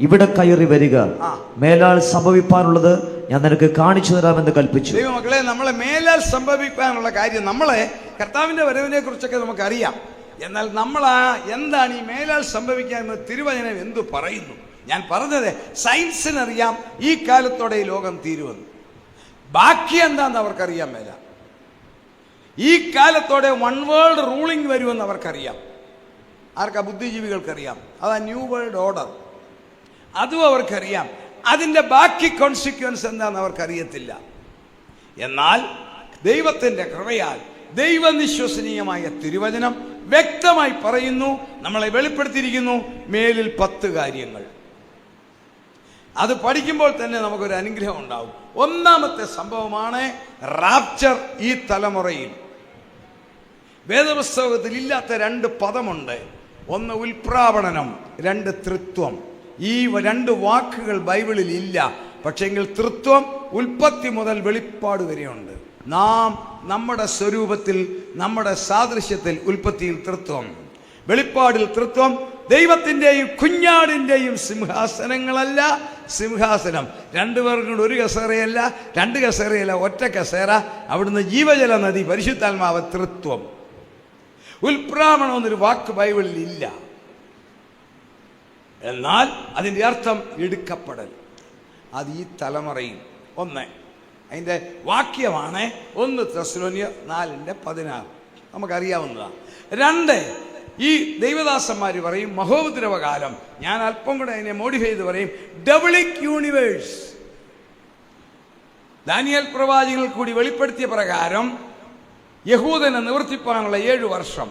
ഇവിടെ കയറി വരിക, മേലാൽ സംഭവിപ്പാനുള്ളത് ഞാൻ നിനക്ക് കാണിച്ചു തരാമെന്ന് കൽപ്പിച്ചു. ദൈവമക്കളെ, നമ്മളെ മേലാൽ സംഭവിക്കാനുള്ള കാര്യം, നമ്മളെ കർത്താവിന്റെ വരവിനെ കുറിച്ചൊക്കെ നമുക്കറിയാം. എന്നാൽ നമ്മൾ എന്താണ് ഈ മേലാൽ സംഭവിക്കാൻ തിരുവചനം എന്തു പറയുന്നു? ഞാൻ പറഞ്ഞത്, സയൻസിനറിയാം ഈ കാലത്തോടെ ഈ ലോകം തീരുമെന്ന്. ബാക്കി എന്താന്ന് അവർക്കറിയാൻ മേല. ഈ കാലത്തോടെ വൺ വേൾഡ് റൂളിംഗ് വരുമെന്ന് അവർക്കറിയാം. ആർക്കാ? ബുദ്ധിജീവികൾക്കറിയാം. അതാ ന്യൂ വേൾഡ് ഓർഡർ. അതും അവർക്കറിയാം. അതിൻ്റെ ബാക്കി കോൺസിക്വൻസ് എന്താണെന്ന് അവർക്കറിയത്തില്ല. എന്നാൽ ദൈവത്തിൻ്റെ കൃപയാൽ ദൈവനിശ്വസനീയമായ തിരുവചനം വ്യക്തമായി പറയുന്നു, നമ്മളെ വെളിപ്പെടുത്തിയിരിക്കുന്നു മേലിൽ 10 കാര്യങ്ങൾ. അത് പഠിക്കുമ്പോൾ തന്നെ നമുക്കൊരു അനുഗ്രഹം ഉണ്ടാവും. ഒന്നാമത്തെ സംഭവമാണ് റാപ്ചർ. ഈ തലമുറയിൽ വേദപുസ്തകത്തിൽ ഇല്ലാത്ത 2 പദമുണ്ട്. ഒന്ന് ഉൽപ്രാവണനം, 2 തൃത്വം. ഈ 2 വാക്കുകൾ ബൈബിളിൽ ഇല്ല. പക്ഷെങ്കിൽ തൃത്വം ഉൽപ്പത്തി മുതൽ വെളിപ്പാട് വരെയുണ്ട്. നാം നമ്മുടെ സ്വരൂപത്തിൽ, നമ്മുടെ സാദൃശ്യത്തിൽ, ഉൽപ്പത്തിയിൽ തൃത്വം, വെളിപ്പാടിൽ തൃത്വം. ദൈവത്തിൻ്റെയും കുഞ്ഞാടിൻ്റെയും സിംഹാസനങ്ങളല്ല, സിംഹാസനം 2 പേർക്കും കൂടെ 1 കസേരയല്ല, 2 കസേരയല്ല, ഒറ്റ കസേര. അവിടുന്ന് ജീവജല നദി, പരിശുദ്ധാത്മാവ്, തൃത്വം. ഉൽപ്രാവണം എന്നൊരു വാക്ക് ബൈബിളിൽ ഇല്ല. എന്നാൽ അതിൻ്റെ അർത്ഥം എടുക്കപ്പെടൽ. അത് ഈ തലമുറയിൽ ഒന്ന്. അതിൻ്റെ വാക്യമാണ് 1 തെസ്സലോനിയർ 4:16. നമുക്കറിയാവുന്നതാണ്. 2, ഈ ദൈവദാസന്മാർ പറയും മഹോപദ്രവകാലം. ഞാൻ അല്പം കൂടെ അതിനെ മോഡിഫൈ ചെയ്ത് പറയും ഡബിളിക് യൂണിവേഴ്സ്. ദാനിയേൽ പ്രവാചകൻ കൂടി വെളിപ്പെടുത്തിയ പ്രകാരം യഹൂദനെ നിവർത്തിപ്പാനുള്ള 7 വർഷം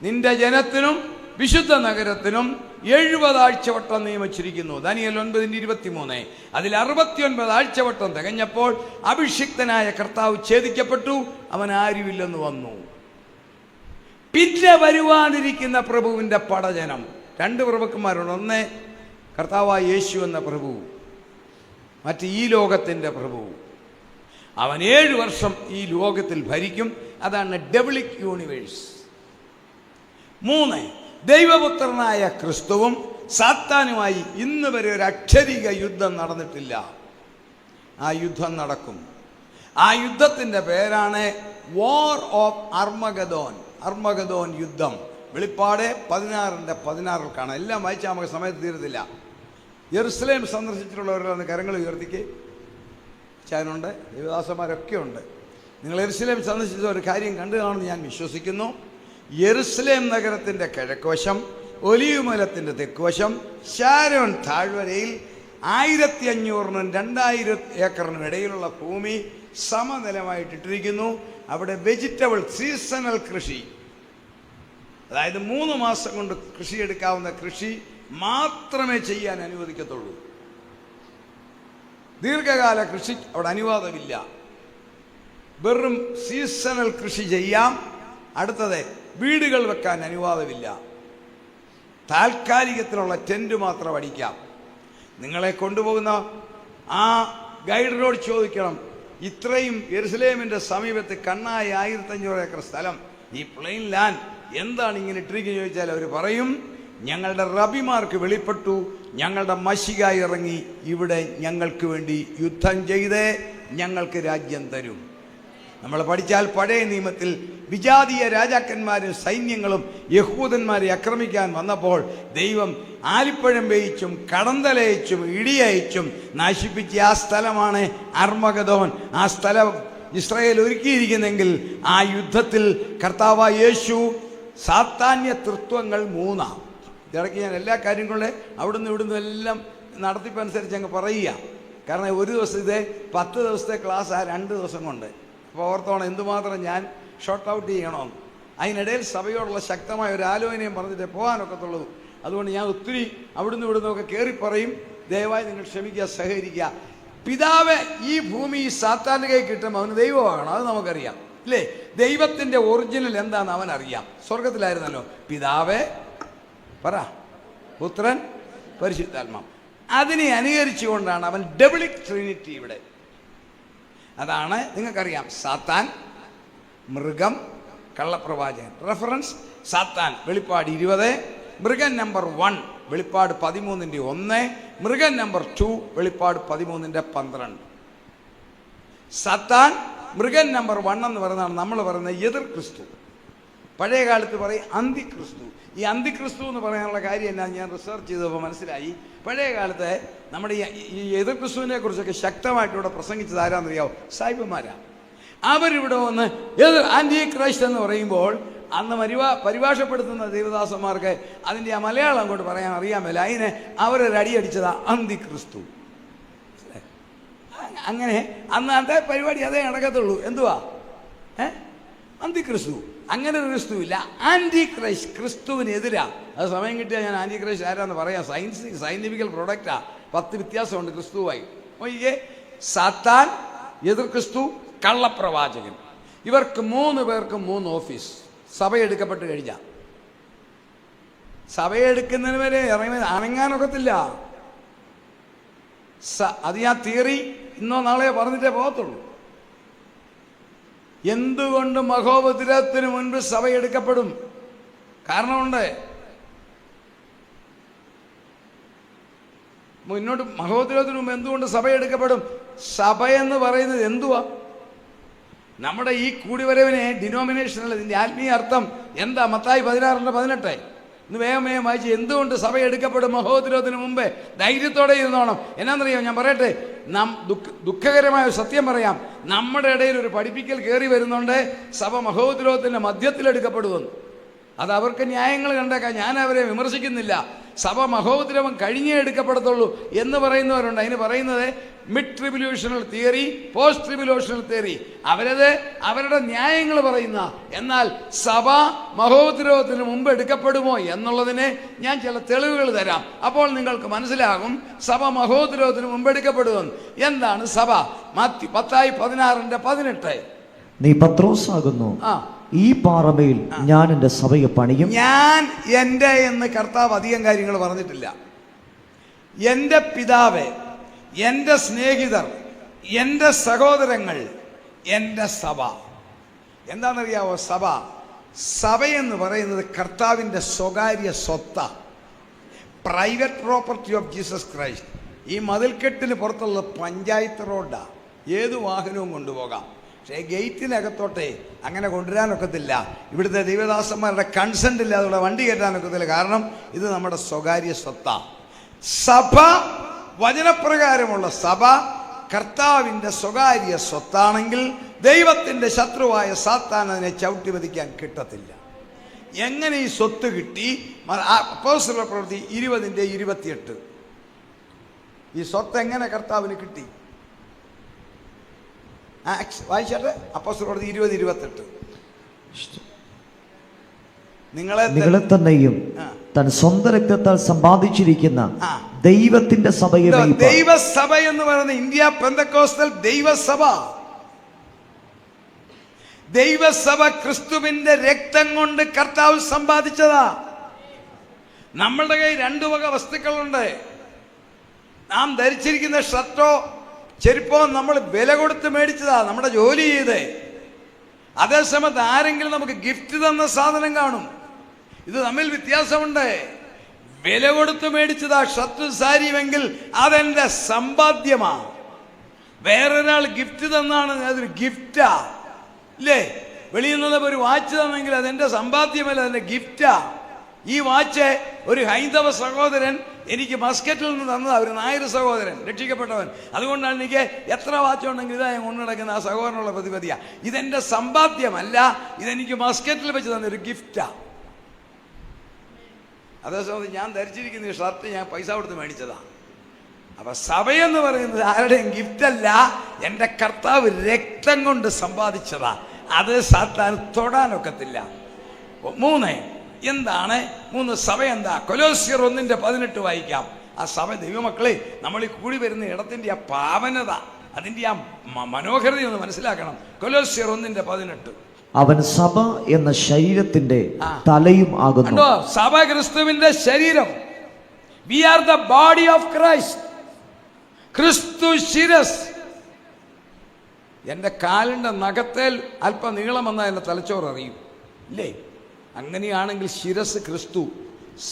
നിന്റെ ജനത്തിനും വിശുദ്ധ നഗരത്തിനും 70 ആഴ്ചവട്ടം നിയമിച്ചിരിക്കുന്നു. ദാനിയേൽ 9:23. അതിൽ 69 ആഴ്ചവട്ടം തികഞ്ഞപ്പോൾ അഭിഷിക്തനായ കർത്താവ് ഛേദിക്കപ്പെട്ടു, അവൻ ആരുമില്ലെന്ന് വന്നു. പിന്നെ വരുവാനിരിക്കുന്ന പ്രഭുവിൻ്റെ പടജനം. 2 പ്രഭുക്കന്മാരുണ്ട്. ഒന്ന് കർത്താവായ യേശു എന്ന പ്രഭു, മറ്റ് ഈ ലോകത്തിൻ്റെ പ്രഭു. അവൻ 7 വർഷം ഈ ലോകത്തിൽ ഭരിക്കും. അതാണ് ഡബിളിക് യൂണിവേഴ്സ്. 3, ദൈവപുത്രനായ ക്രിസ്തുവും സാത്താനുമായി ഇന്ന് വരെ ഒരു അക്ഷരിക യുദ്ധം നടന്നിട്ടില്ല. ആ യുദ്ധം നടക്കും. ആ യുദ്ധത്തിൻ്റെ പേരാണ് വാർ ഓഫ് അർമഗദോൻ. അർമഗദോൻ യുദ്ധം. വെളിപ്പാട് 16:16 കാണാം. എല്ലാം വായിച്ചാൽ നമുക്ക് സമയത്ത് തീരത്തില്ല. യെരുസലേം സന്ദർശിച്ചിട്ടുള്ളവരെല്ലാം കരങ്ങൾ ഉയർത്തിക്ക്. ചാനുണ്ട്, ദേവദാസന്മാരൊക്കെ ഉണ്ട്. നിങ്ങൾ യെരുസലേം സന്ദർശിച്ച ഒരു കാര്യം കണ്ടു കാണുമെന്ന് ഞാൻ വിശ്വസിക്കുന്നു. യെരുസലേം നഗരത്തിൻ്റെ കിഴക്കുവശം, ഒലിവ് മലത്തിൻ്റെ തെക്കുവശം, ഷാരോൻ താഴ്വരയിൽ 1500-നും 2000 ഏക്കറിനും ഇടയിലുള്ള ഭൂമി സമനിലമായിട്ടിട്ടിരിക്കുന്നു. അവിടെ വെജിറ്റബിൾ സീസണൽ കൃഷി, അതായത് 3 മാസം കൊണ്ട് കൃഷിയെടുക്കാവുന്ന കൃഷി മാത്രമേ ചെയ്യാൻ അനുവദിക്കത്തുള്ളൂ. ദീർഘകാല കൃഷി അവിടെ അനുവാദമില്ല. വെറും സീസണൽ കൃഷി ചെയ്യാം. അടുത്തത്, വീടുകൾ വെക്കാൻ അനുവാദമില്ല. താൽക്കാലികത്തിലുള്ള ടെൻറ്റ് മാത്രം അടിക്കാം. നിങ്ങളെ കൊണ്ടുപോകുന്ന ആ ഗൈഡിനോട് ചോദിക്കണം, ഇത്രയും യെരുസലേമിൻ്റെ സമീപത്ത് കണ്ണായ 1500 ഏക്കർ സ്ഥലം, ഈ പ്ലെയിൻ ലാൻഡ് എന്താണ് ഇങ്ങനെ ഇട്ടിരിക്കുന്നത് ചോദിച്ചാൽ അവർ പറയും, ഞങ്ങളുടെ റബിമാർക്ക് വെളിപ്പെട്ടു, ഞങ്ങളുടെ മശിക ഇറങ്ങി ഇവിടെ ഞങ്ങൾക്ക് വേണ്ടി യുദ്ധം ചെയ്ത് ഞങ്ങൾക്ക് രാജ്യം തരും. നമ്മൾ പഠിച്ചാൽ പഴയ നിയമത്തിൽ വിജാതീയ രാജാക്കന്മാരും സൈന്യങ്ങളും യഹൂദന്മാരെ ആക്രമിക്കാൻ വന്നപ്പോൾ ദൈവം ആലിപ്പഴം വേയിച്ചും കടന്തലയച്ചും ഇടിയയച്ചും നശിപ്പിച്ച ആ സ്ഥലമാണ് അർമഗദോൻ. ആ സ്ഥലം ഇസ്രായേൽ ഒരുക്കിയിരിക്കുന്നെങ്കിൽ ആ യുദ്ധത്തിൽ കർത്താവായ യേശു സാത്താന്യ തൃത്വങ്ങൾ 3. ഇടയ്ക്ക് ഞാൻ എല്ലാ കാര്യങ്ങളും അവിടുന്ന് ഇവിടുന്ന് എല്ലാം നടത്തിപ്പനുസരിച്ച് അങ്ങ് പറയുക. കാരണം ഒരു ദിവസത്തെ 10 ദിവസത്തെ ക്ലാസ് ആ 2 ദിവസം കൊണ്ട്. അപ്പോൾ ഓർത്തോണം എന്തുമാത്രം ഞാൻ ഷോർട്ട് ഔട്ട് ചെയ്യണമെന്ന്. അതിനിടയിൽ സഭയോടുള്ള ശക്തമായ ഒരു ആലോചനയും പറഞ്ഞിട്ട് പോകാനൊക്കത്തുള്ളൂ. അതുകൊണ്ട് ഞാൻ ഒത്തിരി അവിടുന്ന് ഇവിടുന്നൊക്കെ കയറി പറയും. ദയവായി നിങ്ങൾ ക്ഷമിക്കുക, സഹകരിക്കുക. പിതാവ് ഈ ഭൂമി സാത്താൻ്റെ കൈ കിട്ടുമ്പോൾ അവന് ദൈവമാകണം, അത് നമുക്കറിയാം ഇല്ലേ? ദൈവത്തിൻ്റെ ഒറിജിനൽ എന്താണെന്ന് അവനറിയാം. സ്വർഗത്തിലായിരുന്നല്ലോ. പിതാവ്, പറ, പുത്രൻ, പരിശുദ്ധാത്മാവ്. അതിനെ അനുകരിച്ചുകൊണ്ടാണ് അവൻ ഡബിളിക് ട്രിനിറ്റി ഇവിടെ. അതാണ് നിങ്ങൾക്കറിയാം, സാത്താൻ, മൃഗം, കള്ളപ്രവാചകൻ. റെഫറൻസ് സാത്താൻ വെളിപ്പാട് 20, മൃഗം നമ്പർ 1 വെളിപ്പാട് 13:1, മൃഗൻ നമ്പർ 2 വെളിപ്പാട് 13:12. സാത്താൻ മൃഗൻ നമ്പർ 1 എന്ന് പറയുന്നതാണ് നമ്മൾ പറയുന്ന എതിർ ക്രിസ്തു. പഴയ കാലത്ത് പറയും അന്തിക്രിസ്തു. ഈ അന്തിക്രിസ്തു എന്ന് പറയാനുള്ള കാര്യം എന്നാ ഞാൻ റിസർച്ച് ചെയ്തപ്പോൾ മനസ്സിലായി. പഴയ കാലത്ത് നമ്മുടെ ഈ എതിർ ക്രിസ്തുവിനെ കുറിച്ചൊക്കെ ശക്തമായിട്ട് ഇവിടെ പ്രസംഗിച്ചത് ആരാന്നറിയാവോ? സായിപ്പന്മാരാ. അവരിവിടെ വന്ന് ആന്റി ക്രൈസ്റ്റ് എന്ന് പറയുമ്പോൾ അന്ന് പരിഭാഷപ്പെടുത്തുന്ന ദേവദാസന്മാർക്ക് അതിൻ്റെ ആ മലയാളം അങ്ങോട്ട് പറയാൻ അറിയാൻ മേല. അതിനെ അവരൊരു അടിയടിച്ചതാ അന്തിക്രിസ്തു. അങ്ങനെ അന്നത്തെ പരിപാടി അതേ നടക്കത്തുള്ളൂ. എന്തുവാ അന്തിക്രിസ്തു? അങ്ങനെ ഒരു ക്രിസ്തു ഇല്ല. ആന്റി ക്രൈസ്റ്റ് ക്രിസ്തുവിനെതിരാ. അത് സമയം കിട്ടിയാൽ ഞാൻ ആന്റി ക്രൈസ്റ്റ് ആരാന്ന് പറയാം. സയന്റിഫിക്കൽ പ്രൊഡക്റ്റാ. 10 വ്യത്യാസമുണ്ട് ക്രിസ്തുവായി. ഒയ്യേ, സാത്താൻ, എതിർ ക്രിസ്തു, കള്ളപ്രവാചകൻ. ഇവർക്ക് 3 പേർക്കും 3 ഓഫീസ്. സഭയെടുക്കപ്പെട്ട് കഴിഞ്ഞാൽ സഭയെടുക്കുന്നതിന് വരെ അനങ്ങാനൊക്കത്തില്ല. അത് ഞാൻ തിയറി ഇന്നോ നാളെയോ പറഞ്ഞിട്ടേ പോകത്തുള്ളൂ. എന്തുകൊണ്ട് മഹോപദ്രവത്തിന് മുൻപ് സഭയെടുക്കപ്പെടും? കാരണമുണ്ട്. മുന്നോട്ട് മഹോപദ്രവത്തിന് മുമ്പ് എന്തുകൊണ്ട് സഭയെടുക്കപ്പെടും? സഭ എന്ന് പറയുന്നത് എന്തുവാ? നമ്മുടെ ഈ കൂടിവരവിനെ ഡിനോമിനേഷനല്ല, ഇതിൻ്റെ ആത്മീയ അർത്ഥം എന്താ? മത്തായി 16:18 ഇന്ന് വേഗം വായിച്ച്. എന്തുകൊണ്ട് സഭ എടുക്കപ്പെടും മഹോപദ്രവത്തിന് മുമ്പേ? ധൈര്യത്തോടെ ഇരുന്നോണം. എന്നാന്നറിയാം, ഞാൻ പറയട്ടെ, ദുഃഖകരമായ സത്യം പറയാം. നമ്മുടെ ഇടയിൽ ഒരു പഠിപ്പിക്കൽ കയറി വരുന്നുണ്ട്, സഭ മഹോപദ്രവത്തിൻ്റെ മധ്യത്തിലെടുക്കപ്പെടുമെന്ന്. അത് അവർക്ക് ന്യായങ്ങൾ കണ്ടേക്കാം, ഞാൻ അവരെ വിമർശിക്കുന്നില്ല. സഭ മഹോപദ്രവം കഴിഞ്ഞേ എടുക്കപ്പെടത്തുള്ളൂ എന്ന് പറയുന്നവരുണ്ട്. അതിന് പറയുന്നത് mid tribulational theory, post tribulational theory. അവരത് അവരുടെ ന്യായങ്ങൾ പറയുന്ന. എന്നാൽ സഭ മഹോപദ്രവത്തിന് മുമ്പ് എടുക്കപ്പെടുമോ എന്നുള്ളതിന് ഞാൻ ചില തെളിവുകൾ തരാം. അപ്പോൾ നിങ്ങൾക്ക് മനസ്സിലാകും സഭ മഹോപദ്രവത്തിന് മുമ്പ് എടുക്കപ്പെടുമെന്ന്. എന്താണ് സഭ? മത്തായി 16:18 നീ പത്രോസാകുന്നു, ഈ പാറമേൽ ഞാൻ എൻ്റെ സഭയെ പണിയും. ഞാൻ എൻ്റെ എന്ന് കർത്താവ് അധികം കാര്യങ്ങൾ പറഞ്ഞിട്ടില്ല. എൻ്റെ പിതാവ്, എൻ്റെ സ്നേഹിതർ, എൻ്റെ സഹോദരങ്ങൾ, എൻ്റെ സഭ. എന്താണെന്നറിയാവോ? സഭയെന്ന് പറയുന്നത് കർത്താവിൻ്റെ സ്വകാര്യ സ്വത്ത, private property of Jesus Christ. ഈ മതിൽക്കെട്ടിന് പുറത്തുള്ള പഞ്ചായത്ത് റോഡാ. ഏത് വാഹനവും കൊണ്ടുപോകാം. പക്ഷേ ഗേറ്റിനകത്തോട്ടെ അങ്ങനെ കൊണ്ടുവരാനൊക്കത്തില്ല. ഇവിടുത്തെ ദൈവദാസന്മാരുടെ കൺസെന്റ് ഇല്ലാതെ വണ്ടി കയറ്റാനൊക്കത്തില്ല. കാരണം ഇത് നമ്മുടെ സ്വകാര്യ സ്വത്താ. സഭ, വചനപ്രകാരമുള്ള സഭ കർത്താവിൻ്റെ സ്വകാര്യ സ്വത്താണെങ്കിൽ ദൈവത്തിൻ്റെ ശത്രുവായ സാത്താൻ അതിനെ ചവിട്ടി മതിക്കാൻ കിട്ടത്തില്ല. എങ്ങനെ ഈ സ്വത്ത് കിട്ടി? അപ്പോസ്തലരുടെ പ്രവൃത്തി 20:28. ഈ സ്വത്ത് എങ്ങനെ കർത്താവിന് കിട്ടി? വായിച്ചാട്ടെ. അപ്പോസ്തലരുടെ പ്രവൃത്തി 20:28. നിങ്ങളെ തന്നെയും തൻ സ്വന്തം രക്തത്താൽ സമ്പാദിച്ചിരിക്കുന്ന ദൈവത്തിന്റെ സഭയെ, ദൈവസഭ എന്ന് പറയുന്ന ഇന്ത്യ പെന്തക്കോസ്തൽ ദൈവസഭ. ദൈവസഭ ക്രിസ്തുവിന്റെ രക്തം കൊണ്ട് കർത്താവ് സമ്പാദിച്ചതാ. നമ്മളുടെ കയ്യിൽ 2 വക വസ്തുക്കളുണ്ട്. നാം ധരിച്ചിരിക്കുന്ന ഷർട്ടോ ചെരുപ്പോ നമ്മൾ വില കൊടുത്ത് മേടിച്ചതാ, നമ്മുടെ ജോലി ചെയ്ത്. അതേസമയത്ത് ആരെങ്കിലും നമുക്ക് ഗിഫ്റ്റ് തന്ന സാധനം കാണും. ഇത് തമ്മിൽ വ്യത്യാസമുണ്ട്. വില കൊടുത്ത് മേടിച്ചതാ ഷർട്ടും സാരിയുമെങ്കിൽ അതെന്റെ സമ്പാദ്യമാ. വേറൊരാൾ ഗിഫ്റ്റ് തന്നാണ്, അതൊരു ഗിഫ്റ്റാ, ഇല്ലേ? വെളിയിൽ നിന്നപ്പോൾ ഒരു വാച്ച് തന്നെങ്കിൽ അതെന്റെ സമ്പാദ്യമല്ല, അതെന്റെ ഗിഫ്റ്റാ. ഈ വാച്ച് ഒരു ഹൈന്ദവ സഹോദരൻ എനിക്ക് മസ്കറ്റിൽ നിന്ന് തന്നതാ, ഒരു നായർ സഹോദരൻ, രക്ഷിക്കപ്പെട്ടവൻ. അതുകൊണ്ടാണ് എനിക്ക് എത്ര വാച്ച് ഉണ്ടെങ്കിൽ ഇതാ ഞാൻ കൊണ്ടു നടക്കുന്ന ആ സഹോദരനുള്ള പ്രതിപതിയാ. ഇതെന്റെ സമ്പാദ്യമല്ല, ഇതെനിക്ക് മസ്കറ്റിൽ വെച്ച് തന്ന ഒരു ഗിഫ്റ്റാ. അതേസമയം ഞാൻ ധരിച്ചിരിക്കുന്ന ഈ ഷർട്ട് ഞാൻ പൈസ കൊടുത്ത് മേടിച്ചതാ. അപ്പൊ സഭയെന്ന് പറയുന്നത് ആരുടെയും ഗിഫ്റ്റല്ല, എൻ്റെ കർത്താവ് രക്തം കൊണ്ട് സമ്പാദിച്ചതാ. അത് സാത്താൻ തൊടാനൊക്കത്തില്ല. 3 എന്താണ്? 3 സഭ എന്താ? കൊലോസ്യർ 1:18 വായിക്കാം. ആ സഭ, ദൈവമക്കളെ, നമ്മൾ ഈ കൂടി വരുന്ന ഇടത്തിന്റെ ആ പാവനത, അതിന്റെ ആ മനോഹരത ഒന്ന് മനസ്സിലാക്കണം. കൊലോസ്യർ 1:18. അവൻ സഭ എന്ന ശരീരത്തിന്റെ തലയും ആകുന്നു. സഭ ക്രിസ്തുവിന്റെ ശരീരം. We are the body of Christ. ക്രിസ്തു ശിരസ്. എൻ്റെ കാലിൻ്റെ നഖത്തേൽ അല്പം നീളം വന്നാൽ എൻ്റെ തലച്ചോറ് അറിയും, ഇല്ലേ? അങ്ങനെയാണെങ്കിൽ ശിരസ് ക്രിസ്തു,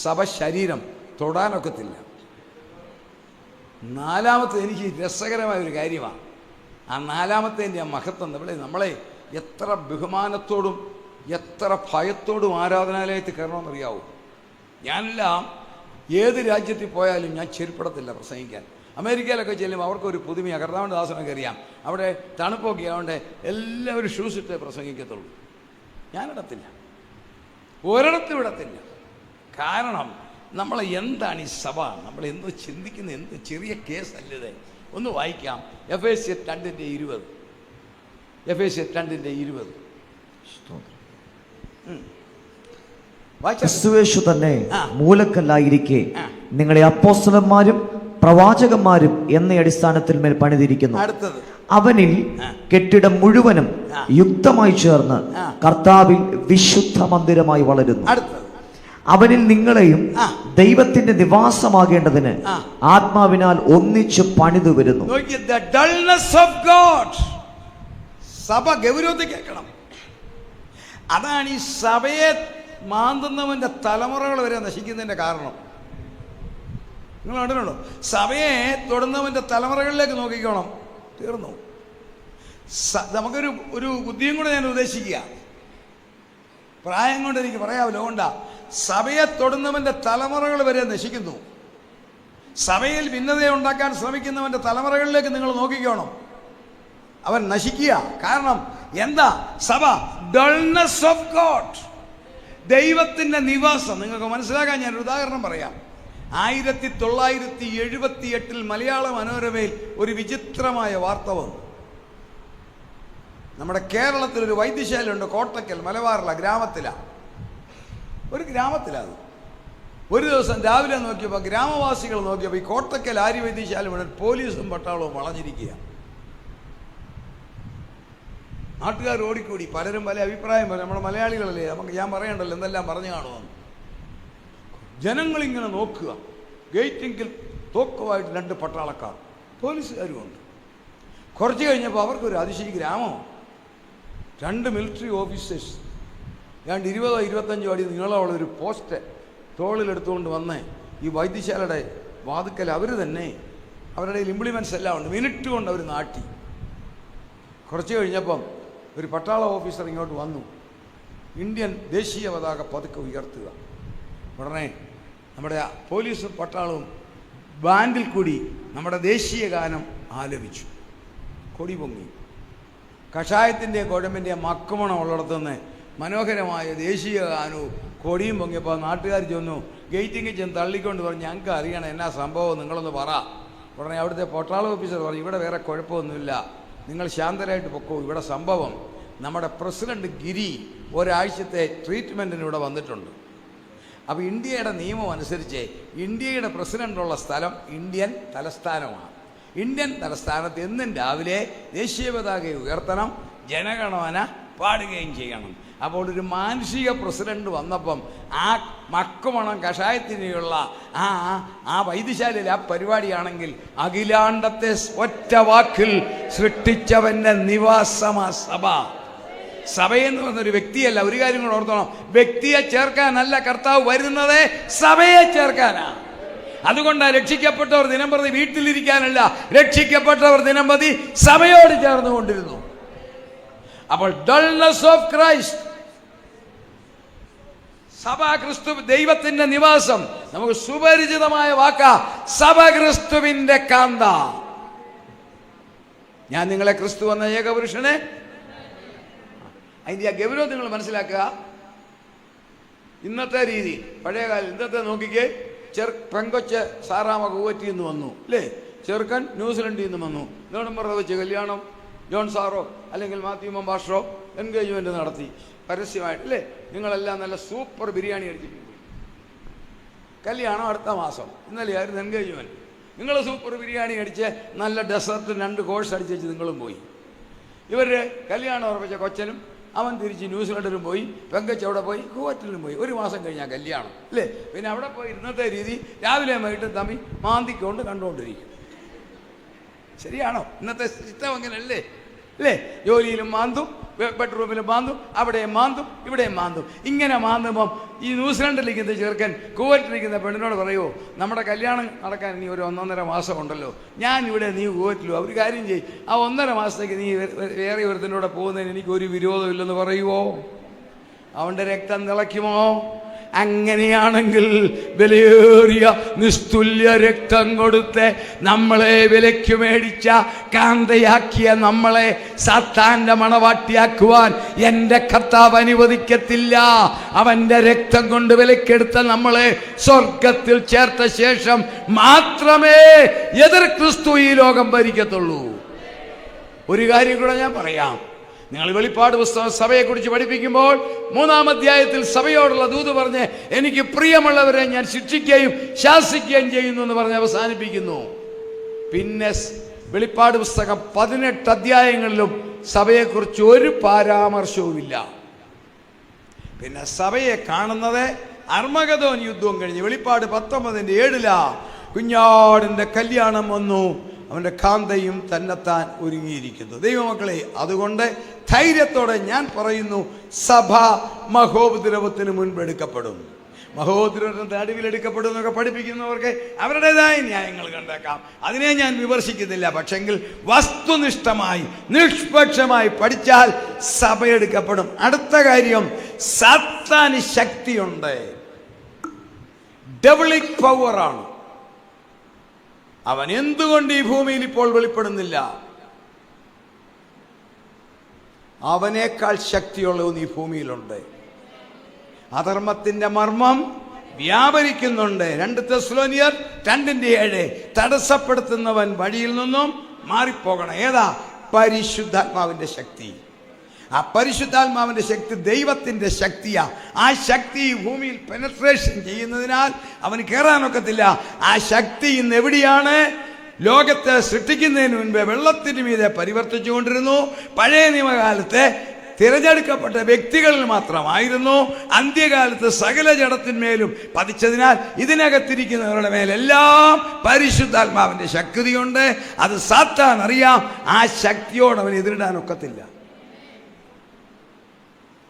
സഭ ശരീരം. തൊടാനൊക്കത്തില്ല. നാലാമത്തെ എനിക്ക് രസകരമായ ഒരു കാര്യമാണ്. ആ നാലാമത്തേൻ്റെ ആ മഹത്വം നമ്മളെ എത്ര ബഹുമാനത്തോടും എത്ര ഭയത്തോടും ആരാധനാലയത്തിൽ കയറണമെന്നറിയാവൂ. ഞാനെല്ലാം ഏത് രാജ്യത്തിൽ പോയാലും ഞാൻ ചെരുപ്പിടത്തില്ല പ്രസംഗിക്കാൻ. അമേരിക്കയിലൊക്കെ ചെല്ലുമ്പോൾ അവർക്കൊരു പുതുമയാണ്. കർത്താവിൻ്റെ ദാസനൊക്കെ അറിയാം, അവിടെ തണുപ്പൊക്കെ ആയതുകൊണ്ട് എല്ലാവരും ഷൂസ് ഇട്ടേ പ്രസംഗിക്കത്തുള്ളൂ. ഞാനിടത്തില്ല, ഒരിടത്തും ഇടത്തില്ല. കാരണം നമ്മളെ എന്താണ് ഈ സഭ, നമ്മൾ എന്തോ ചിന്തിക്കുന്ന എന്ത് ചെറിയ കേസല്ലേ. ഒന്ന് വായിക്കാം, എഫേസ്യർ 2:20. എഫേസ്യർ 2:20. ക്രിസ്തുയേശു തന്നെ മൂലക്കല്ലായിരിക്കെ നിങ്ങളെ അപ്പോസ്തലന്മാരും പ്രവാചകന്മാരും എന്ന അടിസ്ഥാനത്തിൽ മേൽ പണിതിരിക്കുന്നു. അടുത്തത്, അവനിൽ കെട്ടിടം മുഴുവനും യുക്തമായി ചേർന്ന് കർത്താവിൽ വിശുദ്ധ മന്ദിരമായി വളരുന്നു. അടുത്തത്, അവനിൽ നിങ്ങളെയും ദൈവത്തിന്റെ നിവാസമാകേണ്ടതിന് ആത്മാവിനാൽ ഒന്നിച്ചു പണിതു വരുന്നു. സഭ ഗൗരവത്തിൽ കേൾക്കണം. അതാണ് ഈ സഭയെ മാന്തുന്നവന്റെ തലമുറകൾ വരെ നശിക്കുന്നതിന്റെ കാരണം. നിങ്ങൾ കണ്ടിട്ടുണ്ടോ? സഭയെ തൊടുന്നവന്റെ തലമുറകളിലേക്ക് നോക്കിക്കോണം, തീർന്നു. നമുക്കൊരു ബുദ്ധിയും കൂടെ ഞാൻ ഉദ്ദേശിക്കുക, പ്രായം കൊണ്ട് എനിക്ക് പറയാമല്ലോ. കൊണ്ടാ സഭയെ തൊടുന്നവന്റെ തലമുറകൾ വരെ നശിക്കുന്നു. സഭയിൽ ഭിന്നതയെ ഉണ്ടാക്കാൻ ശ്രമിക്കുന്നവന്റെ തലമുറകളിലേക്ക് നിങ്ങൾ നോക്കിക്കോണം, അവൻ നശിക്കുക. കാരണം എന്താ? സഭ ഡൾനെസ് ഓഫ് ഗോഡ്, ദൈവത്തിന്റെ നിവാസം. നിങ്ങൾക്ക് മനസ്സിലാക്കാൻ ഞാനൊരു ഉദാഹരണം പറയാം. 1978 മലയാള മനോരമയിൽ ഒരു വിചിത്രമായ വാർത്ത വന്നു. നമ്മുടെ കേരളത്തിലൊരു വൈദ്യശാലയുണ്ട്, കോട്ടക്കൽ, മലബാറില ഗ്രാമത്തിലാണ്. ഒരു ഗ്രാമത്തിലാണ്. ഒരു ദിവസം രാവിലെ നോക്കിയപ്പോൾ ഗ്രാമവാസികൾ നോക്കിയപ്പോൾ ഈ കോട്ടക്കൽ ആര്യ വൈദ്യശാല മുഴുവൻ പോലീസും പട്ടാളവും വളഞ്ഞിരിക്കുക. നാട്ടുകാർ ഓടിക്കൂടി, പലരും പല അഭിപ്രായം പറയും. നമ്മുടെ മലയാളികളല്ലേ, ഞാൻ പറയണ്ടല്ലോ എന്തെല്ലാം പറഞ്ഞു കാണുമെന്ന്. ജനങ്ങളിങ്ങനെ നോക്കുക. ഗേറ്റിങ്കിൽ തോക്കുമായിട്ട് 2 പട്ടാളക്കാർ, പോലീസുകാരുമുണ്ട്. കുറച്ച് കഴിഞ്ഞപ്പോൾ അവർക്കൊരു അതിശയി, ഗ്രാമം 2 മിലിറ്ററി ഓഫീസേഴ്സ് 20-25 അടി നീളമുള്ള ഒരു പോസ്റ്റ് തോളിലെടുത്തുകൊണ്ട് വന്ന് ഈ വൈദ്യശാലയുടെ വാതുക്കൽ അവർ തന്നെ, അവരുടെ ഇംപ്ലിമെൻറ്റ്സ് എല്ലാം ഉണ്ട്, മിനിറ്റ് കൊണ്ട് അവർ നാട്ടി. കുറച്ച് കഴിഞ്ഞപ്പം ഒരു പട്ടാള ഓഫീസർ ഇങ്ങോട്ട് വന്നു. ഇന്ത്യൻ ദേശീയ പതാക പതുക്കെ ഉയർത്തുക. ഉടനെ നമ്മുടെ പോലീസും പട്ടാളവും ബാൻഡിൽ കൂടി നമ്മുടെ ദേശീയ ഗാനം ആലപിച്ചു. കൊടി പൊങ്ങി. കഷായത്തിൻ്റെയും കുഴമ്പിൻ്റെയും മക്കുമണം ഉള്ളിടത്തുനിന്ന് മനോഹരമായ ദേശീയ ഗാനവും കൊടിയും പൊങ്ങിയപ്പോൾ നാട്ടുകാർ ചെന്നു ഗേറ്റിങ്ങിൽ ചെന്ന് തള്ളിക്കൊണ്ട് പറഞ്ഞു, ഞങ്ങൾക്ക് അറിയണം എന്നാ സംഭവം, നിങ്ങളൊന്ന് പറ. ഉടനെ അവിടുത്തെ പട്ടാള ഓഫീസർ പറഞ്ഞു, ഇവിടെ വേറെ കുഴപ്പമൊന്നുമില്ല, നിങ്ങൾ ശാന്തരായിട്ട് പൊക്കോ. ഇവിടെ സംഭവം നമ്മുടെ പ്രസിഡന്റ് ഗിരി ഒരാഴ്ചത്തെ ട്രീറ്റ്മെൻറ്റിന് ഇവിടെ വന്നിട്ടുണ്ട്. അപ്പോൾ ഇന്ത്യയുടെ നിയമം അനുസരിച്ച് ഇന്ത്യയുടെ പ്രസിഡന്റുള്ള സ്ഥലം ഇന്ത്യൻ തലസ്ഥാനമാണ്. ഇന്ത്യൻ തലസ്ഥാനത്ത് എന്നും രാവിലെ ദേശീയ പതാക ഉയർത്തണം, ജനഗണമന പാടുകയും ചെയ്യണം. അപ്പോൾ ഒരു മാനുഷിക പ്രസിഡന്റ് വന്നപ്പം ആ മക്കുമണം കഷായത്തിനുള്ള ആ വൈദ്യശാലയിൽ ആ പരിപാടിയാണെങ്കിൽ അഖിലാണ്ടത്തെ ഒറ്റ വാക്കിൽ സൃഷ്ടിച്ചവന്റെ നിവാസമാ സഭ. സഭയെന്ന് പറഞ്ഞൊരു വ്യക്തിയല്ല. ഒരു കാര്യം കൂടെ ഓർത്തോണം, വ്യക്തിയെ ചേർക്കാനല്ല കർത്താവ് വരുന്നത്, സഭയെ ചേർക്കാനാ. അതുകൊണ്ടാണ് രക്ഷിക്കപ്പെട്ടവർ ദിനംപ്രതി വീട്ടിലിരിക്കാനല്ല, രക്ഷിക്കപ്പെട്ടവർ ദിനംപ്രതി സഭയോട് ചേർന്നുകൊണ്ടിരുന്നു. അപ്പോൾ ഡൾനെസ് ഓഫ് ക്രൈസ്റ്റ്, സഭ ക്രിസ്തു ദൈവത്തിന്റെ നിവാസം, നമുക്ക് സുപരിചിതമായ വാക്ക, സഭ ക്രിസ്തുവിന്റെ കാന്ത. ഞാൻ നിങ്ങളെ ക്രിസ്തു എന്ന ഏകപുരുഷനെ, അതിൻ്റെ ആ ഗൗരവം നിങ്ങൾ മനസ്സിലാക്കുക. ഇന്നത്തെ രീതി, പഴയകാലം ഇന്നത്തെ നോക്കിക്കേ, പെങ്കൊച്ച് സാറാമ കുവറ്റിൽ നിന്ന് വന്നു അല്ലേ, ചെറുക്കൻ ന്യൂസിലൻഡിൽ നിന്ന് വന്നു, നെടുമ്പറ വെച്ച് കല്യാണം, ജോൺ സാറോ അല്ലെങ്കിൽ മാത്യു മമ്പാഷറോ എൻഗേജ്മെന്റ് നടത്തി പരസ്യമായിട്ട് അല്ലേ. നിങ്ങളെല്ലാം നല്ല സൂപ്പർ ബിരിയാണി അടിച്ചിട്ടുണ്ട്. കല്യാണം അടുത്ത മാസം, ഇന്നലെയായിരുന്നു എൻഗേജ്മെന്റ്. നിങ്ങൾ സൂപ്പർ ബിരിയാണി അടിച്ച് നല്ല ഡെസേർട്ട് 2 കോഴ്സ് അടിച്ച് വെച്ച് നിങ്ങളും പോയി. ഇവരുടെ കല്യാണം ഉറപ്പിച്ച കൊച്ചനും അവൻ തിരിച്ച് ന്യൂസിലൻഡിലും പോയി, പെങ്കച്ച് അവിടെ പോയി, കുവൈറ്റിലും പോയി. 1 മാസം കഴിഞ്ഞാൽ കല്യാണം അല്ലേ. പിന്നെ അവിടെ പോയി ഇന്നത്തെ രീതി രാവിലെ വൈകിട്ടും തമ്മിൽ മാന്തിക്കൊണ്ട് കണ്ടുകൊണ്ടിരിക്കും. ശരിയാണോ? ഇന്നത്തെ സിസ്റ്റം അങ്ങനെയല്ലേ അല്ലേ? ജോലിയിലും മാന്തും, ബെഡ്റൂമിൽ മാന്തും, അവിടെയും മാന്തും, ഇവിടെയും മാന്തും. ഇങ്ങനെ മാന്തുമ്പം ഈ ന്യൂസിലാൻഡിലിരിക്കുന്ന ചെറുക്കൻ കുവൈറ്റിലിരിക്കുന്ന പെണ്ണിനോട് പറയുമോ, നമ്മുടെ കല്യാണം നടക്കാൻ ഇനി ഒരു 1.5 മാസം ഉണ്ടല്ലോ, ഞാൻ ഇവിടെ, നീ കുവൈറ്റിലോ, ഒരു കാര്യം ചെയ്യും, ആ 1.5 മാസത്തേക്ക് നീ വേറെ ഒരുത്തിൻ്റെ കൂടെ പോകുന്നതിന് എനിക്കൊരു വിരോധമില്ലെന്ന് പറയുമോ? അവൻ്റെ രക്തം തിളയ്ക്കുമോ? അങ്ങനെയാണെങ്കിൽ വിലയേറിയ നിസ്തുല്യ രക്തം കൊടുത്ത് നമ്മളെ വിലയ്ക്ക് മേടിച്ച, കാന്തയാക്കിയ നമ്മളെ സാത്താന്റെ മണവാട്ടിയാക്കുവാൻ എൻ്റെ കർത്താവ് അനുവദിക്കത്തില്ല. അവൻ്റെ രക്തം കൊണ്ട് വിലക്കെടുത്ത നമ്മളെ സ്വർഗത്തിൽ ചേർത്ത ശേഷം മാത്രമേ എതിർ ക്രിസ്തു ഈ ലോകം ഭരിക്കത്തുള്ളൂ. ഒരു കാര്യം കൂടെ ഞാൻ പറയാം. നിങ്ങൾ വെളിപ്പാട് പുസ്തകം സഭയെക്കുറിച്ച് പഠിപ്പിക്കുമ്പോൾ 3-ാം അധ്യായത്തിൽ സഭയോടുള്ള ദൂത് പറഞ്ഞ് എനിക്ക് പ്രിയമുള്ളവരെ ഞാൻ ശിക്ഷിക്കുകയും ശാസിക്കുകയും ചെയ്യുന്നു എന്ന് പറഞ്ഞ് അവസാനിപ്പിക്കുന്നു. പിന്നെ വെളിപ്പാട് പുസ്തകം 18 അധ്യായങ്ങളിലും സഭയെക്കുറിച്ച് ഒരു പരാമർശവുമില്ല. പിന്നെ സഭയെ കാണുന്നത് അർമഗദോൻ യുദ്ധവും കഴിഞ്ഞ് വെളിപ്പാട് 19:7 കുഞ്ഞാടിന്റെ കല്യാണം വന്നു, അവൻ്റെ കാന്തയും തന്നെത്താൻ ഒരുങ്ങിയിരിക്കുന്നു. ദൈവമക്കളെ, അതുകൊണ്ട് ധൈര്യത്തോടെ ഞാൻ പറയുന്നു, സഭ മഹോപദ്രവത്തിന് മുൻപ് എടുക്കപ്പെടും. മഹോപദ്രവത്തിന്റെ നടുവിലെടുക്കപ്പെടും എന്നൊക്കെ പഠിപ്പിക്കുന്നവർക്ക് അവരുടേതായ ന്യായങ്ങൾ കണ്ടേക്കാം. അതിനെ ഞാൻ വിമർശിക്കുന്നില്ല. പക്ഷെങ്കിൽ വസ്തുനിഷ്ഠമായി നിഷ്പക്ഷമായി പഠിച്ചാൽ സഭ എടുക്കപ്പെടും. അടുത്ത കാര്യം, സാത്താന് ശക്തിയുണ്ട്, ഡെവിളിക് പവറാണ്. അവൻ എന്തുകൊണ്ട് ഈ ഭൂമിയിൽ ഇപ്പോൾ വെളിപ്പെടുന്നില്ല? അവനേക്കാൾ ശക്തിയുള്ളവൻ ഈ ഭൂമിയിലുണ്ട്. അധർമ്മത്തിന്റെ മർമ്മം വ്യാപരിക്കുന്നുണ്ട്. 2 തെസ്സലോനിയർ 2:7 തടസ്സപ്പെടുത്തുന്നവൻ വഴിയിൽ നിന്നും മാറിപ്പോകണം. ഏതാ? പരിശുദ്ധാത്മാവിന്റെ ശക്തി. ആ പരിശുദ്ധാത്മാവിന്റെ ശക്തി ദൈവത്തിന്റെ ശക്തിയാ. ആ ശക്തി ഭൂമിയിൽ പെനട്രേഷൻ ചെയ്യുന്നതിനാൽ അവന് കയറാനൊക്കത്തില്ല. ആ ശക്തി ഇന്ന് എവിടെയാണ്? ലോകത്തെ സൃഷ്ടിക്കുന്നതിന് മുൻപേ വെള്ളത്തിന് മീതെ പരിവർത്തിച്ചുകൊണ്ടിരുന്നു. പഴയ നിയമകാലത്തെ തിരഞ്ഞെടുക്കപ്പെട്ട വ്യക്തികളിൽ മാത്രമായിരുന്നു. അന്ത്യകാലത്ത് സകല ജഡത്തിന്മേലും പതിച്ചതിനാൽ ഇതിനകത്തിരിക്കുന്നവരുടെ മേലെല്ലാം പരിശുദ്ധാത്മാവിന്റെ ശക്തിയുണ്ട്. അത് സാത്താൻ അറിയാം. ആ ശക്തിയോട് അവൻ എതിരിടാനൊക്കത്തില്ല.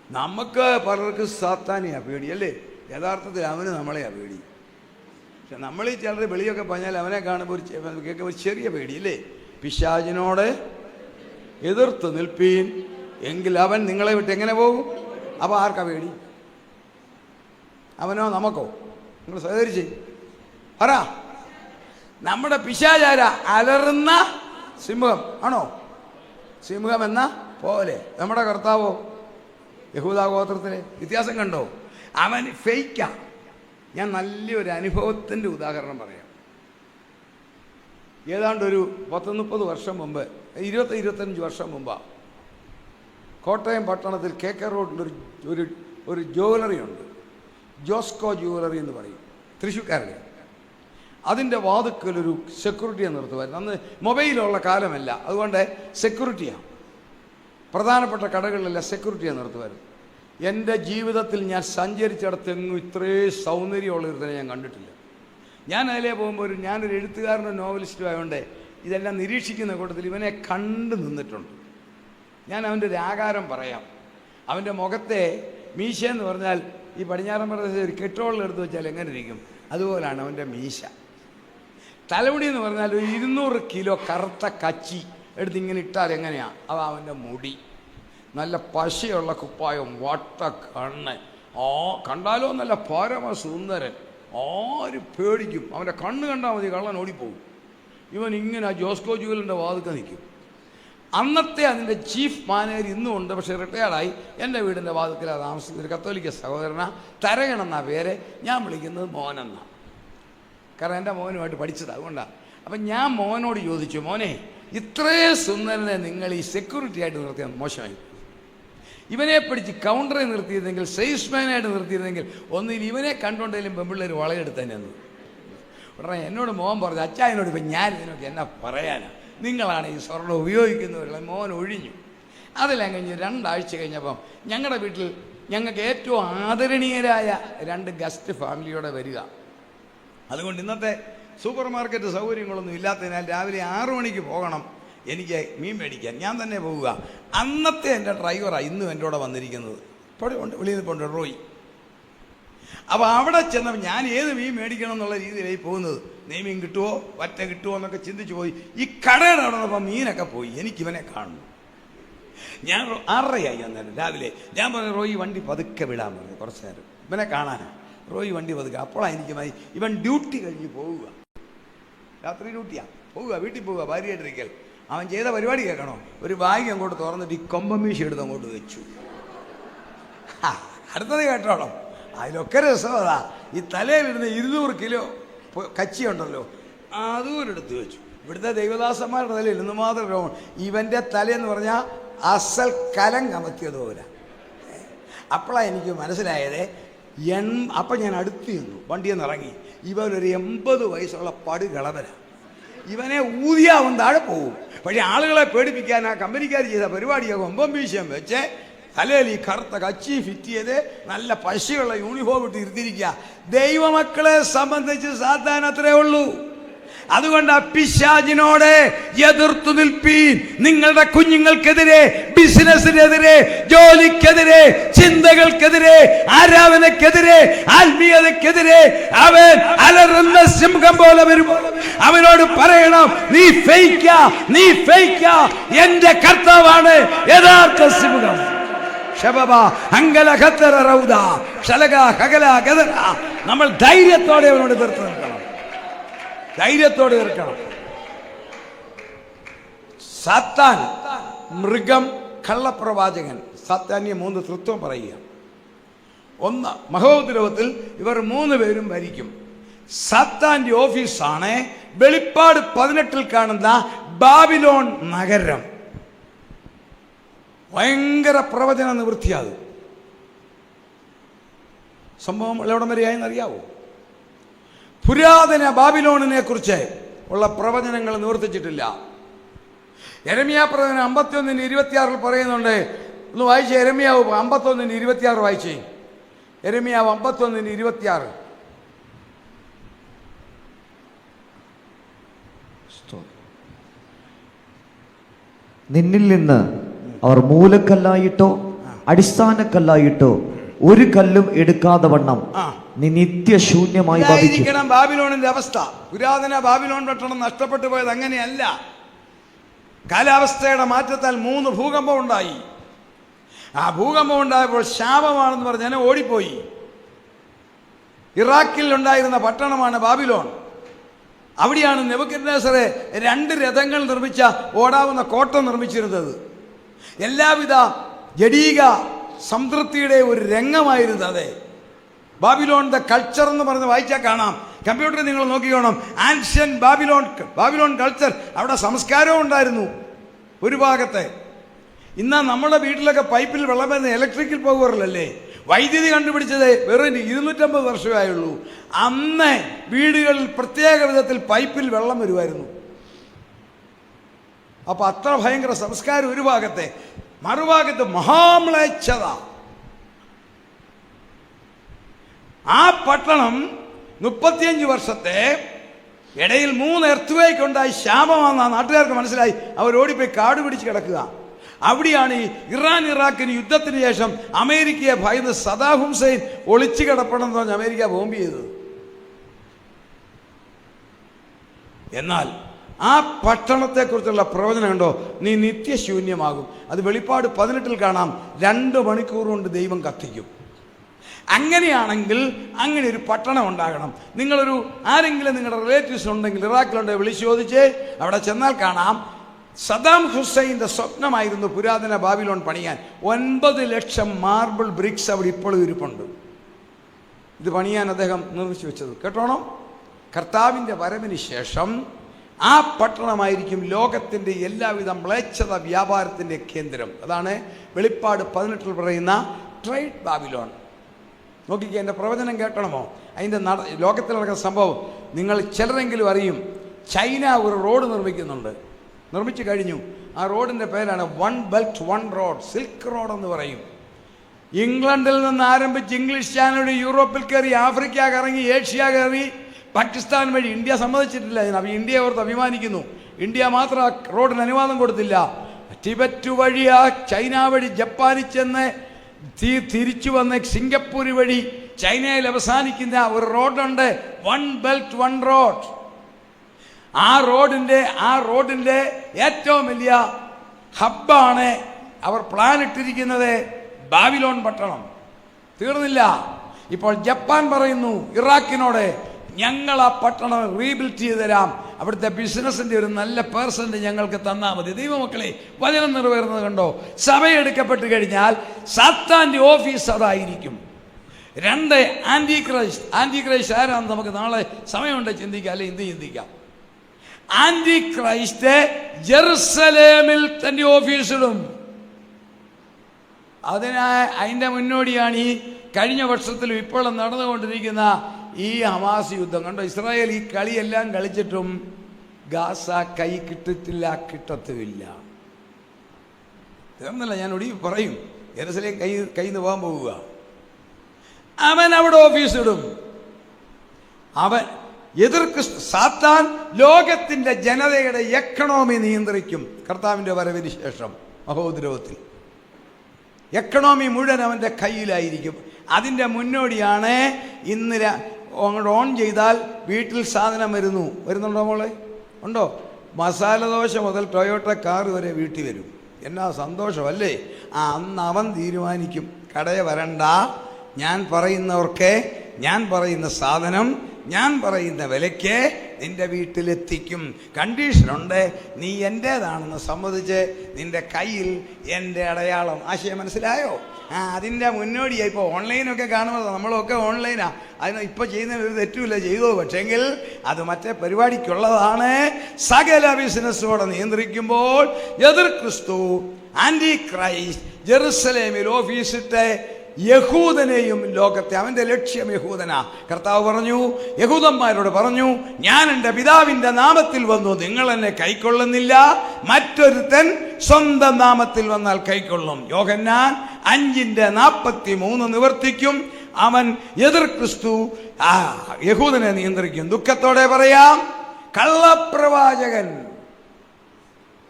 നമുക്ക് പലർക്കും സാത്താനെയാ പേടി, അല്ലേ? യഥാർത്ഥത്തിൽ അവന് നമ്മളെയാ പേടി. പക്ഷെ നമ്മൾ ഈ ചിലർ വെളിയൊക്കെ പറഞ്ഞാൽ അവനെ കാണുമ്പോൾ കേൾക്കുമ്പോൾ ഒരു ചെറിയ പേടി, അല്ലേ? പിശാചിനോട് എതിർത്ത് നിൽപ്പീൻ, എങ്കിൽ അവൻ നിങ്ങളെ വിട്ട് എങ്ങനെ പോകും? അപ്പോൾ ആർക്കാ പേടി? അവനോ നമുക്കോ? നിങ്ങൾ സഹകരിച്ചേ പറ. നമ്മുടെ പിശാചാര അലറുന്ന സിംഹം ആണോ? സിംഹം എന്ന പോലെ. നമ്മുടെ കർത്താവോ? യഹൂദാ ഗോത്രത്തിലെ വ്യത്യാസം കണ്ടോ? അവൻ ഫേക്കാ. ഞാൻ നല്ലൊരു അനുഭവത്തിൻ്റെ ഉദാഹരണം പറയാം. ഏതാണ്ട് ഒരു 30 വർഷം മുമ്പ്, 25 വർഷം മുമ്പാണ്, കോട്ടയം പട്ടണത്തിൽ KK റോഡിൽ ഒരു ജ്വല്ലറി ഉണ്ട്. ജോസ്കോ ജ്വല്ലറി എന്ന് പറയും, തൃശ്ശൂർക്കാരുടെ. അതിൻ്റെ വാതുക്കലൊരു സെക്യൂരിറ്റിയെ നിർത്തുമായിരുന്നു. അന്ന് മൊബൈലുള്ള കാലമല്ല, അതുകൊണ്ട് സെക്യൂരിറ്റിയാണ്. പ്രധാനപ്പെട്ട കടകളിലെല്ലാം സെക്യൂരിറ്റിയെ നിർത്തുമായിരുന്നു. എൻ്റെ ജീവിതത്തിൽ ഞാൻ സഞ്ചരിച്ചിടത്തെങ്ങും ഇത്രയും സൗന്ദര്യമുള്ളൊരുത്തനെ ഞാൻ കണ്ടിട്ടില്ല. ഞാൻ അതിലേ പോകുമ്പോൾ ഞാനൊരു എഴുത്തുകാരനും നോവലിസ്റ്റും ആയതുകൊണ്ട് ഇതെല്ലാം നിരീക്ഷിക്കുന്ന കൂട്ടത്തിൽ ഇവനെ കണ്ടു നിന്നിട്ടുണ്ട്. ഞാൻ അവൻ്റെ ഒരു ആകാരം പറയാം. അവൻ്റെ മുഖത്തെ മീശ എന്ന് പറഞ്ഞാൽ ഈ പടിഞ്ഞാറൻ പ്രദേശത്ത് ഒരു കെട്ടോളിലെടുത്ത് വെച്ചാൽ എങ്ങനെ ഇരിക്കും, അതുപോലാണ് അവൻ്റെ മീശ. തലമുടി എന്ന് പറഞ്ഞാൽ ഒരു 200 കിലോ കറുത്ത കച്ചി എടുത്ത് ഇങ്ങനെ ഇട്ടാൽ എങ്ങനെയാണ് അവൻ്റെ മുടി. നല്ല പശയുള്ള കുപ്പായം, വട്ട കണ്ണ്, കണ്ടാലോ നല്ല പരമസുന്ദരൻ. ആരും പേടിക്കും. അവൻ്റെ കണ്ണ് കണ്ടാൽ മതി, കള്ളൻ ഓടിപ്പോകും. ഇവൻ ഇങ്ങനെ ആ ജോസ്കോ ജ്വല്ലറിൻ്റെ വാതിൽക്ക് നിൽക്കും. അന്നത്തെ അതിൻ്റെ ചീഫ് മാനേജർ ഇന്നും ഉണ്ട്, പക്ഷേ റിട്ടയർഡായി. എൻ്റെ വീടിൻ്റെ വാതിൽക്കലാണ് താമസിക്കുന്ന ഒരു കത്തോലിക്ക സഹോദരനാ. തരകണെന്നാ പേര്. ഞാൻ വിളിക്കുന്നത് മോനെന്നാ, കാരണം എൻ്റെ മോനുമായിട്ട് പഠിച്ചത് അതുകൊണ്ടാണ്. അപ്പം ഞാൻ മോനോട് ചോദിച്ചു, മോനെ, ഇത്രയും സുന്ദരനെ നിങ്ങൾ ഈ സെക്യൂരിറ്റി ആയിട്ട് നിർത്തിയാൽ മോശമായി. ഇവനെ പിടിച്ച് കൗണ്ടറിൽ നിർത്തിയിരുന്നെങ്കിൽ, സെയിൽസ്മാനായിട്ട് നിർത്തിയിരുന്നെങ്കിൽ, ഒന്നിൽ ഇവനെ കണ്ടുകൊണ്ടെങ്കിലും പെമ്പിള്ളേർ വളയെടുത്തന്നെന്ന്. ഉടനെ എന്നോട് മോൻ പറഞ്ഞു, അച്ഛാ എന്നോട് ഇപ്പം ഞാൻ ഇതിനൊക്കെ എന്നാ പറയാനാ, നിങ്ങളാണ് ഈ സ്വർണ്ണം ഉപയോഗിക്കുന്നവരുള്ള. മോൻ ഒഴിഞ്ഞു. അതെല്ലാം കഴിഞ്ഞ് 2 ആഴ്ച കഴിഞ്ഞപ്പം ഞങ്ങളുടെ വീട്ടിൽ ഞങ്ങൾക്ക് ഏറ്റവും ആദരണീയരായ 2 ഗസ്റ്റ് ഫാമിലിയോടെ വരിക. അതുകൊണ്ട് ഇന്നത്തെ സൂപ്പർ മാർക്കറ്റ് സൗകര്യങ്ങളൊന്നും ഇല്ലാത്തതിനാൽ രാവിലെ 6 മണിക്ക് പോകണം. എനിക്ക് മീൻ മേടിക്കാൻ ഞാൻ തന്നെ പോവുക. അന്നത്തെ എൻ്റെ ഡ്രൈവറാണ് ഇന്നും എൻ്റെ കൂടെ വന്നിരിക്കുന്നത്. ഇപ്പോൾ വെളിയിൽ നിൽപ്പുണ്ട് റോയി. അപ്പോൾ അവിടെ ചെന്നപ്പോൾ ഞാൻ ഏത് മീൻ മേടിക്കണം എന്നുള്ള രീതിയിലായി പോകുന്നത്. നെയ്മീൻ കിട്ടുമോ വറ്റ കിട്ടുമോ എന്നൊക്കെ ചിന്തിച്ച് പോയി. ഈ കടയുടെ അവിടെ നിന്നപ്പോൾ മീനൊക്കെ പോയി. എനിക്കിവനെ കാണുന്നു. ഞാൻ 6:30 അന്നേരം രാവിലെ. ഞാൻ പറഞ്ഞു റോയി വണ്ടി പതുക്കെ വിടാൻ പറഞ്ഞു. കുറച്ച് നേരം ഇവനെ കാണാനാണ്. റോയി വണ്ടി പതുക്കെ. അപ്പോഴാണ് എനിക്ക് ഇവൻ ഡ്യൂട്ടി കഴിഞ്ഞ് പോവുക. രാത്രി ഡ്യൂട്ടിയാണ്. പോവുക, വീട്ടിൽ പോവുക, ഭാര്യയായിട്ടിരിക്കൽ. അവൻ ചെയ്ത പരിപാടി കേൾക്കണോ? ഒരു ബാഗ് അങ്ങോട്ട് തുറന്നിട്ട് ഈ കൊമ്പമീശ എടുത്ത് അങ്ങോട്ട് വെച്ചു. അടുത്തത് കേട്ടോളോ. അതിലൊക്കെ രസം അതാ. ഈ തലയിലിരുന്ന് 200 കിലോ കച്ചിയുണ്ടല്ലോ, അതും വെച്ചു. ഇവിടുത്തെ ദൈവദാസന്മാരുടെ തലയിൽ ഇന്ന് മാത്രം രോഗം. ഇവൻ്റെ തലയെന്ന് പറഞ്ഞാൽ അസൽ കലം കമത്തിയതുപോലെ. അപ്പോഴാണ് എനിക്ക് മനസ്സിലായത്. അപ്പം ഞാൻ അടുത്ത് ചെന്നു, വണ്ടിയിൽ നിന്ന് ഇറങ്ങി. ഇവനൊരു 80 വയസ്സുള്ള പടുകിളവനാണ്. ഇവനെ ഊതിയാവൻ താഴെ പോകും. പക്ഷേ ആളുകളെ പേടിപ്പിക്കാൻ ആ കമ്പനിക്കാർ ചെയ്ത പരിപാടിയൊക്കെ കൊമ്പംബീശം വെച്ച് തലയിൽ ഈ കറുത്ത കച്ചി ഫിറ്റ് ചെയ്ത് നല്ല പശയുള്ള യൂണിഫോം ഇട്ട് ഇരുത്തിരിക്കുക. ദൈവമക്കളെ സംബന്ധിച്ച് സാത്താൻ അത്രേ ഉള്ളൂ. അതുകൊണ്ട് പിശാചിനോട് എതിർത്തു നിൽപ്പീൻ. നിങ്ങളുടെ കുഞ്ഞുങ്ങൾക്കെതിരെ, ബിസിനസ്സിനെതിരെ, ജോലിക്കെതിരെ, ചിന്തകൾക്കെതിരെ, ആരാധനക്കെതിരെ, ആത്മീയതക്കെതിരെ അവൻ അലറുന്ന സിംഹം പോലെ വരും. അവനോട് പറയണം, നീ ഫേക്കാ, എന്റെ കർത്താവാണ് യഥാർത്ഥ സിംഹം. നമ്മൾ ധൈര്യത്തോടെ അവനോട് എതിർത്ത് നിൽക്കണം. ധൈര്യത്തോടെ എതിർക്കണം. സാത്താൻ, മൃഗം, കള്ളപ്രവാചകൻ, സാത്താന്യ 3 തൃത്വം പറയുക. 1 മഹോപദ്രവത്തിൽ ഇവർ 3 പേരും ഭരിക്കും. സാത്താന്റെ ഓഫീസാണ് വെളിപ്പാട് 18 കാണുന്ന ബാബിലോൺ നഗരം. ഭയങ്കര പ്രവചന നിവൃത്തിയാത്. സംഭവം എവിടം വരെയായെന്ന് അറിയാവോ? പുരാതന ബാബിലോണിനെ കുറിച്ച് ഉള്ള പ്രവചനങ്ങൾ നിവർത്തിച്ചിട്ടില്ല. യെരമ്യാ പ്രവചനം 51:26 പറയുന്നുണ്ട്. ഒന്ന് വായിച്ചേ. യെരമ്യാവ് 51:26 വായിച്ചേ. യെരമ്യാവ് 51:26. നിന്നിൽ നിന്ന് അവർ മൂലക്കല്ലായിട്ടോ അടിസ്ഥാനക്കല്ലായിട്ടോ ഒരു കല്ലും എടുക്കാതെ വണ്ണം നീ നിത്യശൂന്യമായി ഭവിക്കണം. ബാബിലോണിന്റെ അവസ്ഥ, പുരാതന ബാബിലോൺ പട്ടണം നഷ്ടപ്പെട്ടു പോയത് അങ്ങനെയല്ല. കാലാവസ്ഥയുടെ മാറ്റത്താൽ 3 ഭൂകമ്പം ഉണ്ടായി. ആ ഭൂകമ്പം ഉണ്ടായപ്പോൾ ശാപമാണെന്ന് പറഞ്ഞാൽ ഓടിപ്പോയി. ഇറാഖിൽ ഉണ്ടായിരുന്ന പട്ടണമാണ് ബാബിലോൺ. അവിടെയാണ് നെബൂഖദ്നേസർ 2 രഥങ്ങൾ നിർമ്മിച്ച ഓടാവുന്ന കോട്ട നിർമ്മിച്ചിരുന്നത്. എല്ലാവിധ ജഡീക സംതൃപ്തിയുടെ ഒരു രംഗമായിരുന്നു അത്. ബാബിലോൺ ദ കൾച്ചർ എന്ന് പറഞ്ഞ് വായിച്ചാൽ കാണാം. കമ്പ്യൂട്ടറിൽ നിങ്ങൾ നോക്കിക്കോണം. Ancient Babylon culture. അവിടെ സംസ്കാരവും ഉണ്ടായിരുന്നു ഒരു ഭാഗത്തെ. ഇന്നാ നമ്മുടെ വീട്ടിലൊക്കെ പൈപ്പിൽ വെള്ളം വരുന്ന ഇലക്ട്രിക്കിൽ പോകുവറില്ലല്ലേ. വൈദ്യുതി കണ്ടുപിടിച്ചത് വെറും 250 വർഷമേ ആയുള്ളൂ. അന്ന് വീടുകളിൽ പ്രത്യേക വിധത്തിൽ പൈപ്പിൽ വെള്ളം വരുമായിരുന്നു. അപ്പൊ അത്ര ഭയങ്കര സംസ്കാരം ഒരു ഭാഗത്തെ. മറുഭാഗത്ത് മഹാമ്ലേച്ഛത. ആ പട്ടണം 35 വർഷത്തെ ഇടയിൽ 3 എർത്ത് ഉണ്ടായി ശാപമാണെന്ന് നാട്ടുകാർക്ക് മനസ്സിലായി. അവർ ഓടിപ്പോയി കാട് പിടിച്ച് കിടക്കുക. അവിടെയാണ് ഈ ഇറാൻ ഇറാഖിന് യുദ്ധത്തിന് ശേഷം അമേരിക്കയെ ഭയന്ന് സദാം ഹുസൈൻ ഒളിച്ചു കിടപ്പണം എന്ന് പറഞ്ഞ് അമേരിക്ക ബോംബ് ചെയ്തത്. എന്നാൽ ആ പട്ടണത്തെക്കുറിച്ചുള്ള പ്രവചനം കണ്ടോ? നീ നിത്യശൂന്യമാകും. അത് വെളിപ്പാട് 18 കാണാം. 2 മണിക്കൂർ കൊണ്ട് ദൈവം കത്തിക്കും. അങ്ങനെയാണെങ്കിൽ അങ്ങനെ ഒരു പട്ടണം ഉണ്ടാകണം. നിങ്ങളൊരു ആരെങ്കിലും നിങ്ങളുടെ റിലേറ്റീവ്സ് ഉണ്ടെങ്കിൽ ഇറാഖിലുണ്ടെങ്കിൽ വിളിച്ചു ചോദിച്ചേ. അവിടെ ചെന്നാൽ കാണാം. സദാം ഹുസൈൻ്റെ സ്വപ്നമായിരുന്നു പുരാതന ബാബിലോൺ പണിയാൻ. 9 ലക്ഷം മാർബിൾ ബ്രിക്സ് അവിടെ ഇപ്പോഴും ഇരിപ്പുണ്ട്. ഇത് പണിയാൻ അദ്ദേഹം നിർമ്മിച്ചു വെച്ചത്. കേട്ടോണം. കർത്താവിൻ്റെ വരവിന് ശേഷം ആ പട്ടണമായിരിക്കും ലോകത്തിൻ്റെ എല്ലാവിധ മ്ലേച്ഛത വ്യാപാരത്തിൻ്റെ കേന്ദ്രം. അതാണ് വെളിപ്പാട് 18 പറയുന്ന ട്രേഡ് ബാബിലോൺ. നോക്കിക്കേ, എൻ്റെ പ്രവചനം കേൾക്കണമോ? അതിൻ്റെ ലോകത്തിൽ നടക്കുന്ന സംഭവം നിങ്ങൾ ചിലരെങ്കിലും അറിയും. ചൈന ഒരു റോഡ് നിർമ്മിച്ചു കഴിഞ്ഞു. ആ റോഡിൻ്റെ പേരാണ് 1 Belt 1 Road, സിൽക്ക് റോഡ് എന്ന് പറയും. ഇംഗ്ലണ്ടിൽ നിന്ന് ആരംഭിച്ച് ഇംഗ്ലീഷ് ചാനൽ യൂറോപ്പിൽ കയറി, ആഫ്രിക്ക കറങ്ങി, ഏഷ്യ കയറി, പാകിസ്ഥാൻ വഴി ഇന്ത്യ സമ്മതിച്ചിട്ടില്ല. അപ്പോൾ ഇന്ത്യയെ ഓർത്ത് അഭിമാനിക്കുന്നു. ഇന്ത്യ മാത്രം ആ റോഡിന് അനുവാദം കൊടുത്തില്ല. ടിബറ്റ് വഴി, ആ ചൈന വഴി ജപ്പാനിൽ ചെന്ന് തിരിച്ചു വന്ന് സിംഗപ്പൂർ വഴി ചൈനയിൽ അവസാനിക്കുന്ന ഒരു റോഡുണ്ട്, വൺ ബെൽറ്റ് വൺ റോഡ്. ആ റോഡിൻ്റെ ഏറ്റവും വലിയ ഹബ്ബാണ് അവർ പ്ലാൻ ഇട്ടിരിക്കുന്നത് ബാബിലോൺ പട്ടണം. തീർന്നില്ല. ഇപ്പോൾ ജപ്പാൻ പറയുന്നു ഇറാഖിനോട്, ഞങ്ങൾ ആ പട്ടണം റീബിൽഡ് ചെയ്ത് തരാം, അവിടുത്തെ ബിസിനസിന്റെ ഒരു നല്ല പേഴ്സൻ്റ് ഞങ്ങൾക്ക് തന്നാൽ മതി. ദൈവമക്കളെ, വചനം നിറവേറുന്നത് കണ്ടോ? സഭയെടുക്കപ്പെട്ട് കഴിഞ്ഞാൽ സാത്താന്റെ ഓഫീസ് അതായിരിക്കും. 2, ആന്റി ക്രൈസ്റ്റ് ആരാണെന്ന് നമുക്ക് നാളെ സമയമുണ്ട് ചിന്തിക്കാം, അല്ലെ ഇന്ത്യ ചിന്തിക്കാം. ആന്റി ക്രൈസ്റ്റ് ജെറുസലേമിൽ തന്റെ ഓഫീസിടും. അതിന്റെ മുന്നോടിയാണ് ഈ കഴിഞ്ഞ വർഷത്തിലും ഇപ്പോഴും നടന്നുകൊണ്ടിരിക്കുന്ന ഈ ഹമാസ് യുദ്ധം. കണ്ടോ? ഇസ്രായേൽ ഈ കളിയെല്ലാം കളിച്ചിട്ടും ഗാസ കൈ കിട്ടത്തുമില്ല. തീർന്നല്ല, ഞാൻ ഒടി പറയും, ജെറുസലേം കയ്യിൽ നിന്ന് പോകാൻ പോവുക. അവൻ അവിടെ ഓഫീസിടും. അവൻ സാത്താൻ ലോകത്തിന്റെ ജനതയുടെ എക്കണോമി നിയന്ത്രിക്കും. കർത്താവിന്റെ വരവിന് ശേഷം മഹോദ്രവത്തിൽ എക്കണോമി മുഴുവൻ അവൻ്റെ കയ്യിലായിരിക്കും. അതിൻ്റെ മുന്നോടിയാണ് ഇന്ന് അങ്ങോട്ട് ഓൺ ചെയ്താൽ വീട്ടിൽ സാധനം വരുന്നുണ്ടോ മോളെ? ഉണ്ടോ? മസാല ദോശ മുതൽ ടൊയോട്ട കാർ വരെ വീട്ടിൽ വരും. എന്നാ സന്തോഷമല്ലേ? അന്ന് അവൻ തീരുമാനിക്കും, കടയെ വരണ്ട, ഞാൻ പറയുന്നവർക്ക് ഞാൻ പറയുന്ന സാധനം ഞാൻ പറയുന്ന വിലയ്ക്ക് നിന്റെ വീട്ടിലെത്തിക്കും. കണ്ടീഷനുണ്ട്, നീ എൻ്റേതാണെന്ന് സമ്മതിച്ച് നിന്റെ കയ്യിൽ എൻ്റെ അടയാളം. ആശയം മനസ്സിലായോ? അതിൻ്റെ മുന്നോടിയായി. ഇപ്പോൾ ഓൺലൈനൊക്കെ കാണുന്നത്, നമ്മളൊക്കെ ഓൺലൈനാണ്. അതിന് ഇപ്പോൾ ചെയ്യുന്നതിന് ഒരു തെറ്റുമില്ല, ചെയ്തോ. പക്ഷെങ്കിൽ അത് മറ്റേ പരിപാടിക്കുള്ളതാണ്. സകല ബിസിനസ്സോടെ നിയന്ത്രിക്കുമ്പോൾ എതിർ ക്രിസ്തു, ആന്റി ക്രൈസ്റ്റ് ജെറുസലേമിൽ ഓഫീസിട്ട് യഹൂദനെയും ലോകത്തെ, അവന്റെ ലക്ഷ്യം യഹൂദനാ. കർത്താവ് പറഞ്ഞു, യഹൂദന്മാരോട് പറഞ്ഞു, ഞാൻ എൻ്റെ പിതാവിൻ്റെ നാമത്തിൽ വന്നു, നിങ്ങൾ എന്നെ കൈക്കൊള്ളുന്നില്ല, മറ്റൊരുത്തൻ സ്വന്തം നാമത്തിൽ വന്നാൽ കൈക്കൊള്ളും. യോഹന്നാൻ 5:43 നിവർത്തിക്കും. അവൻ എതിർ ക്രിസ്തു യഹൂദനെ നിയന്ത്രിക്കും. ദുഃഖത്തോടെ പറയാം, കള്ളപ്രവാചകൻ.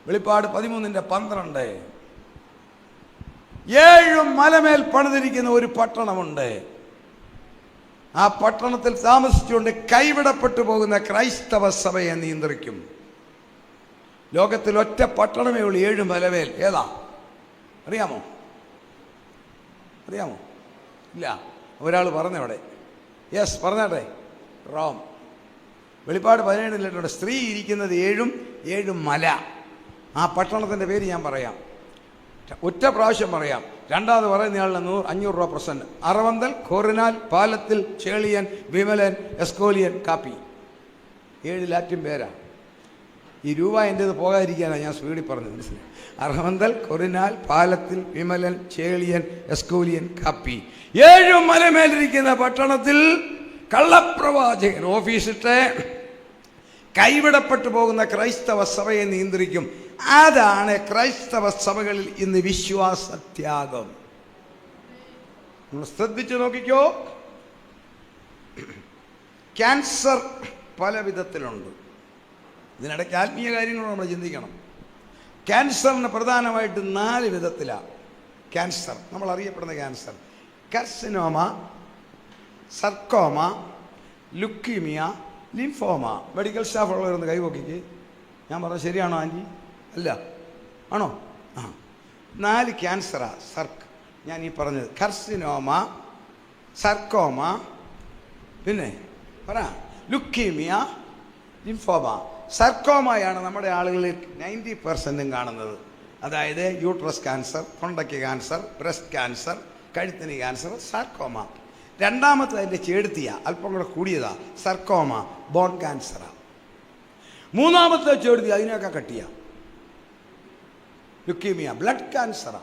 വെളിപ്പാട് 13:12 7 മലമേൽ പണിതിരിക്കുന്ന ഒരു പട്ടണമുണ്ട്. ആ പട്ടണത്തിൽ താമസിച്ചുകൊണ്ട് കൈവിടപ്പെട്ടു പോകുന്ന ക്രൈസ്തവ സഭയെ നിയന്ത്രിക്കും. ലോകത്തിൽ ഒറ്റ പട്ടണമേ ഉള്ളൂ 7 മലമേൽ. ഏതാ അറിയാമോ? ഇല്ല, ഒരാൾ പറഞ്ഞവിടെ. യെസ്, പറഞ്ഞാട്ടെ. റോം. വെളിപ്പാട് 17 സ്ത്രീ ഇരിക്കുന്നത് 7 മല. ആ പട്ടണത്തിൻ്റെ പേര് ഞാൻ പറയാം, ഒറ്റ പ്രാവശ്യം പറയാം. രണ്ടാമത് പറയുന്നയാളിന് 500 രൂപ %. അറവന്തൽ, കോറിനാൽ, പാലത്തിൽ, ചേളിയൻ, വിമലൻ, എസ്കോലിയൻ, കാപ്പി. 7 ലാറ്റിൻ പേരാ. ഈ രൂപ എൻ്റേത് പോകാതിരിക്കാനാണ് ഞാൻ സ്പീഡിൽ പറഞ്ഞത്, മനസ്സിലായി? അറവന്തൽ, കൊറിനാൽ, പാലത്തിൽ, വിമലൻ, ചേളിയൻ, എസ്കോലിയൻ, കാപ്പി. 7 മലമേലിരിക്കുന്ന പട്ടണത്തിൽ കള്ളപ്രവാചകൻ ഓഫീസിട്ട് കൈവിടപ്പെട്ടു പോകുന്ന ക്രൈസ്തവ സഭയെ നിയന്ത്രിക്കും. അതാണ് ക്രൈസ്തവ സഭകളിൽ ഇന്ന് വിശ്വാസത്യാഗം. നമ്മൾ ശ്രദ്ധിച്ചു നോക്കിക്കോ. ക്യാൻസർ പല വിധത്തിലുണ്ട്. ഇതിനിടയ്ക്ക് ആത്മീയ കാര്യങ്ങൾ നമ്മൾ ചിന്തിക്കണം. ക്യാൻസറിന് പ്രധാനമായിട്ട് 4 വിധത്തിലാണ് ക്യാൻസർ നമ്മൾ അറിയപ്പെടുന്ന cancer. Carcinoma, sarcoma, leukaemia, lymphoma. Medical staff ഉള്ളവരൊന്ന് കൈവക്കിക്ക്. ഞാൻ പറഞ്ഞത് ശരിയാണോ ആൻറ്റി? അല്ല, ആണോ? 4 ക്യാൻസറാ ഞാൻ ഈ പറഞ്ഞത്. കാർസിനോമ, സർക്കോമ, പിന്നെ പറ ലുക്കീമിയ, ലിംഫോമ. സർക്കോമയാണ് നമ്മുടെ ആളുകളിൽ 90% കാണുന്നത്. അതായത് യൂട്രസ് ക്യാൻസർ, തൊണ്ടയ്ക്ക് ക്യാൻസർ, ബ്രസ്റ്റ് ക്യാൻസർ, കഴുത്തിന് ക്യാൻസർ, സാർക്കോമ. രണ്ടാമത്തെ അതിൻ്റെ ചേടുത്തിയ അല്പം കൂടെ കൂടിയതാ സർക്കോമ, ബോൺ ക്യാൻസറാ. മൂന്നാമത്തെ ചേടുത്തിയ അതിനൊക്കെ കട്ടിയ ലുക്കീമിയ, ബ്ലഡ് ക്യാൻസറാ.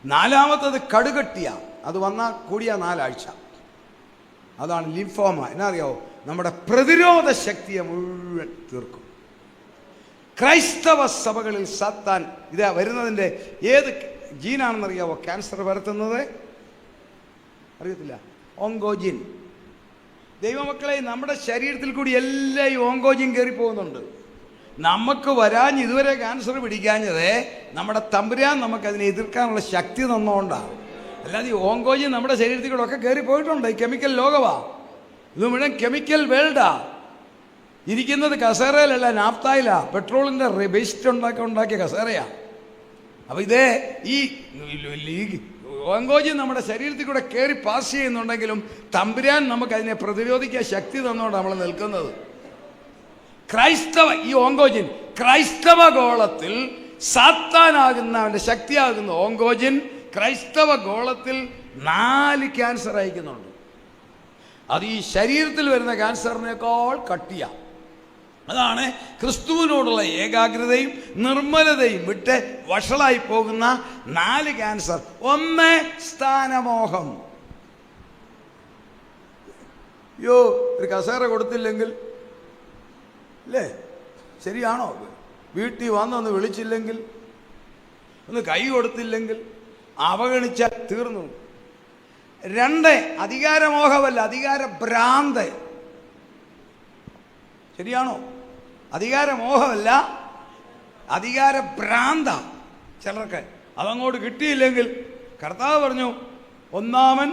നാലാമത്തത് കടുകട്ടിയ, അത് വന്നാൽ കൂടിയ 4 ആഴ്ച. അതാണ് ലിംഫോമ. എന്നാ അറിയാവോ? നമ്മുടെ പ്രതിരോധ ശക്തിയെ മുഴുവൻ തീർക്കും. ക്രൈസ്തവ സഭകളിൽ സാത്താൻ ഇതാ വരുന്നതിൻ്റെ ഏത് ജീനാണെന്നറിയാവോ? ക്യാൻസർ പരത്തുന്നത് അറിയത്തില്ല. ഓങ്കോജിൻ. ദൈവമക്കളെ, നമ്മുടെ ശരീരത്തിൽ കൂടി എല്ലാ ഈ ഓങ്കോജിയും കയറി പോകുന്നുണ്ട്. നമുക്ക് വരാൻ ഇതുവരെ ക്യാൻസർ പിടിക്കാഞ്ഞത് നമ്മുടെ തമ്പുരാൻ നമുക്കതിനെ എതിർക്കാനുള്ള ശക്തി തന്നുകൊണ്ടാണ്. അല്ലാതെ ഈ ഓങ്കോജി നമ്മുടെ ശരീരത്തിൽ കൂടെ ഒക്കെ കയറി പോയിട്ടുണ്ട്. ഈ കെമിക്കൽ ലോകമാ, ഇത് മുഴുവൻ കെമിക്കൽ വേൾഡാ. ഇരിക്കുന്നത് കസേരയിലല്ല, നാഫ്തായിലാ, പെട്രോളിൻ്റെ വേസ്റ്റ് ഉണ്ടാക്കിയ കസേരയാ. അപ്പം ഇതേ ഈ ഓങ്കോജി നമ്മുടെ ശരീരത്തിൽ കൂടെ കയറി പാസ് ചെയ്യുന്നുണ്ടെങ്കിലും തമ്പുരാൻ നമുക്കതിനെ പ്രതിരോധിക്കാൻ ശക്തി തന്നുകൊണ്ട് നമ്മൾ നിൽക്കുന്നത്. ഈ ഓങ്കോജിൻ ക്രൈസ്തവ ഗോളത്തിൽ സാത്താനാകുന്ന അവൻ്റെ ശക്തിയാകുന്ന ഓങ്കോജിൻ ക്രൈസ്തവ ഗോളത്തിൽ 4 ക്യാൻസർ അയക്കുന്നുണ്ട്. അത് ഈ ശരീരത്തിൽ വരുന്ന ക്യാൻസറിനേക്കാൾ കട്ടിയ. അതാണ് ക്രിസ്തുവിനോടുള്ള ഏകാഗ്രതയും നിർമ്മലതയും വിട്ട് വഷളായി പോകുന്ന 4 ക്യാൻസർ. 1 സ്ഥാനമോഹം. യോ, ഒരു കസേര കൊടുത്തില്ലെങ്കിൽ അല്ലേ, ശരിയാണോ? വീട്ടിൽ വന്നൊന്ന് വിളിച്ചില്ലെങ്കിൽ, ഒന്ന് കൈ കൊടുത്തില്ലെങ്കിൽ, അവഗണിച്ചാൽ തീർന്നു. 2 അധികാരമോഹമല്ല, അധികാരഭ്രാന്ത്. ശരിയാണോ? അധികാരമോഹമല്ല, അധികാരഭ്രാന്ത ചിലർക്ക്. അതങ്ങോട്ട് കിട്ടിയില്ലെങ്കിൽ കർത്താവ് പറഞ്ഞു, 1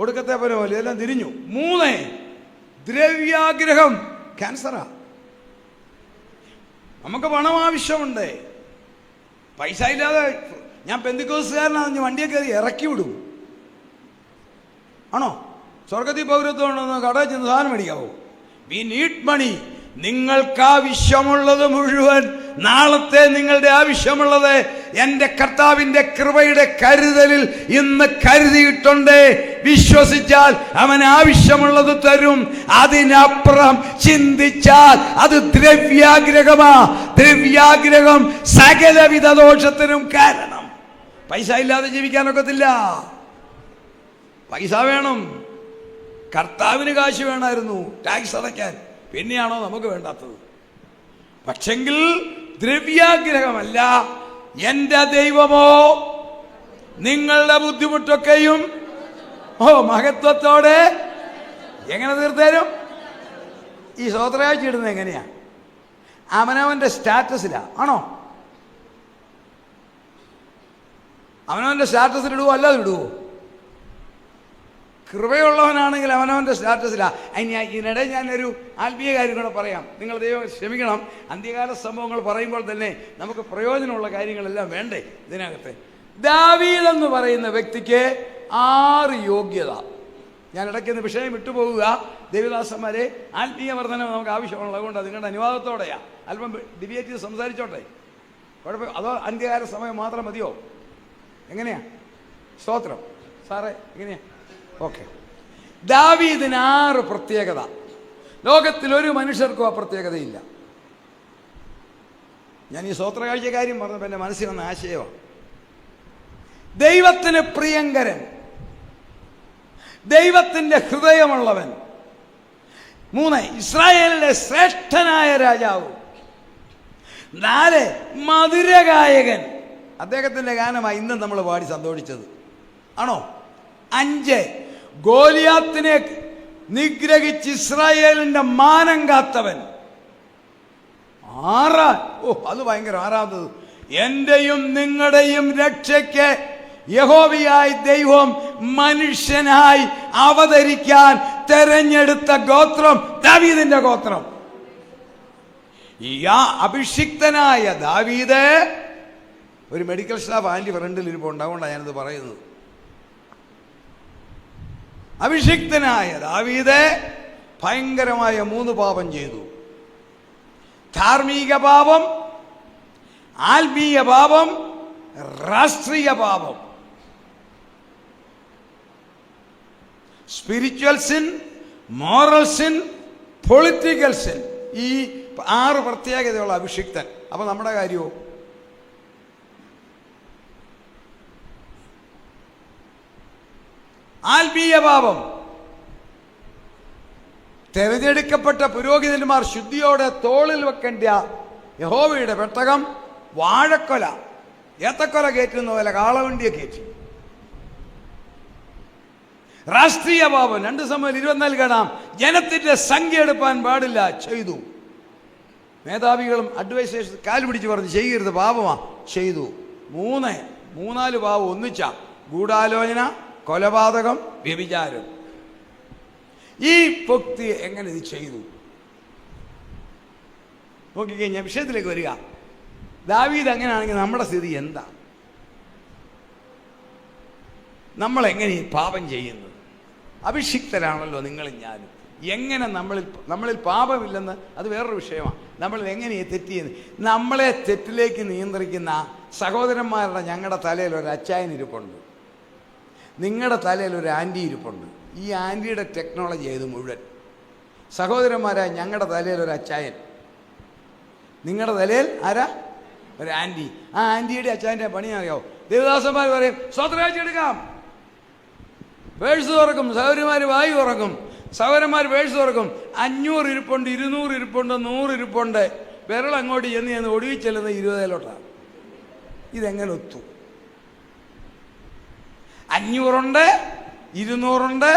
ഒടുക്കത്തെ പോലെ ഇതെല്ലാം തിരിഞ്ഞു. 3 ദ്രവ്യാഗ്രഹം. ക്യാൻസറാ. നമുക്ക് പണം ആവശ്യമുണ്ട്. പൈസ ഇല്ലാതെ ഞാൻ പെന്തിക്കോസുകാരനാണെന്ന് വണ്ടിയെ കയറി ഇറക്കി വിടും. ആണോ? സ്വർഗത്തിൽ പൗരത്വം ഉണ്ടെന്ന് കടയിൽ ചെന്ന് സാധനം മേടിക്കാവോ? വി നീഡ് മണി. നിങ്ങൾക്ക് ആവശ്യമുള്ളത് മുഴുവൻ, നാളത്തെ നിങ്ങളുടെ ആവശ്യമുള്ളത് എൻ്റെ കർത്താവിൻ്റെ കൃപയുടെ കരുതലിൽ ഇന്ന് കരുതിയിട്ടുണ്ട്. വിശ്വസിച്ചാൽ അവൻ ആവശ്യമുള്ളത് തരും. അതിനപ്പുറം ചിന്തിച്ചാൽ അത് ദ്രവ്യാഗ്രഹമാ. ദ്രവ്യാഗ്രഹം സകലവിധ ദോഷത്തിനും കാരണം. പൈസ ഇല്ലാതെ ജീവിക്കാനൊക്കത്തില്ല. പൈസ വേണം. കർത്താവിന് കാശ് വേണമായിരുന്നു ടാക്സ് അടയ്ക്കാൻ. പിന്നെയാണോ നമുക്ക് വേണ്ടാത്തത്? പക്ഷെങ്കിൽ ദ്രവ്യാഗ്രഹമല്ല. എൻ്റെ ദൈവമോ നിങ്ങളുടെ ബുദ്ധിമുട്ടൊക്കെയും മഹത്വത്തോടെ എങ്ങനെ തീർത്തേരും? ഈ സ്വോത്രയാഴ്ച ഇടുന്നത് എങ്ങനെയാ? അവനവൻ്റെ സ്റ്റാറ്റസിലാ. ആണോ? അവനവൻ്റെ സ്റ്റാറ്റസിലിടുവോ അല്ലാതെ ഇടുവോ? കൃപയുള്ളവനാണെങ്കിൽ അവനവൻ്റെ സ്റ്റാറ്റസിലാണ്. ഇതിനിടെ ഞാനൊരു ആത്മീയ കാര്യം കൂടെ പറയാം. നിങ്ങൾ ദൈവം ക്ഷമിക്കണം, അന്ത്യകാല സംഭവങ്ങൾ പറയുമ്പോൾ തന്നെ നമുക്ക് പ്രയോജനമുള്ള കാര്യങ്ങളെല്ലാം വേണ്ടേ ഇതിനകത്ത്. ദാവീദ് എന്ന് പറയുന്ന വ്യക്തിക്ക് 6 യോഗ്യത. ഞാൻ ഇടയ്ക്കൊന്ന് വിഷയം വിട്ടുപോകുക. ദേവദാസന്മാരെ, ആത്മീയ വർധനം നമുക്ക് ആവശ്യമുള്ളത് കൊണ്ട് നിങ്ങളുടെ അനുവാദത്തോടെയാ അല്പം ഡിബേറ്റ് ചെയ്ത് സംസാരിച്ചോട്ടെ. കുഴപ്പം അതോ അന്ത്യകാല സമയം മാത്രം മതിയോ? എങ്ങനെയാ? സ്തോത്രം സാറേ, എങ്ങനെയാ? ഓക്കെ. ദാവീദിന് 6 പ്രത്യേകത. ലോകത്തിൽ ഒരു മനുഷ്യർക്കും ആ പ്രത്യേകതയില്ല. ഞാൻ ഈ സ്തോത്രകാഴ്ച കാര്യം പറഞ്ഞപ്പോൾ എൻ്റെ മനസ്സിൽ വന്ന ആശയമാണ്. ദൈവത്തിന് പ്രിയങ്കരൻ, ദൈവത്തിൻ്റെ ഹൃദയമുള്ളവൻ. 3 ഇസ്രായേലിലെ ശ്രേഷ്ഠനായ രാജാവ്. 4 മധുരഗായകൻ. അദ്ദേഹത്തിൻ്റെ ഗാനമായി ഇന്നും നമ്മൾ പാടി സന്തോഷിച്ചത്. ആണോ? 5 ഗോലിയാത്തിനെ നിഗ്രഹിച്ച് ഇസ്രായേലിന്റെ മാനം കാത്തവൻ. 6 അത് ഭയങ്കര. 6 എന്റെയും നിങ്ങളുടെയും രക്ഷയ്ക്ക് യഹോവയായ ദൈവം മനുഷ്യനായി അവതരിക്കാൻ തെരഞ്ഞെടുത്ത ഗോത്രം ദാവീദിന്റെ ഗോത്രം. ഈ അഭിഷിക്തനായ ദാവീദ് ഒരു മെഡിക്കൽ സ്റ്റാഫ് ആന്റി ഫ്രണ്ടിൽ ഇരിപ്പുണ്ട്, അതുകൊണ്ടാണ് ഞാനിത് പറയുന്നത്. അഭിഷിക്തനായ ദാവീദ് ഭയങ്കരമായ 3 പാപം ചെയ്തു. ധാർമ്മിക പാപം, ആത്മീയ പാപം, രാഷ്ട്രീയ പാപം. Spiritual sin, moral sin, political sin. ഈ 6 പ്രത്യേകതയുള്ള അഭിഷിക്തൻ. അപ്പൊ നമ്മുടെ കാര്യമോ? ആത്മീയ പാപം. തെരഞ്ഞെടുക്കപ്പെട്ട പുരോഹിതന്മാർ ശുദ്ധിയോടെ തോളിൽ വെക്കേണ്ട യഹോവയുടെ പെട്ടകം വാഴക്കൊല, ഏത്തക്കൊല കയറ്റുന്ന പോലെ കാളവണ്ടിയെ കയറ്റി. രാഷ്ട്രീയ പാപം 2 സമയം 24 കാണാം. ജനത്തിന്റെ സംഖ്യ എടുപ്പാൻ പാടില്ല, ചെയ്തു. മേധാവികളും അഡ്വൈസേഴ്സ് കാല് പിടിച്ച് പറഞ്ഞു ചെയ്യരുത്, പാപമാ, ചെയ്തു. 3-4 പാപം ഒന്നിച്ച: ഗൂഢാലോചന, കൊലപാതകം, വ്യഭിചാരം. ഈ വ്യക്തി എങ്ങനെ ഇത് ചെയ്തു? നോക്കിക്കഴിഞ്ഞാൽ വിഷയത്തിലേക്ക് വരിക. ദാവീദ് അങ്ങനെയാണെങ്കിൽ നമ്മുടെ സ്ഥിതി എന്താ? നമ്മളെങ്ങനെ പാപം ചെയ്യുന്നത്? അഭിഷിക്തരാണല്ലോ നിങ്ങളും ഞാനും. എങ്ങനെ നമ്മളിൽ പാപമില്ലെന്ന് അത് വേറൊരു വിഷയമാണ്. നമ്മളിൽ എങ്ങനെയാണ് തെറ്റ് ചെയ്യുന്നത്? നമ്മളെ തെറ്റിലേക്ക് നിയന്ത്രിക്കുന്ന സഹോദരന്മാരുടെ ഞങ്ങളുടെ തലയിൽ ഒരു അച്ചായൻ ഇരിപ്പുണ്ട്, നിങ്ങളുടെ തലയിൽ ഒരു ആൻറ്റി ഇരിപ്പുണ്ട്. ഈ ആൻറ്റിയുടെ ടെക്നോളജി ഇത് മുഴുവൻ. സഹോദരന്മാരായ ഞങ്ങളുടെ തലയിൽ ഒരു അച്ചായൻ, നിങ്ങളുടെ തലയിൽ ആരാ? ഒരു ആൻറ്റി. ആ ആൻറ്റിയുടെ അച്ചായൻ്റെ പണി അറിയാവോ? ദേവദാസന്മാർ പറയും സ്വത്രാഴ്ച എടുക്കാം, പേഴ്സ് തുറക്കും, സഹോദരിമാർ വായു തുറക്കും, സഹോദരന്മാർ പേഴ്സ് തുറക്കും. 500 ഇരിപ്പുണ്ട്, 200 ഇരിപ്പുണ്ട്, 100 ഇരിപ്പുണ്ട്. വിരൽ അങ്ങോട്ട് ചെന്ന് ഒടുവിൽ ചെല്ലുന്നത് 20 ഇതെങ്ങനെ ഒത്തു? 500 ഉണ്ട്, 200 ഉണ്ട്,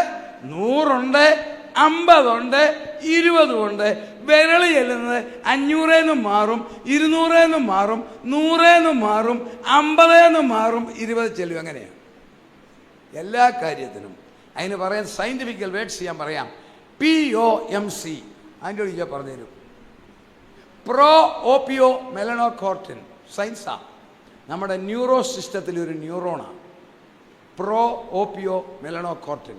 100 ഉണ്ട്, 50 ഉണ്ട്, 20 ഉണ്ട്. വിരൽ ചെല്ലുന്നത് 500 മാറും, 200 മാറും, 100 മാറും, 50 മാറും, 20 ചെല്ലും. അങ്ങനെയാണ് എല്ലാ കാര്യത്തിനും. അതിന് പറയാൻ സയൻറ്റിഫിക്കൽ വേർഡ്സ് ഞാൻ പറയാം. POMC അതിൻ്റെ ഒരു ഞാൻ പറഞ്ഞുതരും. പ്രോ ഓപ്പിയോ മെലനോകോർട്ടിൻ സയൻസാ. നമ്മുടെ ന്യൂറോ സിസ്റ്റത്തിൽ ഒരു ന്യൂറോണാണ് പ്രോ ഓപ്പിയോ മെലനോകോർട്ടിൻ.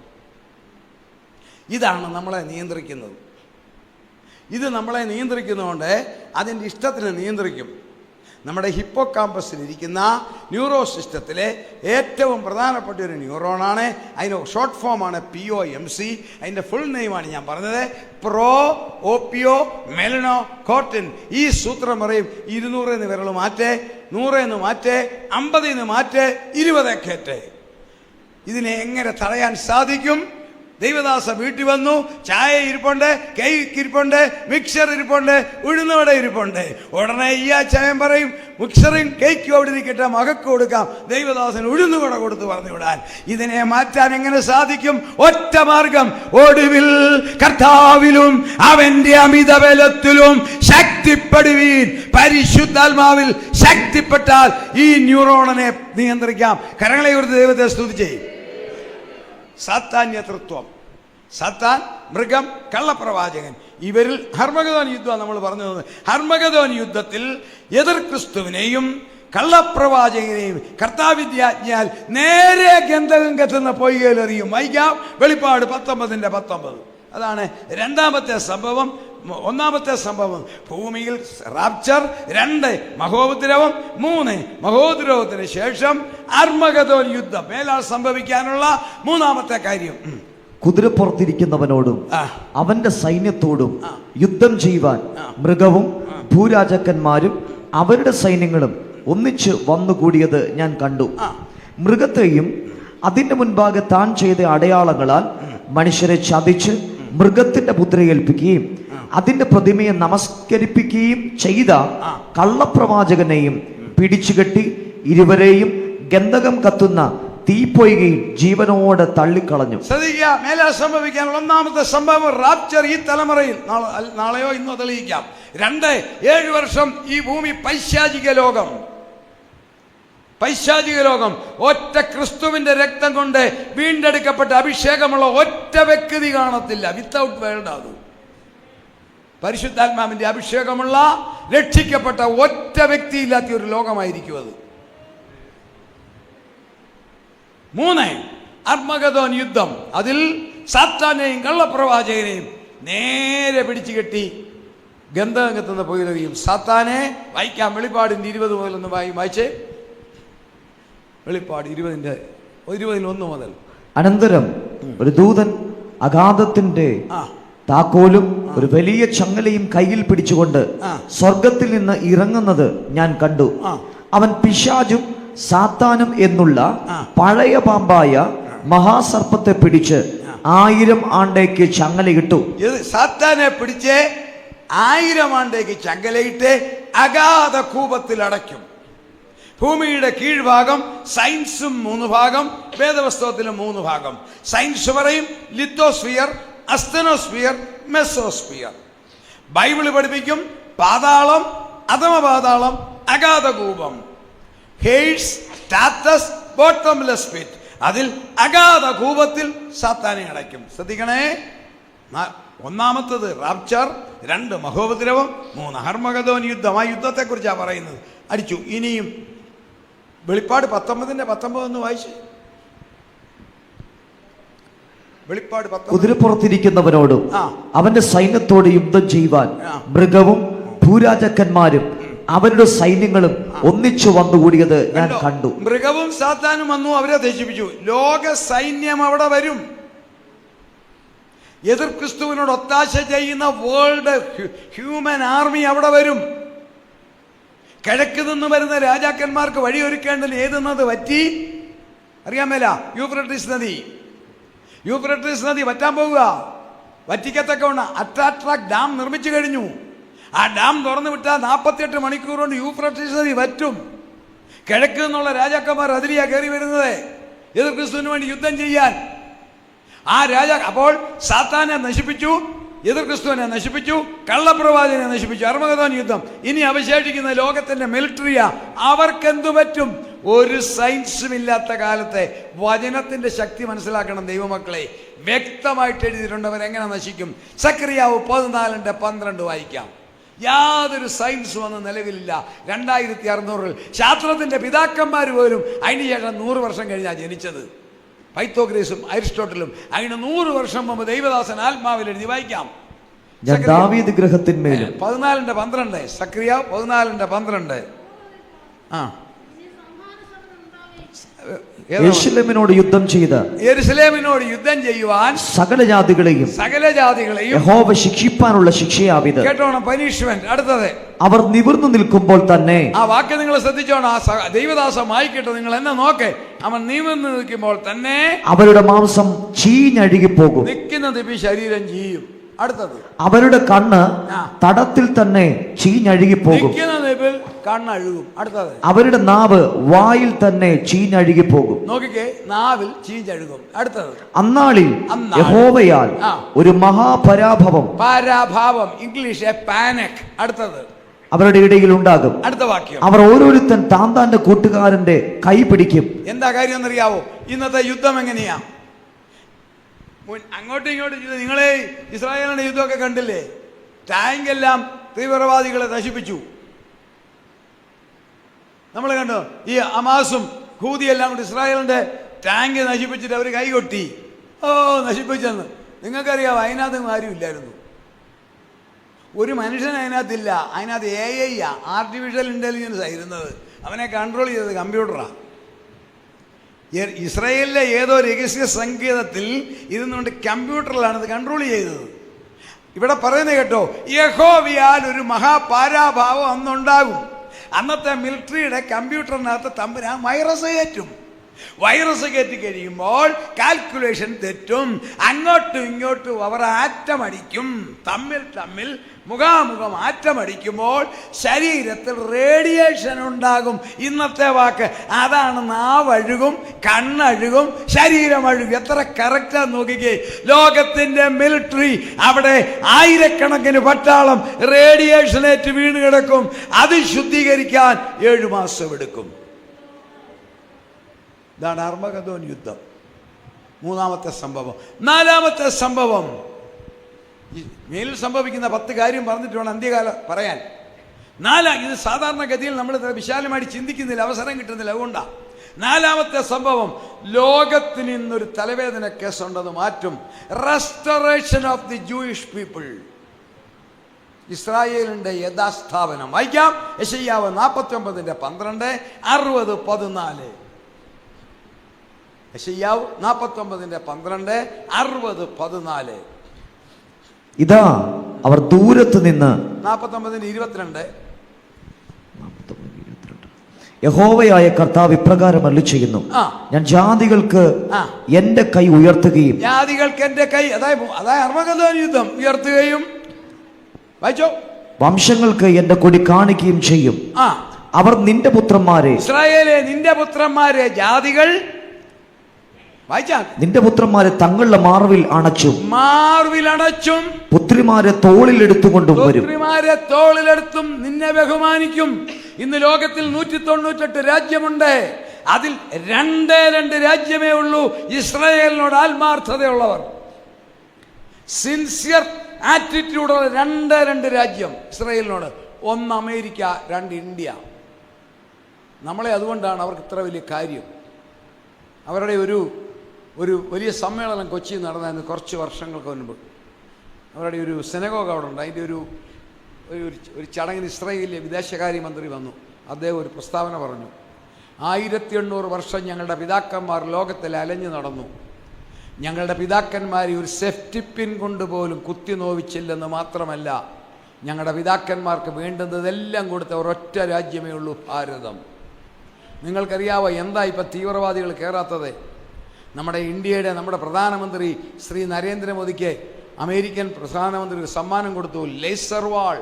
ഇതാണ് നമ്മളെ നിയന്ത്രിക്കുന്നത്. ഇത് നമ്മളെ നിയന്ത്രിക്കുന്നതുകൊണ്ട് അതിൻ്റെ ഇഷ്ടത്തിന് നിയന്ത്രിക്കും. നമ്മുടെ ഹിപ്പോ കാമ്പസിലിരിക്കുന്ന ന്യൂറോ സിസ്റ്റത്തിലെ ഏറ്റവും പ്രധാനപ്പെട്ട ഒരു ന്യൂറോണാണ്. അതിന് ഷോർട്ട് ഫോമാണ് POMC. അതിൻ്റെ ഫുൾ നെയിമാണ് ഞാൻ പറഞ്ഞത്, പ്രോ ഓപ്പിയോ മെലനോകോർട്ടിൻ. ഈ സൂത്രം പറയും 200 വിരൽ മാറ്റേ, 100 മാറ്റേ, 50 മാറ്റേ, 20 കയറ്റേ. ഇതിനെ എങ്ങനെ തടയാൻ സാധിക്കും? ദൈവദാസ വീട്ടിൽ വന്നു, ചായ ഇരിപ്പുണ്ട്, കേക്ക് ഇരിപ്പുണ്ട്, മിക്സർ ഇരിപ്പുണ്ട്, ഉഴുന്നുവട ഇരിപ്പുണ്ട്. ഉടനെ ഈ ചായം പറയും മിക്സറും കേക്കും അവിടെ ഇരിക്കട്ടെ, മകക്ക് കൊടുക്കാം. ദൈവദാസന് ഉഴുന്നുവട കൊടുത്ത് പറഞ്ഞു വിടാൻ. ഇതിനെ മാറ്റാൻ എങ്ങനെ സാധിക്കും? ഒറ്റ മാർഗം, ഒടുവിൽ കർത്താവിലും അവന്റെ അമിത ബലത്തിലും ശക്തിപ്പെടുവീൻ. പരിശുദ്ധാത്മാവിൽ ശക്തിപ്പെട്ടാൽ ഈ ന്യൂറോണിനെ നിയന്ത്രിക്കാം. കരങ്ങളെ ഒരു ദൈവത്തെ സ്തുതിച്ചേ. സാത്താന്യതൃത്വം, സാത്താൻ, മൃഗം, കള്ളപ്രവാചകൻ, ഇവരിൽ ഹർമഗദോൻ യുദ്ധം നമ്മൾ പറഞ്ഞത്. ഹർമഗദോൻ യുദ്ധത്തിൽ എതിർ ക്രിസ്തുവിനെയും കള്ളപ്രവാചകനെയും കർത്താവിദ്യാജ്ഞാൽ നേരെ ഗന്ധകം കത്തുന്ന പൊയ്കയിലെറിയും. വായിക്കാം വെളിപ്പാട് 19:19. അതാണ് രണ്ടാമത്തെ സംഭവം. ഒന്നാമത്തെ സംഭവം ഭൂമിയിൽ റാപ്ചർ, 2 മഹോപദ്രവം, 3 മഹോദ്രവത്തിന് ശേഷം അർമഗദോൻ യുദ്ധം മേലാൽ സംഭവിക്കാനുള്ള മൂന്നാമത്തെ കാര്യം. കുതിരപ്പുറത്തിരിക്കുന്നവനോടും അവന്റെ സൈന്യത്തോടും യുദ്ധം ചെയ്യുവാൻ മൃഗവും ഭൂരാജാക്കന്മാരും അവരുടെ സൈന്യങ്ങളും ഒന്നിച്ച് വന്നുകൂടിയത് ഞാൻ കണ്ടു. മൃഗത്തെയും അതിന്റെ മുൻപാകെ താൻ ചെയ്ത അടയാളങ്ങളാൽ മനുഷ്യരെ ചതിച്ച് മൃഗത്തിന്റെ മുദ്രയേൽപ്പിക്കുകയും അതിന്റെ പ്രതിമയെ നമസ്കരിപ്പിക്കുകയും ചെയ്ത കള്ളപ്രവാചകനെയും പിടിച്ചുകെട്ടി ഇരുവരെയും ഗന്ധകം കത്തുന്ന തീപ്പൊയ്കയിൽ ജീവനോടെ തള്ളിക്കളഞ്ഞു. ശ്രദ്ധിക്കുക, മേലെ സംഭവിക്കാനുള്ള ഒന്നാമത്തെ സംഭവം റാപ്ചർ. ഈ തലമുറയിൽ നാളെയോ ഇന്നോ തെളിയിക്കാം. 2 7 വർഷം ഈ ഭൂമി പൈശാചിക ലോകം. ഒറ്റ ക്രിസ്തുവിന്റെ രക്തം കൊണ്ട് വീണ്ടെടുക്കപ്പെട്ട അഭിഷേകമുള്ള ഒറ്റ വ്യക്തി കാണത്തില്ല. Without world. അത് പരിശുദ്ധാത്മാവിന്റെ അഭിഷേകമുള്ള രക്ഷിക്കപ്പെട്ട ഒറ്റ വ്യക്തി ഇല്ലാത്ത ഒരു ലോകമായിരിക്കും അത്. 3 അർമഗദോൻ യുദ്ധം. അതിൽ സാത്താനെയും കള്ളപ്രവാചകനെയും നേരെ പിടിച്ചു കെട്ടി ഗന്ധകം കത്തുന്ന പൊയ്കയിലെറിയും. സാത്താനെ വായിക്കാം. വെളിപ്പാടിന്റെ 20 മുതൽ ഒന്ന് വായിച്ചേ. വെളിപ്പാട് 20:1 മുതൽ. അനന്തരം ഒരു ദൂതൻ അഗാധത്തിന്റെ താക്കോലും ഒരു വലിയ ചങ്ങലയും കയ്യിൽ പിടിച്ചുകൊണ്ട് സ്വർഗത്തിൽ നിന്ന് ഇറങ്ങുന്നത് ഞാൻ കണ്ടു. അവൻ പിശാചും സാത്താനും എന്നുള്ള പഴയ പാമ്പായ മഹാസർപ്പത്തെ പിടിച്ച് 1000 ആണ്ടേക്ക് ചങ്ങലയിട്ടു. സാത്താനെ പിടിച്ച് 1000 ആണ്ടേക്ക് ചങ്ങലയിട്ട് അഗാധ കൂപത്തിൽ അടയ്ക്കും. ഭൂമിയുടെ കീഴ്ഭാഗം, സയൻസും 3 ഭാഗം, വേദപുസ്തകത്തിലും 3 ഭാഗം. സയൻസ് പറയും ലിത്തോസ്ഫിയർ, അസ്തനോസ്ഫിയർ, മെസോസ്ഫിയർ. ബൈബിള് പഠിപ്പിക്കും പാതാളം, അധമപാതാളം, അഗാധകൂപം. Hades, tattoos, bottomless pit. അതിൽ അഗാധകൂപത്തിൽ സാത്താനെ അടയ്ക്കും. ശ്രദ്ധിക്കണേ. ഒന്നാമത്തത് റാപ്ചർ, 2 മഹോപദ്രവം, 3 ഹർമഗദോൻ യുദ്ധം. ആ യുദ്ധത്തെക്കുറിച്ചാണ് പറയുന്നത്. അടിച്ചു. ഇനിയും വെളിപ്പാട് 19:19 ഒന്ന് വായിച്ചു. വെളിപ്പാട് 19. കുതിരപ്പുറത്തിരിക്കുന്നവനോടും അവന്റെ സൈന്യത്തോട് യുദ്ധം ചെയ്യുവാൻ മൃഗവും ഭൂരാജാക്കന്മാരും അവരുടെ സൈന്യങ്ങളും ഒന്നിച്ചു വന്നുകൂടിയത് ഞാൻ കണ്ടു. മൃഗവും സാത്താനും വന്നു, അവരെ നശിപ്പിച്ചു. ലോക സൈന്യം അവിടെ വരും. എതിർ ക്രിസ്തുവിനോട് ഒത്താശ ചെയ്യുന്ന വേൾഡ് ഹ്യൂമൻ ആർമി അവിടെ വരും. കിഴക്ക് നിന്ന് വരുന്ന രാജാക്കന്മാർക്ക് വഴിയൊരുക്കേണ്ടത് ഏതെന്നത് പറ്റി അറിയാൻ മേല. യൂഫ്രട്ടീസ് നദി, യൂഫ്രട്ടീസ് നദി വറ്റാൻ പോവുക. വറ്റിക്കത്തക്കവണ്ണം അറ്റാട്രാക് ഡാം നിർമ്മിച്ചു കഴിഞ്ഞു. ആ ഡാം തുറന്നു വിട്ടാൽ 48 മണിക്കൂർ കൊണ്ട് യൂഫ്രട്ടീസ് നദി വറ്റും. കിഴക്ക് നിന്നുള്ള രാജാക്കന്മാർ അതിലെയാ കയറി വരുന്നത് എതിർ ക്രിസ്തുവിന് വേണ്ടി യുദ്ധം ചെയ്യാൻ. ആ അപ്പോൾ സാത്താനെ നശിപ്പിച്ചു, എതിർ ക്രിസ്തുവിനെ നശിപ്പിച്ചു, കള്ളപ്രവാചകനെ നശിപ്പിച്ചു. അർമഗദോൻ യുദ്ധം. ഇനി അവശേഷിക്കുന്ന ലോകത്തിന്റെ മിലിറ്ററിയാ. അവർക്കെന്തു പറ്റും? ഒരു സയൻസും ഇല്ലാത്ത കാലത്തെ വചനത്തിന്റെ ശക്തി മനസ്സിലാക്കണം ദൈവമക്കളെ. വ്യക്തമായിട്ട് എഴുതിയിട്ടുണ്ട് അവരെങ്ങനെ നശിക്കും. സക്കറിയാവ് 14:12 വായിക്കാം. യാതൊരു സയൻസും അന്ന് നിലവിലില്ല. 2600 ശാസ്ത്രത്തിന്റെ പിതാക്കന്മാർ പോലും അതിനുശേഷം 100 വർഷം കഴിഞ്ഞാണ് ജനിച്ചത്. പൈത്തോഗ്രേസും അരിസ്റ്റോട്ടലും അതിന് 100 വർഷം മുമ്പ് ദൈവദാസൻ ആത്മാവിൽ എഴുതി വായിക്കാം. ദാവീദ് ഗൃഹത്തിന്മേലും 14:12 സക്കറിയാവ് 14:12. യെരൂശലേമിനോട് യുദ്ധം ചെയ്യുവാൻ സകല ജാതികളെയും യഹോവ ശിക്ഷിപ്പാനുള്ള ശിക്ഷയാവിത്. കേട്ടോണം, പനിഷ്മെന്റ്. അടുത്തത്, അവർ നിവർന്നു നിൽക്കുമ്പോൾ തന്നെ. ആ വാക്യം നിങ്ങൾ ശ്രദ്ധിച്ചോണം. ആ ദൈവദാസം വായിക്കട്ടെ, നിങ്ങൾ എന്നെ നോക്കേ. അവൻ നിവർന്നു നിൽക്കുമ്പോൾ തന്നെ അവരുടെ മാംസം ചീഞ്ഞഴുകിപ്പോകും. നിൽക്കുന്നത് ശരീരം ചെയ്യും. അടുത്തത്, അവരുടെ കണ്ണ് തടത്തിൽ തന്നെ ചീഞ്ഞഴുകിപ്പോകും. കണ്ണഴുകും. അടുത്തത്, അവരുടെ നാവ് വായിൽ തന്നെ ചീഞ്ഞഴുകിപ്പോകും. നോക്കിക്കേ, നാവിൽ ചീഞ്ഞഴുകും. അടുത്തത്, അന്നാളിൽ യഹോവയാൽ ഒരു മഹാപരാഭവം, ഇംഗ്ലീഷ് പാനിക്. അടുത്തത്, അവരുടെ ഇടയിൽ ഉണ്ടാകും. അടുത്ത വാക്യം, അവർ ഓരോരുത്തൻ താന്താന്റെ കൂട്ടുകാരന്റെ കൈ പിടിക്കും. എന്താ കാര്യം എന്നറിയാവോ? ഇന്നത്തെ യുദ്ധം എങ്ങനെയാ? അങ്ങോട്ടും ഇങ്ങോട്ടും നിങ്ങളെ ഇസ്രായേലിന്റെ യുദ്ധമൊക്കെ കണ്ടില്ലേ? ടാങ്ക് എല്ലാം തീവ്രവാദികളെ നശിപ്പിച്ചു. നമ്മൾ കണ്ടു. ഈ ഹമാസും ഹൂതിയെല്ലാം കൂടി ഇസ്രായേലിന്റെ ടാങ്ക് നശിപ്പിച്ചിട്ട് അവർ കൈകൊട്ടി. നശിപ്പിച്ചെന്ന് നിങ്ങൾക്കറിയാം. അതിനകത്ത് ആരും ഇല്ലായിരുന്നു. ഒരു മനുഷ്യൻ അതിനകത്തില്ല. അതിനകത്ത് AI ആർട്ടിഫിഷ്യൽ ഇന്റലിജൻസ് ആയിരുന്നത്. അവനെ കൺട്രോൾ ചെയ്തത് കമ്പ്യൂട്ടറാണ്. ഇസ്രായേലിലെ ഏതോ രഹസ്യ സങ്കേതത്തിൽ ഇരുന്നുകൊണ്ട് കമ്പ്യൂട്ടറിലാണ് ഇത് കൺട്രോൾ ചെയ്തത്. ഇവിടെ പറയുന്നത് കേട്ടോ, യഹോവയാൽ ഒരു മഹാപാരാഭാവം അന്നുണ്ടാകും. അന്നത്തെ മിലിറ്ററിയുടെ കമ്പ്യൂട്ടറിനകത്ത് തമ്പുരാൻ വൈറസ് കയറ്റും. വൈറസ് കയറ്റി കഴിയുമ്പോൾ കാൽക്കുലേഷൻ തെറ്റും. അങ്ങോട്ടും ഇങ്ങോട്ടും അവർ ആറ്റമടിക്കും. തമ്മിൽ മുഖാമുഖം ആറ്റമടിക്കുമ്പോൾ ശരീരത്തിൽ റേഡിയേഷൻ ഉണ്ടാകും. ഇന്നത്തെ വാക്ക് അതാണ്. നാവഴുകും, കണ്ണഴുകും, ശരീരം അഴുകും. എത്ര കറക്റ്റാന്ന് നോക്കിക്കേ. ലോകത്തിന്റെ മിലിറ്ററി, അവിടെ ആയിരക്കണക്കിന് പട്ടാളം റേഡിയേഷനേറ്റ് വീണ് കിടക്കും. അത് ശുദ്ധീകരിക്കാൻ 7 മാസം എടുക്കും. ഇതാണ് അർമഗദോൻ യുദ്ധം. 3-ാമത്തെ സംഭവം. 4-ാമത്തെ സംഭവം, മേലിൽ സംഭവിക്കുന്ന 10 കാര്യം പറഞ്ഞിട്ട് വേണം അന്ത്യകാലം പറയാൻ. ഇത് സാധാരണഗതിയിൽ നമ്മൾ വിശാലമായിട്ട് ചിന്തിക്കുന്നില്ല, അവസരം കിട്ടുന്നില്ല. അതുകൊണ്ടാണ് 4-ാമത്തെ സംഭവം. ലോകത്തിന് ഇന്നൊരു തലവേദന കേസുണ്ടത് മാറ്റും. Restoration of the Jewish people. ഇസ്രായേലിന്റെ യഥാസ്ഥാപനം. വായിക്കാം. യെശയ്യാവ് 49:12, 60:14. യെശയ്യാവ് 49:12, 60:14. ഇതാ അവർ ദൂരത്ത് നിന്ന്. 49:22. യഹോവയായ കർത്താവ് ഇപ്രകാരം അരുളിച്ചെയ്യുന്നു, ഞാൻ ജാതികൾക്ക് എന്റെ കൈ ഉയർത്തുകയും. ജാതികൾക്ക് എന്റെ കൈ, അതായത് അർമഗദോൻ യുദ്ധം ഉയർത്തുകയും. വായിച്ചോ. വംശങ്ങൾക്ക് എന്റെ കൊടി കാണിക്കുകയും ചെയ്യും. അവർ നിന്റെ പുത്രന്മാരെ, ഇസ്രായേലെ നിന്റെ പുത്രന്മാരെ ജാതികൾ, വായിച്ചാൽ, നിന്റെ പുത്രന്മാരെ തങ്ങളുടെ മാർവിൽ അണച്ചും പുത്രിമാരെ തോളിൽ എടുത്തുകൊണ്ടും വരും. പുത്രിമാരെ തോളിലെടുത്തും നിന്നെ ബഹുമാനിക്കും. ഇന്ന് ലോകത്തിൽ 198 രാജ്യമുണ്ട്. അതിൽ 2 രാജ്യമേ ഉള്ളൂ ഇസ്രായേലിനോട് ആത്മാർത്ഥതയുള്ളവർ, സിൻസിയർ ആറ്റിറ്റ്യൂഡുള്ള 2 രാജ്യം ഇസ്രായേലിനോട്. 1 അമേരിക്ക, 2 ഇന്ത്യ. നമ്മളെ അതുകൊണ്ടാണ് അവർക്ക് ഇത്ര വലിയ കാര്യം. അവരുടെ ഒരു വലിയ സമ്മേളനം കൊച്ചിയിൽ നടന്നായിരുന്നു കുറച്ച് വർഷങ്ങൾക്ക് മുൻപ്. അവരുടെ ഒരു സെനഗോഗ് അവിടെ ഉണ്ട്. അതിൻ്റെ ഒരു ചടങ്ങിന് ഇസ്രായേലിലെ വിദേശകാര്യമന്ത്രി വന്നു. അദ്ദേഹം ഒരു പ്രസ്താവന പറഞ്ഞു. 1800 വർഷം ഞങ്ങളുടെ പിതാക്കന്മാർ ലോകത്തിൽ അലഞ്ഞു നടന്നു. ഞങ്ങളുടെ പിതാക്കന്മാരെ ഒരു സേഫ്റ്റി പിൻ കൊണ്ടുപോലും കുത്തി നോവിച്ചില്ലെന്ന് മാത്രമല്ല, ഞങ്ങളുടെ പിതാക്കന്മാർക്ക് വേണ്ടുന്നതെല്ലാം കൊടുത്ത ഒരൊറ്റ രാജ്യമേ ഉള്ളൂ, ഭാരതം. നിങ്ങൾക്കറിയാവോ എന്താ ഇപ്പം തീവ്രവാദികൾ കയറാത്തത്? നമ്മുടെ പ്രധാനമന്ത്രി ശ്രീ നരേന്ദ്രമോദിക്ക് അമേരിക്കൻ പ്രധാനമന്ത്രി ഒരു സമ്മാനം കൊടുത്തു, ലേസർ വാൾ.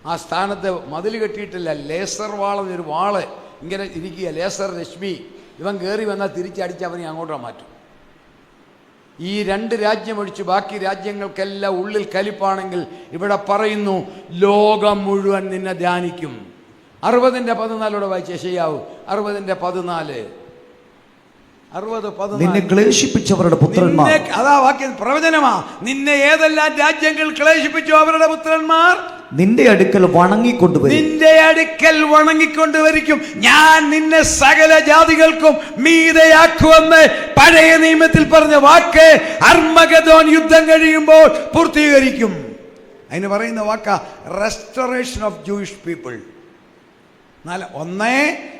ആ സ്ഥാനത്ത് മതിൽ കെട്ടിയിട്ടില്ല, ലേസർ വാൾ എന്നൊരു വാള് ഇങ്ങനെ ഇരിക്കുക, ലേസർ രശ്മി. ഇവൻ കയറി വന്നാൽ തിരിച്ചടിച്ച് അവനെ അങ്ങോട്ട് മാറ്റും. ഈ 2 രാജ്യമൊഴിച്ച് ബാക്കി രാജ്യങ്ങൾക്കെല്ലാം ഉള്ളിൽ കലിപ്പാണെങ്കിൽ ഇവിടെ പറയുന്നു ലോകം മുഴുവൻ നിന്നെ ധ്യാനിക്കും. 60:14 വായിച്ചേ ശരിയാവൂ. 60:14. നിന്നെ ക്ലേശിപ്പിച്ചവരുടെ പുത്രന്മാർ, അതാ വാക്യം പ്രവചനമാ. നിന്നെ ഏതെല്ലാം രാജ്യങ്ങൾ ക്ലേശിപ്പിച്ചു അവരുടെ പുത്രന്മാർ നിന്റെ അടുക്കൽ വണങ്ങിക്കൊണ്ടുവരിക്കും. ഞാൻ നിന്നെ സകല ജാതികൾക്കും മീതയാക്കുമെന്ന് പഴയ നിയമത്തിൽ പറഞ്ഞ വാക്ക് അർമഗദോൻ യുദ്ധം കഴിയുമ്പോൾ പൂർത്തീകരിക്കും. അതിന് പറയുന്ന വാക്ക റെസ്റ്റോറേഷൻ ഓഫ് ജൂയിഷ് പീപ്പിൾ. ഒന്നേ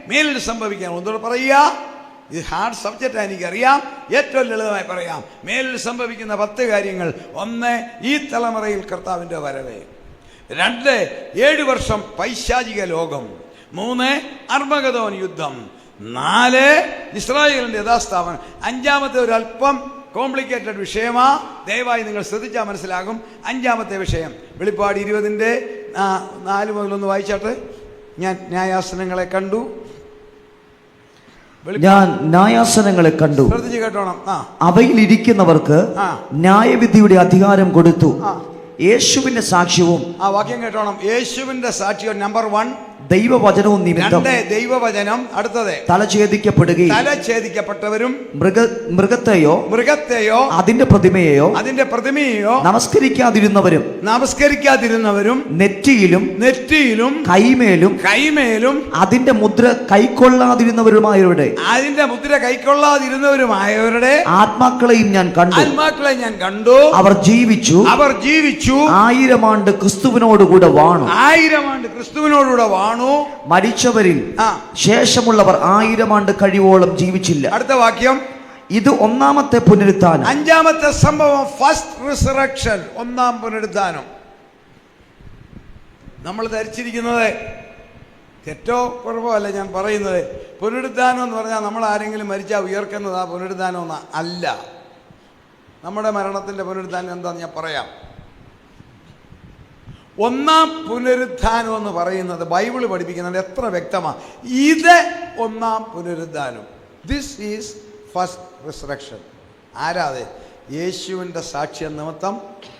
മേലിൽ സംഭവിക്കാൻ. ഒന്നുകൂടെ പറയുക, ഇത് ഹാർഡ് സബ്ജക്റ്റാണ് എനിക്കറിയാം, ഏറ്റവും ലളിതമായി പറയാം. മേലിൽ സംഭവിക്കുന്ന 10 കാര്യങ്ങൾ. 1, ഈ തലമുറയിൽ കർത്താവിൻ്റെ വരവ്. 2, 7 വർഷം പൈശാചിക ലോകം. 3, അർമഗദോൻ യുദ്ധം. 4, ഇസ്രായേലിൻ്റെ യഥാസ്ഥാപനം. 5-മത്തെ ഒരല്പം കോംപ്ലിക്കേറ്റഡ് വിഷയമാ, ദയവായി നിങ്ങൾ ശ്രദ്ധിച്ചാൽ മനസ്സിലാകും. 5-മത്തെ വിഷയം വെളിപ്പാട് 20:4 മുതൽ വായിച്ചാട്ട്. ഞാൻ ന്യായാസനങ്ങളെ കണ്ടു. ശ്രദ്ധിച്ച് കേട്ടോണം. അവയിൽ ഇരിക്കുന്നവർക്ക് ന്യായവിധിയുടെ അധികാരം കൊടുത്തു. യേശുവിന്റെ സാക്ഷ്യവും, ആ വാക്യം കേട്ടോണം, യേശുവിന്റെ സാക്ഷ്യവും. നമ്പർ 1 ദൈവവചനവും നിമിത്തം. ദൈവവചനം. അടുത്തത് തലഛേദിക്കപ്പെട്ടവരും മൃഗത്തെയോ അതിന്റെ പ്രതിമയെയോ നമസ്കരിക്കാതിരുന്നവരും നെറ്റിയിലും കൈമേലും അതിന്റെ മുദ്ര കൈക്കൊള്ളാതിരുന്നവരുമായവരുടെ ആത്മാക്കളെയും ഞാൻ കണ്ടു. അവർ ജീവിച്ചു 1000 ആണ്ട് ക്രിസ്തുവിനോടുകൂടെ വാണു. മരിച്ചവരിൽ ശേഷമുള്ളവർ 1000 ആണ്ട് കഴിവോളം ജീവിച്ചില്ല. അടുത്ത വാക്യം, ഇത് 1-മത്തെ പുനരുത്ഥാനം. 5-മത്തെ സംഭവം, ഫസ്റ്റ് റിസറക്ഷൻ, 1-ാം പുനരുത്ഥാനം. നമ്മൾ ധരിച്ചിരിക്കുന്നത് തെറ്റോ കുഴപ്പമോ അല്ല ഞാൻ പറയുന്നത്. പുനരുത്ഥാനം എന്ന് പറഞ്ഞാൽ നമ്മൾ ആരെങ്കിലും മരിച്ചാൽ ഉയർക്കുന്നത് ആ പുനരുത്ഥാനം അല്ല. നമ്മുടെ മരണത്തിൻ്റെ പുനരുത്ഥാനം എന്താണെന്ന് ഞാൻ പറയാം. 1-ാം പുനരുത്ഥാനം എന്ന് പറയുന്നത് ബൈബിള് പഠിപ്പിക്കുന്നുണ്ട്, എത്ര വ്യക്തമാണ്. ഇത് 1-ാം പുനരുത്ഥാനം. This is first resurrection. ആരാതെ? യേശുവിൻ്റെ സാക്ഷ്യ നിമിത്തം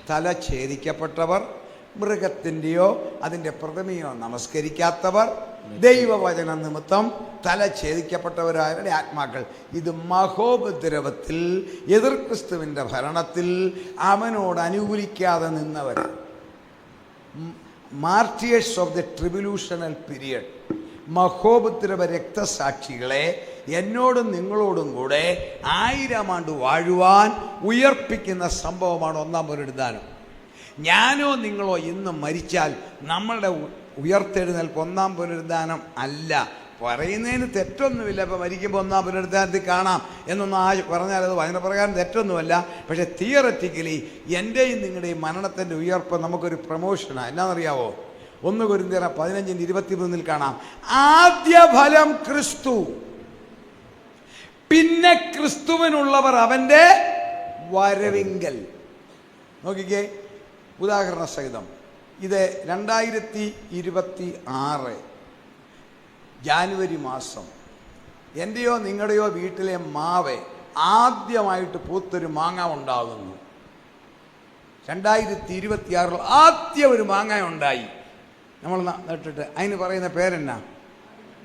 തല ഛേദിക്കപ്പെട്ടവർ, മൃഗത്തിൻ്റെയോ അതിൻ്റെ പ്രതിമയോ നമസ്കരിക്കാത്തവർ, ദൈവവചന നിമിത്തം തല ഛേദിക്കപ്പെട്ടവരായവരുടെ ആത്മാക്കൾ. ഇത് മഹോപദ്രവത്തിൽ എതിർ ക്രിസ്തുവിൻ്റെ ഭരണത്തിൽ അവനോട് അനുകൂലിക്കാതെ നിന്നവർ, മാർട്ടിയേഴ്സ് ഓഫ് ദ ട്രിബുലൂഷണൽ പീരിയഡ്, മഹോപദ്രവ രക്തസാക്ഷികളെ എന്നോടും നിങ്ങളോടും കൂടെ 1000 ആണ്ട് വാഴുവാൻ ഉയർപ്പിക്കുന്ന സംഭവമാണ് 1-ാം പുനരുത്ഥാനം. ഞാനോ നിങ്ങളോ ഇന്ന് മരിച്ചാൽ നമ്മളുടെ ഉയർത്തെഴുന്നേൽപ്പ് 1-ാം പുനരുത്ഥാനം അല്ല. പറയുന്നതിന് തെറ്റൊന്നുമില്ല. ഇപ്പോൾ മരിക്കുമ്പോൾ 1-ാം പുനരുത്ഥാനത്തിൽ കാണാം എന്നൊന്നും പറഞ്ഞാൽ അത് വചനപ്രകാരം തെറ്റൊന്നുമല്ല. പക്ഷേ തിയററ്റിക്കലി എൻ്റെയും നിങ്ങളുടെയും മരണത്തിൻ്റെ ഉയർപ്പ് നമുക്കൊരു പ്രമോഷനാണ്. എന്നാണെന്നറിയാവോ? 1 കൊരിന്ത്യർ 15:23 കാണാം, ആദ്യ ഫലം ക്രിസ്തു, പിന്നെ ക്രിസ്തുവിനുള്ളവർ അവൻ്റെ വരവിങ്കൽ. നോക്കിക്കേ, ഉദാഹരണ സഹിതം ഇത് 2026 ജാനുവരി മാസം എൻ്റെയോ നിങ്ങളുടെയോ വീട്ടിലെ മാവ് ആദ്യമായിട്ട് പൂത്തൊരു മാങ്ങ ഉണ്ടാകുന്നു. 2026 ആദ്യം ഒരു മാങ്ങ ഉണ്ടായി. നമ്മൾ നട്ടിട്ട് അതിന് പറയുന്ന പേരെന്നാ?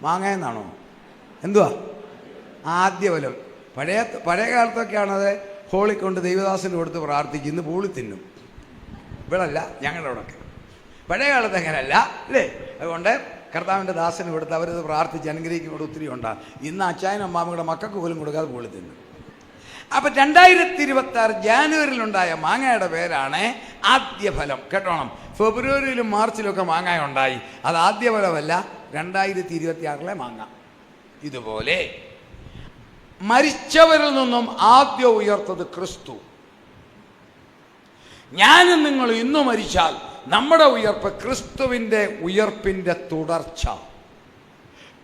മാങ്ങ എന്നാണോ? എന്തുവാ? ആദ്യ ഫലം. പഴയ കാലത്തൊക്കെയാണത് ഹോളി കൊണ്ട് ദൈവദാസന് കൊടുത്ത് പ്രാർത്ഥിക്കും. ഇന്ന് പൂളി തിന്നും. ഇവിടല്ല, ഞങ്ങളുടെ അവിടെയൊക്കെ. പഴയ കാലത്ത് അങ്ങനെയല്ല അല്ലേ? അതുകൊണ്ട് കർത്താവിൻ്റെ ദാസന് കൊടുത്ത് അവരത് പ്രാർത്ഥിച്ച് അനുഗ്രഹിക്കുമ്പോൾ ഒത്തിരി ഉണ്ടാകും. ഇന്ന് അച്ചായനും അമ്മാമ്മയുടെ മക്കൾക്ക് പോലും കൊടുക്കാതെ പൂളി തിന്നും. അപ്പം 2026 ജാനുവരിയിലുണ്ടായ മാങ്ങയുടെ പേരാണ് ആദ്യഫലം. കേട്ടോണം, ഫെബ്രുവരിയിലും മാർച്ചിലൊക്കെ മാങ്ങ ഉണ്ടായി. അത് ആദ്യഫലമല്ല, 2026 മാങ്ങ. ഇതുപോലെ മരിച്ചവരിൽ നിന്നും ആദ്യം ഉയർത്തത് ക്രിസ്തു. ഞാനും നിങ്ങൾ ഇന്നു മരിച്ചാൽ നമ്മുടെ ഉയർപ്പ് ക്രിസ്തുവിൻ്റെ ഉയർപ്പിൻ്റെ തുടർച്ച,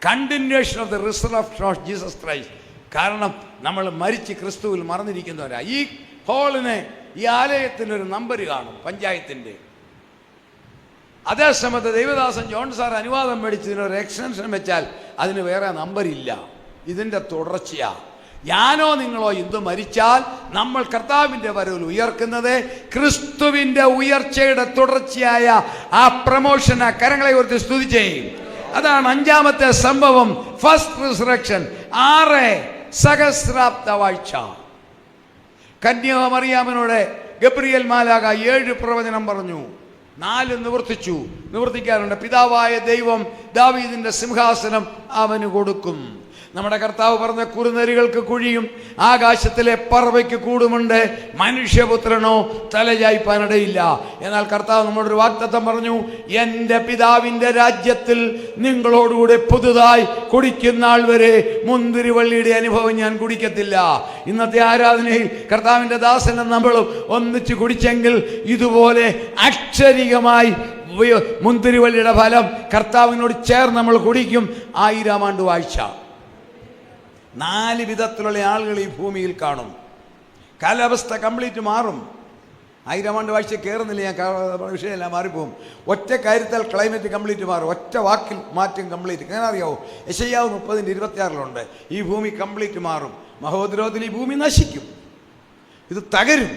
continuation of the resurrection of Jesus Christ. കാരണം നമ്മൾ മരിച്ച് ക്രിസ്തുവിൽ മറന്നിരിക്കുന്നവരാ. ഈ ഹോളിന്, ഈ ആലയത്തിനൊരു നമ്പർ കാണും, പഞ്ചായത്തിൻ്റെ. അതേസമയത്ത് ദൈവദാസൻ ജോൺ സാർ അനുവാദം മേടിച്ച് ഇതിനൊരു എക്സ്റ്റൻഷൻ വെച്ചാൽ അതിന് വേറെ നമ്പരില്ല. ഇതിൻ്റെ തുടർച്ചയാ. ഞാനോ നിങ്ങളോ ഇന്ന് മരിച്ചാൽ നമ്മൾ കർത്താവിൻ്റെ വരവിൽ ഉയർക്കുന്നത് ക്രിസ്തുവിൻ്റെ ഉയർച്ചയുടെ തുടർച്ചയായ ആ പ്രമോഷൻ. ആ കരങ്ങളെ ഓർത്ത് സ്തുതിച്ചേ. അതാണ് അഞ്ചാമത്തെ സംഭവം, ഫസ്റ്റ് റിസറക്ഷൻ. 6 സഹസ്രാബ്ദ വാഴ്ച. കന്യാമറിയാമനോട് ഗബ്രിയേൽ മാലാഖ 7 പ്രവചനം പറഞ്ഞു, 4 നിവർത്തിച്ചു. നിവർത്തിക്കാറുണ്ട്. പിതാവായ ദൈവം ദാവീദിന്റെ സിംഹാസനം അവന് കൊടുക്കും. നമ്മുടെ കർത്താവ് പറഞ്ഞ കുറുനരികൾക്ക് കുഴിയും ആകാശത്തിലെ പറവയ്ക്ക് കൂടുമുണ്ട്, മനുഷ്യപുത്രനോ തലചായ്പാനിടയില്ല. എന്നാൽ കർത്താവ് നമ്മളൊരു വാഗ്ദത്തം പറഞ്ഞു, എൻ്റെ പിതാവിൻ്റെ രാജ്യത്തിൽ നിങ്ങളോടുകൂടെ പുതുതായി കുടിക്കുന്ന ആൾ വരെ മുന്തിരിവള്ളിയുടെ അനുഭവം ഞാൻ കുടിക്കത്തില്ല. ഇന്നത്തെ ആരാധനയിൽ കർത്താവിൻ്റെ ദാസനും നമ്മളും ഒന്നിച്ച് കുടിച്ചെങ്കിൽ ഇതുപോലെ അക്ഷരികമായി മുന്തിരിവള്ളിയുടെ ഫലം കർത്താവിനോട് ചേർന്ന് നമ്മൾ കുടിക്കും. 1000 ആണ്ട് വാഴ്ച. 4 വിധത്തിലുള്ള ആളുകൾ ഈ ഭൂമിയിൽ കാണും. കാലാവസ്ഥ കംപ്ലീറ്റ് മാറും. 1000 ആണ്ട് വാഴ്ച കയറുന്നില്ല, ഞാൻ വിഷയമല്ല, മാറിപ്പോവും. ഒറ്റ കാര്യത്താൽ ക്ലൈമറ്റ് കംപ്ലീറ്റ് മാറും. ഒറ്റ വാക്കിൽ മാറ്റം കംപ്ലീറ്റ്. എങ്ങനെ അറിയാവോ? യെശയ്യാവ് 30:26 ഈ ഭൂമി കംപ്ലീറ്റ് മാറും. മഹോദ്രോധത്തിൽ ഈ ഭൂമി നശിക്കും, ഇത് തകരും,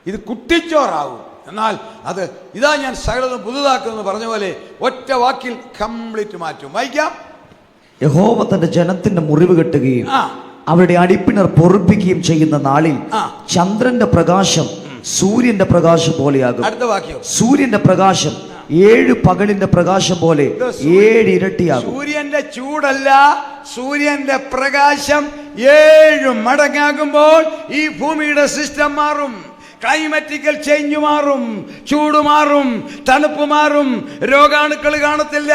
ഇത് കുട്ടിച്ചോറാവും. എന്നാൽ അത് ഇതാ ഞാൻ സകലതും പുതുതാക്കുമെന്ന് പറഞ്ഞ പോലെ ഒറ്റ വാക്കിൽ കംപ്ലീറ്റ് മാറ്റും. വായിക്കാം. യഹോവ തന്റെ ജനത്തിന്റെ മുറിവ് കെട്ടുകയും അവരുടെ അടിപ്പിണർ പൊറുപ്പിക്കുകയും ചെയ്യുന്ന നാളിൽ ചന്ദ്രന്റെ പ്രകാശം സൂര്യന്റെ പ്രകാശം പോലെയാകും. അടുത്ത വാക്യം. സൂര്യന്റെ പ്രകാശം 7 പകലിന്റെ പ്രകാശം പോലെ 7 ഇരട്ടിയാകും. സൂര്യന്റെ ചൂടല്ല, സൂര്യന്റെ പ്രകാശം 7 മടങ്ങാകുമ്പോൾ ഈ ഭൂമിയുടെ സിസ്റ്റം മാറും. ക്ലൈമാറ്റിക്കൽ ചേഞ്ച് മാറും, ചൂട് മാറും, തണുപ്പ് മാറും, രോഗാണുക്കൾ കാണത്തില്ല,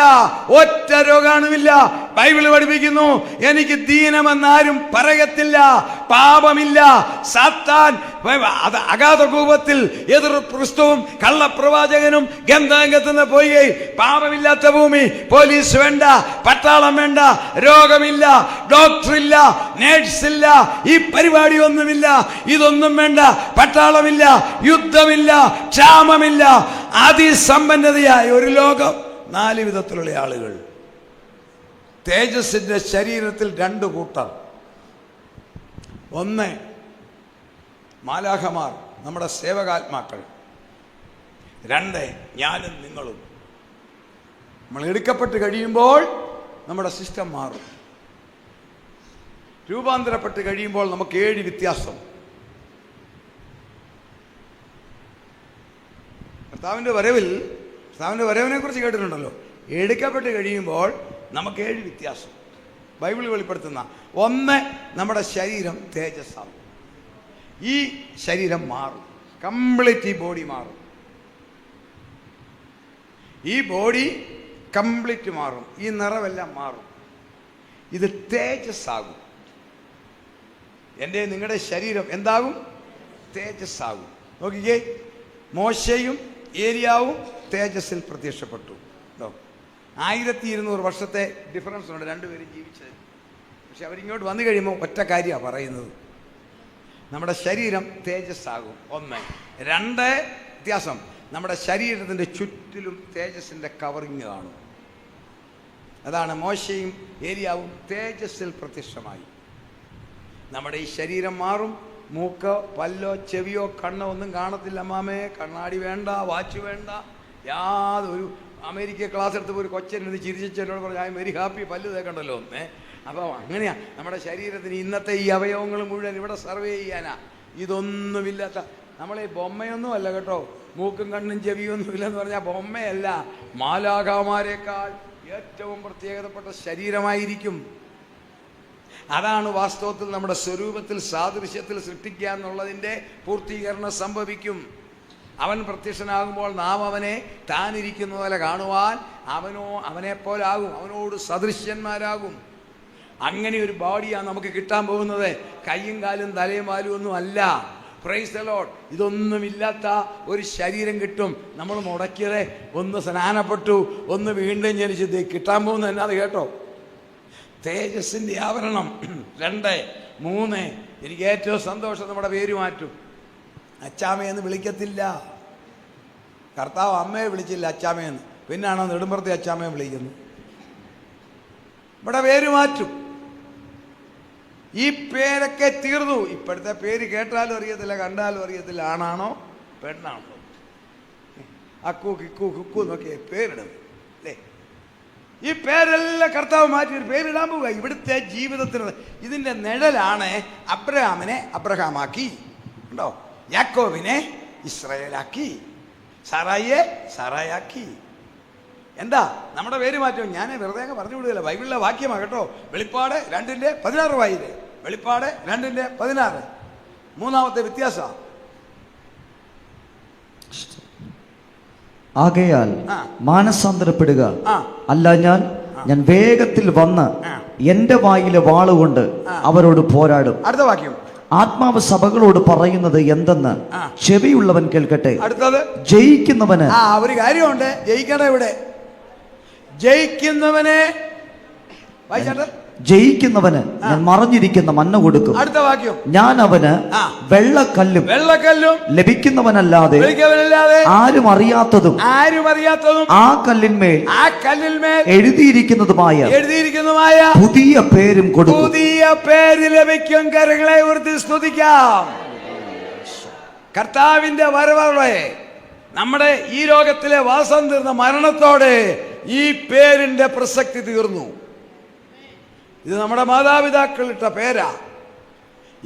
ഒറ്റ രോഗാണുമില്ല. ബൈബിൾ പഠിപ്പിക്കുന്നു, എനിക്ക് ദീനമെന്നാരും പറയത്തില്ല, പാപമില്ല. സാത്താൻ അഗാധ കൂപത്തിൽ എതിർ ക്രിസ്തുവും കള്ളപ്രവാചകനും ഗന്ധകത്തുനിന്ന് പോയി. പാപമില്ലാത്ത ഭൂമി. പോലീസ് വേണ്ട, പട്ടാളം വേണ്ട, രോഗമില്ല, ഡോക്ടറില്ല, നേഴ്സില്ല, ഈ പരിപാടിയൊന്നുമില്ല. ഇതൊന്നും വേണ്ട. പട്ടാളമില്ല, യുദ്ധമില്ല, ക്ഷാമമില്ല, അതിസമ്പന്നതയായ ഒരു ലോകം. 4 വിധത്തിലുള്ള ആളുകൾ. തേജസ്സിന്റെ ശരീരത്തിൽ 2 കൂട്ടർ. 1 മാലാഖമാർ, നമ്മുടെ സേവകാത്മാക്കൾ. 2 ഞാനും നിങ്ങളും. നമ്മൾ എടുക്കപ്പെട്ട് കഴിയുമ്പോൾ നമ്മുടെ സിസ്റ്റം മാറും. രൂപാന്തരപ്പെട്ട് കഴിയുമ്പോൾ നമുക്ക് 7 വ്യത്യാസം. കർത്താവിൻ്റെ വരവിനെ കുറിച്ച് കേട്ടിട്ടുണ്ടല്ലോ. എടുക്കപ്പെട്ട് കഴിയുമ്പോൾ നമുക്ക് 7 വ്യത്യാസം ബൈബിൾ വെളിപ്പെടുത്തുന്ന. 1, നമ്മുടെ ശരീരം തേജസ്സാവും. ഈ ശരീരം മാറും, കംപ്ലീറ്റ്. ഈ ബോഡി മാറും, ഈ ബോഡി കംപ്ലീറ്റ് മാറും, ഈ നിറവെല്ലാം മാറും. ഇത് തേജസ്സാകും. എൻ്റെ നിങ്ങളുടെ ശരീരം എന്താകും? തേജസ്സാകും. നോക്കിക്കേ, മോശയും ഏലിയാവും തേജസ്സിൽ പ്രത്യക്ഷപ്പെട്ടു. 1200 വർഷത്തെ ഡിഫറൻസ് ഉണ്ട് രണ്ടുപേരും ജീവിച്ചത്. പക്ഷെ അവരിങ്ങോട്ട് വന്നു കഴിയുമ്പോൾ ഒറ്റ കാര്യമാണ് പറയുന്നത്, നമ്മുടെ ശരീരം തേജസ്സാകും. 1. 2 വ്യത്യാസം, നമ്മുടെ ശരീരത്തിൻ്റെ ചുറ്റിലും തേജസ്സിൻ്റെ കവറിങ് കാണും. അതാണ് മോശയും ഏലിയാവും തേജസ്സിൽ പ്രത്യക്ഷമായി. നമ്മുടെ ഈ ശരീരം മാറും, മൂക്കോ പല്ലോ ചെവിയോ കണ്ണോ ഒന്നും കാണത്തില്ല. അമ്മാമേ കണ്ണാടി വേണ്ട, വാച്ച് വേണ്ട, യാതൊരു. അമേരിക്ക ക്ലാസ് എടുത്തപ്പോൾ ഒരു കൊച്ചനോട് ചിരിച്ചെന്നോട് പറഞ്ഞു ഐ എം വെരി ഹാപ്പി, പല്ല് തേക്കണ്ടല്ലോ എന്നേ. അപ്പോൾ അങ്ങനെയാണ് നമ്മുടെ ശരീരത്തിന് ഇന്നത്തെ ഈ അവയവങ്ങൾ മുഴുവൻ ഇവിടെ സർവേ ചെയ്യാനാ. ഇതൊന്നുമില്ലാത്ത നമ്മളെ ബൊമ്മയൊന്നും അല്ല കേട്ടോ. മൂക്കും കണ്ണും ചെവിയൊന്നും ഇല്ലെന്ന് പറഞ്ഞാൽ ബൊമ്മയല്ല, മാലാഖമാരേക്കാൾ ഏറ്റവും പ്രത്യേകതപ്പെട്ട ശരീരമായിരിക്കും. അതാണ് വാസ്തവത്തിൽ നമ്മുടെ സ്വരൂപത്തിൽ സാദൃശ്യത്തിൽ സൃഷ്ടിക്കുക എന്നുള്ളതിൻ്റെ പൂർത്തീകരണം സംഭവിക്കും. അവൻ പ്രത്യക്ഷനാകുമ്പോൾ നാം അവനെ താനിരിക്കുന്ന പോലെ കാണുവാൻ അവനെപ്പോലാകും, അവനോട് സദൃശ്യന്മാരാകും. അങ്ങനെ ഒരു ബോഡിയാണ് നമുക്ക് കിട്ടാൻ പോകുന്നത്. കയ്യും കാലും തലയും വാലും ഒന്നും അല്ല. Praise the Lord. ഇതൊന്നുമില്ലാത്ത ഒരു ശരീരം കിട്ടും. നമ്മൾ മുടക്കിയത് ഒന്ന് സ്നാനപ്പെട്ടു, ഒന്ന് വീണ്ടും ജനിച്ചത് കിട്ടാൻ പോകുന്നത് എന്നാത് കേട്ടോ. തേജസ്സിൻ്റെ ആവരണം. 2, 3. എനിക്ക് ഏറ്റവും സന്തോഷം നമ്മുടെ പേര് മാറ്റും. അച്ചാമ്മയെന്ന് വിളിക്കത്തില്ല. കർത്താവ് അമ്മയെ വിളിച്ചില്ല അച്ചാമ്മയെന്ന്, പിന്നാണോ നെടുമ്പുറത്തെ അച്ചാമ്മയെ വിളിക്കുന്നത്. ഇവിടെ പേര് മാറ്റും. ഈ പേരൊക്കെ തീർന്നു. ഇപ്പോഴത്തെ പേര് കേട്ടാലും അറിയത്തില്ല, കണ്ടാലും അറിയത്തില്ല, ആണാണോ പെണ്ണാണോ. അക്കു കിക്കു കുക്കു എന്നൊക്കെ പേരിടും അല്ലേ. ഈ പേരെല്ലാം കർത്താവ് മാറ്റി ഒരു പേരിടാൻ പോവുക. ഇവിടുത്തെ ജീവിതത്തിന് ഇതിൻ്റെ നിഴലാണ്. അബ്രഹാമിനെ അബ്രഹാമാക്കി, ഉണ്ടോ, യാക്കോബിനെ ഇസ്രായേലാക്കി, സാറായിയെ സാറായാക്കി. എന്താ നമ്മുടെ പേര് മാറ്റം? ഞാൻ വെറുതെ അങ്ങ് പറഞ്ഞു വിടുകയില്ല, ബൈബിളിലെ വാക്യമാണ് കേട്ടോ. വെളിപ്പാട് 2:16 വായില്ലേ. വെളിപ്പാട് 2:16. മൂന്നാമത്തെ വ്യത്യാസം. ആകയാൽ മാനസാന്തരപ്പെടുക, അല്ല ഞാൻ വേഗത്തിൽ വന്ന് എന്റെ വായിലെ വാളുകൊണ്ട് അവരോട് പോരാടും. അടുത്ത വാക്യം. ആത്മാവ് സഭകളോട് പറയുന്നത് എന്തെന്ന് ചെവിയുള്ളവൻ കേൾക്കട്ടെ. അടുത്തത് ജയിക്കുന്നവന് ഒരു കാര്യമുണ്ട്. ജയിക്കണ ഇവിടെ ജയിക്കുന്നവനെ ജയിക്കുന്നവന് ഞാൻ മറഞ്ഞിരിക്കുന്ന മന്ന കൊടുക്കും. അടുത്ത വാക്യം. ഞാൻ അവന് വെള്ളക്കല്ലും ലഭിക്കുന്നവനല്ലാതെ ആരും അറിയാത്തതും ആ കല്ലിന്മേൽ എഴുതിയിരിക്കുന്നതുമായ പുതിയ പേരും കൊടുക്കും. പുതിയ പേര് ലഭിക്കും. കരങ്ങളെ ഉയർത്തി സ്തുതിക്കാം. കർത്താവിന്റെ വരവോടെ നമ്മുടെ ഈ ലോകത്തിലെ വാസം തീർന്ന മരണത്തോടെ ഈ പേരിന്റെ പ്രസക്തി തീർന്നു. ഇത് നമ്മുടെ മാതാപിതാക്കൾ ഇട്ട പേരാ.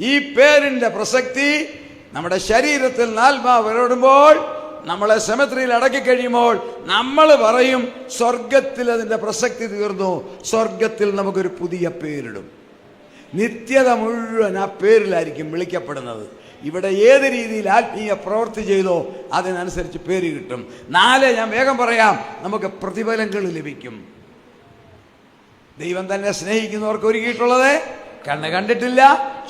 ഈ പേരിന്റെ പ്രസക്തി നമ്മുടെ ശരീരത്തിൽ ആത്മാവ് വരടുമ്പോൾ, നമ്മളെ സെമിത്തേരിയിൽ അടക്കി കഴിയുമ്പോൾ നമ്മൾ പറയും സ്വർഗത്തിൽ അതിന്റെ പ്രസക്തി തീർന്നു. സ്വർഗത്തിൽ നമുക്കൊരു പുതിയ പേരിടും. നിത്യത മുഴുവൻ ആ പേരിലായിരിക്കും വിളിക്കപ്പെടുന്നത്. ഇവിടെ ഏത് രീതിയിൽ ആത്മീയ പ്രവൃത്തി ചെയ്തോ അതിനനുസരിച്ച് പേര് കിട്ടും. 4 ഞാൻ വേഗം പറയാം. നമുക്ക് പ്രതിഫലങ്ങൾ ലഭിക്കും. ദൈവം തന്നെ സ്നേഹിക്കുന്നവർക്ക് ഒരുക്കിയിട്ടുള്ളത് കണ്ണ് കണ്ടിട്ടില്ല,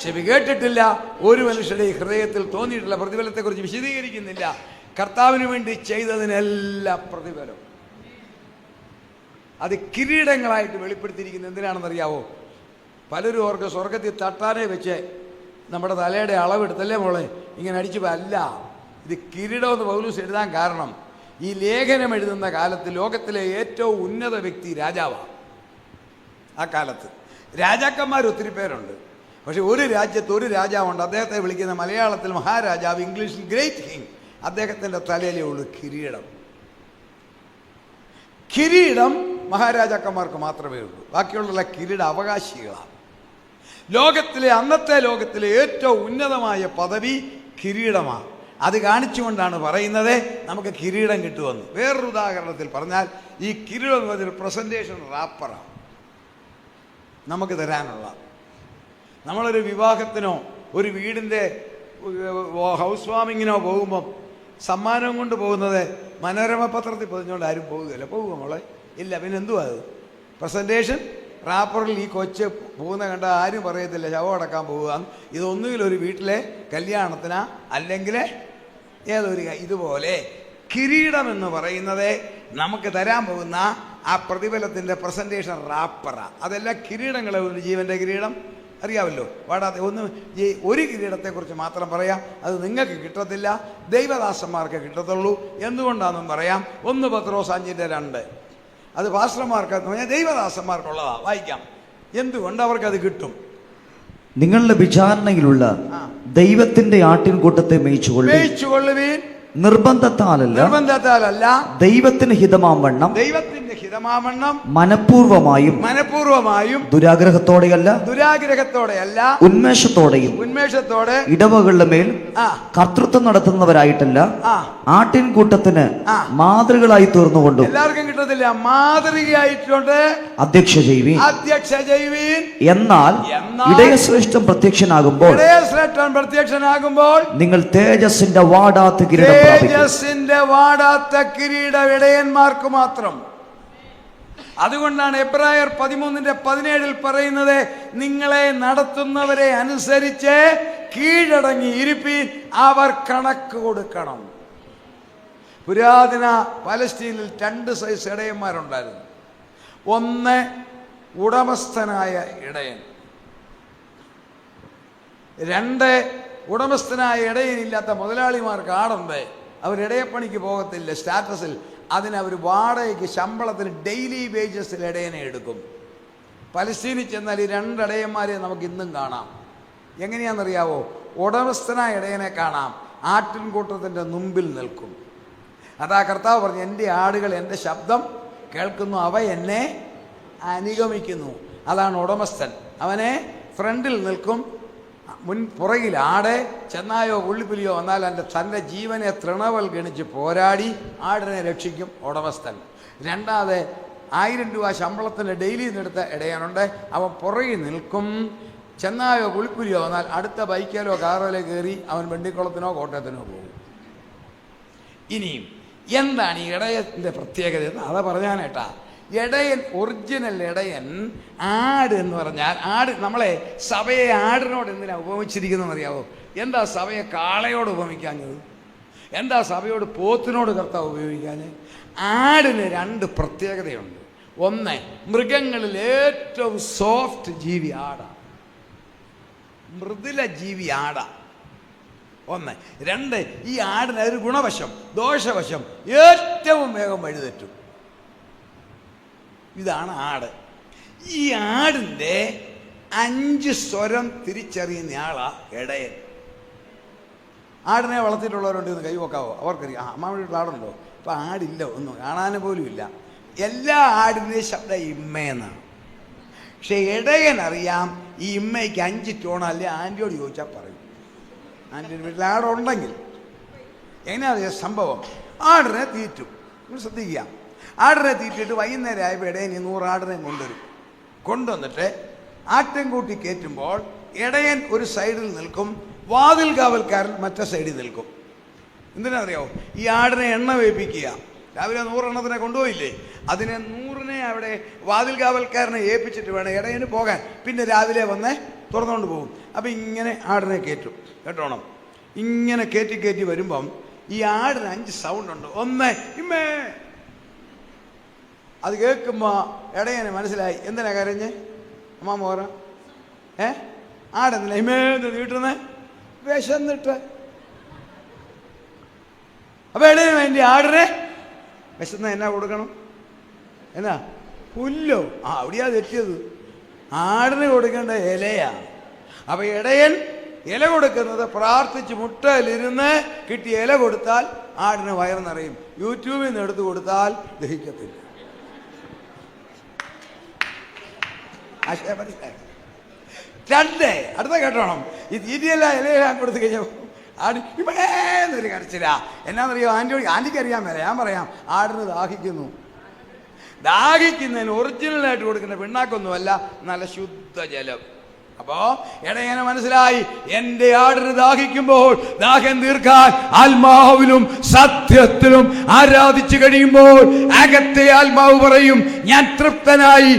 ചെവി കേട്ടിട്ടില്ല, ഒരു മനുഷ്യരുടെ ഹൃദയത്തിൽ തോന്നിയിട്ടുള്ള പ്രതിഫലത്തെക്കുറിച്ച് വിശദീകരിക്കുന്നില്ല. കർത്താവിന് വേണ്ടി ചെയ്തതിനെല്ലാം പ്രതിഫലം അത് കിരീടങ്ങളായിട്ട് വെളിപ്പെടുത്തിയിരിക്കുന്നത് എന്തിനാണെന്നറിയാവോ? പലരും ഓർക്ക് സ്വർഗത്തിൽ തട്ടാനെ വെച്ച് നമ്മുടെ തലയുടെ അളവെടുത്തല്ലേ മോളെ ഇങ്ങനെ അടിച്ചു. അല്ല, ഇത് കിരീടമെന്ന് പൗലോസ് എഴുതാൻ കാരണം ഈ ലേഖനം എഴുതുന്ന കാലത്ത് ലോകത്തിലെ ഏറ്റവും ഉന്നത വ്യക്തി രാജാവാണ്. ആ കാലത്ത് രാജാക്കന്മാർ ഒത്തിരി പേരുണ്ട്. പക്ഷെ ഒരു രാജ്യത്ത് ഒരു രാജാവുണ്ട്. അദ്ദേഹത്തെ വിളിക്കുന്ന മലയാളത്തിൽ മഹാരാജാവ്, ഇംഗ്ലീഷിൽ ഗ്രേറ്റ് കിങ്. അദ്ദേഹത്തിൻ്റെ തലയിലേ ഉള്ളൂ കിരീടം. കിരീടം മഹാരാജാക്കന്മാർക്ക് മാത്രമേ ഉള്ളൂ. ബാക്കിയുള്ള കിരീട അവകാശികളാണ്. അന്നത്തെ ലോകത്തിലെ ഏറ്റവും ഉന്നതമായ പദവി കിരീടമാണ്. അത് കാണിച്ചുകൊണ്ടാണ് പറയുന്നത് നമുക്ക് കിരീടം കിട്ടുമെന്ന്. വേറൊരു ഉദാഹരണത്തിൽ പറഞ്ഞാൽ ഈ കിരീടം എന്ന് പറഞ്ഞൊരു പ്രസൻറ്റേഷൻ റാപ്പറാണ് നമുക്ക് തരാനുള്ള. നമ്മളൊരു വിവാഹത്തിനോ ഒരു വീടിൻ്റെ ഹൗസ് വാമിങ്ങിനോ പോകുമ്പം സമ്മാനം കൊണ്ട് പോകുന്നത് മനോരമ പത്രത്തിൽ പൊതിഞ്ഞുകൊണ്ട് ആരും പോകുകയില്ല. പോകുമോ മോളെ? ഇല്ല. പിന്നെ എന്തുവാ അത്? പ്രസൻറ്റേഷൻ റാപ്പറിൽ ഈ കൊച്ച് പോകുന്ന കണ്ട ആരും പറയത്തില്ല ശവം അടക്കാൻ പോവുക. ഇതൊന്നുകിലൊരു വീട്ടിലെ കല്യാണത്തിനാ, അല്ലെങ്കിൽ ഏതൊരു ഇതുപോലെ കിരീടം എന്ന് പറയുന്നത് നമുക്ക് തരാൻ പോകുന്ന ആ പ്രതിഫലത്തിൻ്റെ പ്രസൻറ്റേഷൻ റാപ്പറ. അതെല്ലാം കിരീടങ്ങളെ, ഒരു ജീവൻ്റെ കിരീടം, അറിയാമല്ലോ. വാടാത്ത ഒന്ന് ഈ ഒരു കിരീടത്തെക്കുറിച്ച് മാത്രം പറയാം. അത് നിങ്ങൾക്ക് കിട്ടത്തില്ല, ദൈവദാസന്മാർക്ക് കിട്ടത്തുള്ളൂ. എന്തുകൊണ്ടാണെന്നും പറയാം. 1 പത്രോസ് 5:2. അത് പാസ്റ്റർമാർക്ക് ദൈവദാസന്മാർക്കുള്ളതാ. വായിക്കാം. എന്തുകൊണ്ട് അവർക്കത് കിട്ടും? നിങ്ങളുടെ വിചാരണയിലുള്ള ദൈവത്തിന്റെ ആട്ടിൻകൂട്ടത്തെ മേയിച്ചുകൊള്ളുവീൻ, നിർബന്ധത്താലല്ല ദൈവത്തിന് ഹിതമാവണ്ണം മനഃപൂർവമായും ദുരാഗ്രഹത്തോടെയല്ല ഉന്മേഷത്തോടെ ഇടവകളുടെ മേൽ കർത്തൃത്വം നടത്തുന്നവരായിട്ടല്ല, ആട്ടിൻകൂട്ടത്തിന് മാതൃകളായി തീർന്നുകൊണ്ടും എല്ലാവർക്കും കിട്ടത്തില്ല, മാതൃകയായിട്ടുണ്ട് അധ്യക്ഷ ചെയ്യുവീൻ. എന്നാൽ ഇടയശ്രേഷ്ഠൻ പ്രത്യക്ഷനാകുമ്പോൾ നിങ്ങൾ തേജസ്സിന്റെ വാടാത്ത കിരീടം ഇടയന്മാർക്ക് മാത്രം. അതുകൊണ്ടാണ് എബ്രായർ 13:17 പറയുന്നത്, നിങ്ങളെ നടത്തുന്നവരെ അനുസരിച്ച് കീഴടങ്ങി ഇരിപ്പീൻ, അവർ കണക്ക് കൊടുക്കണം. പുരാതന പലസ്തീനിൽ 2 സൈസ് ഇടയന്മാരുണ്ടായിരുന്നു. ഒന്ന് ഉടമസ്ഥനായ ഇടയൻ, 2 ഉടമസ്ഥനായ ഇടയനില്ലാത്ത മുതലാളിമാർക്ക് ആടുണ്ട്, അവരിടയപ്പണിക്ക് പോകത്തില്ല സ്റ്റാറ്റസിൽ. അതിനവർ വാടകയ്ക്ക് ശമ്പളത്തിന് ഡെയിലി വേജസിൽ ഇടയനെ എടുക്കും. പലസ്തീനിൽ ചെന്നാൽ ഈ 2 ഇടയന്മാരെ നമുക്ക് ഇന്നും കാണാം. എങ്ങനെയാണെന്നറിയാവോ? ഉടമസ്ഥനായ ഇടയനെ കാണാം, ആട്ടിൻകൂട്ടത്തിൻ്റെ മുമ്പിൽ നിൽക്കും. അതാ കർത്താവ് പറഞ്ഞു, എൻ്റെ ആടുകൾ എൻ്റെ ശബ്ദം കേൾക്കുന്നു, അവ എന്നെ അനുഗമിക്കുന്നു. അതാണ് ഉടമസ്ഥൻ. അവനെ ഫ്രണ്ടിൽ നിൽക്കും, പുറകിൽ ആട്. ചെന്നായോ പുള്ളിപ്പുലിയോ വന്നാൽ തൻ്റെ ജീവനെ തൃണവൽ ഗണിച്ച് പോരാടി ആടിനെ രക്ഷിക്കും ഉടമസ്ഥൻ. 2ാമത് 1000 രൂപ ശമ്പളത്തിൻ്റെ ഡെയിലി നിന്നെടുത്ത ഇടയനുണ്ട്, അവൻ പുറകിൽ നിൽക്കും. ചെന്നായോ പുള്ളിപ്പുലിയോ വന്നാൽ അടുത്ത ബൈക്കിലോ കാറിലോ കയറി അവൻ വെണ്ണിക്കുളത്തിനോ കോട്ടയത്തിനോ പോകും. ഇനിയും എന്താണ് ഈ ഇടയത്തിൻ്റെ പ്രത്യേകത എന്ന് അതാ പറയാനേട്ടാ. ഇടയൻ, ഒറിജിനൽ ഇടയൻ, ആട് എന്ന് പറഞ്ഞാൽ, ആട് നമ്മളെ സഭയെ ആടിനോട് എന്തിനാ ഉപമിച്ചിരിക്കുന്നതെന്ന് അറിയാവോ? എന്താ സഭയെ കാളയോട് ഉപമിക്കാഞ്ഞത്? എന്താ സഭയോട് പോത്തിനോട് കർത്താവ് ഉപയോഗിക്കാൻ? ആടിന് 2 പ്രത്യേകതയുണ്ട്. ഒന്ന്, മൃഗങ്ങളിൽ ഏറ്റവും സോഫ്റ്റ് ജീവി ആടാണ്, മൃദുല ജീവി ആടാണ്. 1. 2, ഈ ആടിന് ഒരു ഗുണവശം, ദോഷവശം, ഏറ്റവും വേഗം വഴിതെറ്റും. ഇതാണ് ആട്. ഈ ആടിൻ്റെ 5 സ്വരം തിരിച്ചറിയുന്ന ആളാ ഇടയൻ. ആടിനെ വളർത്തിയിട്ടുള്ളവരുണ്ട്, ഇന്ന് കൈവക്കാവോ? അവർക്കറിയാം. അമ്മാവിടെ വീട്ടിൽ ആടുണ്ടോ? ഇപ്പം ആടില്ല, ഒന്നും കാണാൻ പോലും ഇല്ല. എല്ലാ ആടിൻ്റെയും ശബ്ദം ഇമ്മയെന്നാണ്. പക്ഷെ ഇടയൻ അറിയാം ഈ ഇമ്മയ്ക്ക് 5 ടോണല്ലേ. ആൻറ്റിയോട് ചോദിച്ചാൽ പറയും. ആൻറ്റിയുടെ വീട്ടിൽ ആടുണ്ടെങ്കിൽ എങ്ങനെയാ സംഭവം? ആടിനെ തീറ്റും. നിങ്ങൾ ശ്രദ്ധിക്കുക, ആടിനെ തീറ്റിട്ട് വൈകുന്നേരം ആയപ്പോൾ ഇടയൻ 100 ആടിനെ കൊണ്ടുവന്നിട്ട് ആട്ടിൻകൂട്ടി കയറ്റുമ്പോൾ ഇടയൻ ഒരു സൈഡിൽ നിൽക്കും, വാതിൽ കാവൽക്കാരൻ മറ്റേ സൈഡിൽ നിൽക്കും. എന്തിനാണെന്നറിയാമോ? ഈ ആടിനെ എണ്ണ വേപ്പിക്കുക. രാവിലെ 100 എണ്ണത്തിനെ കൊണ്ടുപോയില്ലേ, അതിനെ 100നെ അവിടെ വാതിൽ കാവൽക്കാരനെ ഏൽപ്പിച്ചിട്ട് വേണം ഇടയന് പോകാൻ. പിന്നെ രാവിലെ വന്ന് തുറന്നുകൊണ്ട് പോകും. അപ്പം ഇങ്ങനെ ആടിനെ കയറ്റും. കേട്ടോണം, ഇങ്ങനെ കയറ്റി വരുമ്പം ഈ ആടിന് 5 സൗണ്ടുണ്ട്. 1, ഇമ്മേ. അത് കേൾക്കുമ്പോൾ ഇടയന് മനസ്സിലായി എന്തിനാ കരഞ്ഞ്. അമ്മാമ്മ പറ, ആടെന്തിനാ ഇമേന്ന് നീട്ടുന്നേ? വിശന്നിട്ട്. അപ്പം ഇടയന് വേണ്ടി ആടിനെ വിശന്ന എന്നാ കൊടുക്കണം? എന്നാ? പുല്ലോ. അവിടെയാ തെറ്റിയത്. ആടിന് കൊടുക്കേണ്ട ഇലയാ. അപ്പം ഇടയൻ ഇല കൊടുക്കുന്നത് പ്രാർത്ഥിച്ച് മുട്ടയിലിരുന്ന് കിട്ടിയ ഇല കൊടുത്താൽ ആടിന് വയറ് നിറയും. യൂട്യൂബിൽ നിന്ന് എടുത്തു കൊടുത്താൽ ദഹിക്കത്തില്ല. 2, അടുത്ത കേട്ടോണം. ഈ തീറ്റയെല്ലാം ഇലയെല്ലാം കൊടുത്തു കഴിഞ്ഞാൽ ആട് ഇവിടെന്നൊരു കരച്ചില്ല. എന്നാന്നറിയോ? ആൻറ്റിക്ക് അറിയാൻ മേലെ, ഞാൻ പറയാം. ആടിന് ദാഹിക്കുന്നതിന് ഒറിജിനലായിട്ട് കൊടുക്കുന്ന പിണ്ണാക്കൊന്നുമല്ല, നല്ല ശുദ്ധജലം. അപ്പോ ഇടയനെ മനസ്സിലായി, എൻ്റെ ആടിന് ദാഹിക്കുമ്പോൾ ദാഹം തീർക്കാൻ ആത്മാവിലും സത്യത്തിലും ആരാധിച്ചു കഴിയുമ്പോൾ അകത്തെ ആത്മാവ് പറയും, ഞാൻ തൃപ്തനായി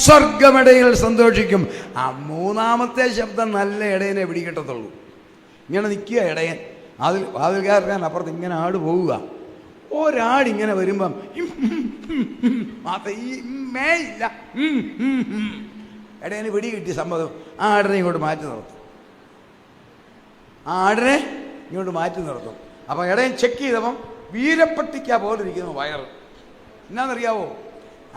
സ്വർഗമിടയിൽ സന്തോഷിക്കും. ആ 3ാമത്തെ ശബ്ദം നല്ല ഇടയനെ പിടികിട്ടത്തുള്ളൂ. ഇങ്ങനെ നിൽക്കുക ഇടയൻ, വാതിൽക്കാരൻ അപ്പുറത്ത് ഇങ്ങനെ ആട് പോവുക. ഒരാടിങ്ങനെ വരുമ്പം മാത്രം ഈ മേയില്ല. ഇടയന് പിടി കിട്ടി സമ്മതം. ആ ആടിനെ ഇങ്ങോട്ട് മാറ്റി നിർത്തും. ആ ആടിനെ ഇങ്ങോട്ട് മാറ്റി നിർത്തും. അപ്പം ഇടയൻ ചെക്ക് ചെയ്തപ്പം വീരപ്പട്ടിക്ക പോലെ ഇരിക്കുന്നു വയറ്. എന്നാന്നറിയാവോ?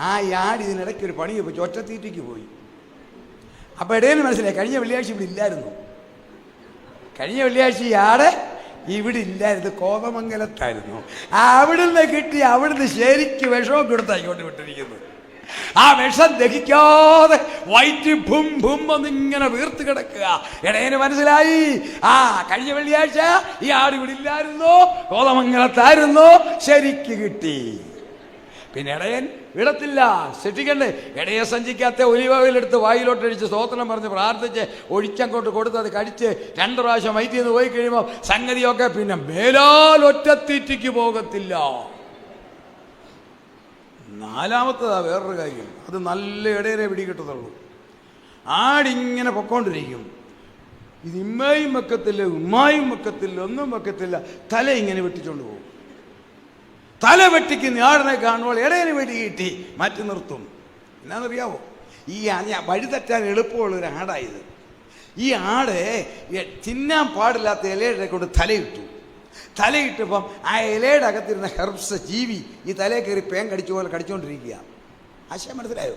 ആ ആട് ഇതിനിടയ്ക്ക് ഒരു പണി പോയി, ഒറ്റത്തീറ്റയ്ക്ക് പോയി. അപ്പം ഇടയന് മനസ്സിലായി കഴിഞ്ഞ വെള്ളിയാഴ്ച ഇവിടെ ഇല്ലായിരുന്നു. കഴിഞ്ഞ വെള്ളിയാഴ്ച ഈ ആട് ഇവിടെ ഇല്ലായിരുന്നു, കോതമംഗലത്തായിരുന്നു. അവിടുന്ന് കിട്ടി, അവിടുന്ന് ശരിക്ക് വിഷമം കൊടുത്താ ഇങ്ങോട്ട് വിട്ടിരിക്കുന്നത്. ആ വിഷം ദഹിക്കാതെ വയറ്റ് ഭും ഭും എന്നിങ്ങനെ വീർത്ത് കിടക്കുക. ഇടയന് മനസ്സിലായി, ആ കഴിഞ്ഞ വെള്ളിയാഴ്ച ഈ ആട് ഇവിടെ ഇല്ലായിരുന്നു, കോതമംഗലത്തായിരുന്നു, ശരിക്ക് കിട്ടി. പിന്നെ ഇടയൻ വിടത്തില്ല, ശ്രദ്ധിക്കണ്ടേ. ഇടയെ സഞ്ചിക്കാത്ത ഒലിവ് ഓയിൽ എടുത്ത് വായിലോട്ടടിച്ച് സ്തോത്രം പറഞ്ഞ് പ്രാർത്ഥിച്ച് ഒഴിച്ചങ്ങോട്ട് കൊടുത്ത് അത് കഴിച്ച് 2 പ്രാവശ്യം വയറ്റിൽ നിന്ന് പോയി കഴിയുമ്പോൾ സംഗതിയൊക്കെ പിന്നെ മേലാൽ ഒറ്റത്തീറ്റിക്ക് പോകത്തില്ല. 4മത്തേതാ വേറൊരു കാര്യം, അത് നല്ല ഇടയരെ പിടികിട്ടത്തുള്ളൂ. ആടിങ്ങനെ പൊക്കോണ്ടിരിക്കും, ഇത് ഇമ്മയും വെക്കത്തില്ല, ഉമ്മായും വെക്കത്തില്ല, ഒന്നും വെക്കത്തില്ല, തല ഇങ്ങനെ വെട്ടിച്ചോണ്ട് പോകും. തല വെട്ടിക്കുന്ന ആടിനെ കാണുമ്പോൾ ഇടയന് വെടി കിട്ടി മാറ്റി നിർത്തും. എന്നാന്നറിയാവോ? ഈ വഴി തെറ്റാൻ എളുപ്പമുള്ളൊരു ആടായത്. ഈ ആട് തിന്നാൻ പാടില്ലാത്ത ഇലയുടെ കൊണ്ട് തലയിട്ടു. തലയിട്ടപ്പം ആ ഇലയുടെ അകത്തിരുന്ന ഹെർബ്സ് ജീവി ഈ തലയിൽ കയറി പേൻ കടിച്ച പോലെ കടിച്ചുകൊണ്ടിരിക്കുക. ആശയം മനസ്സിലായോ?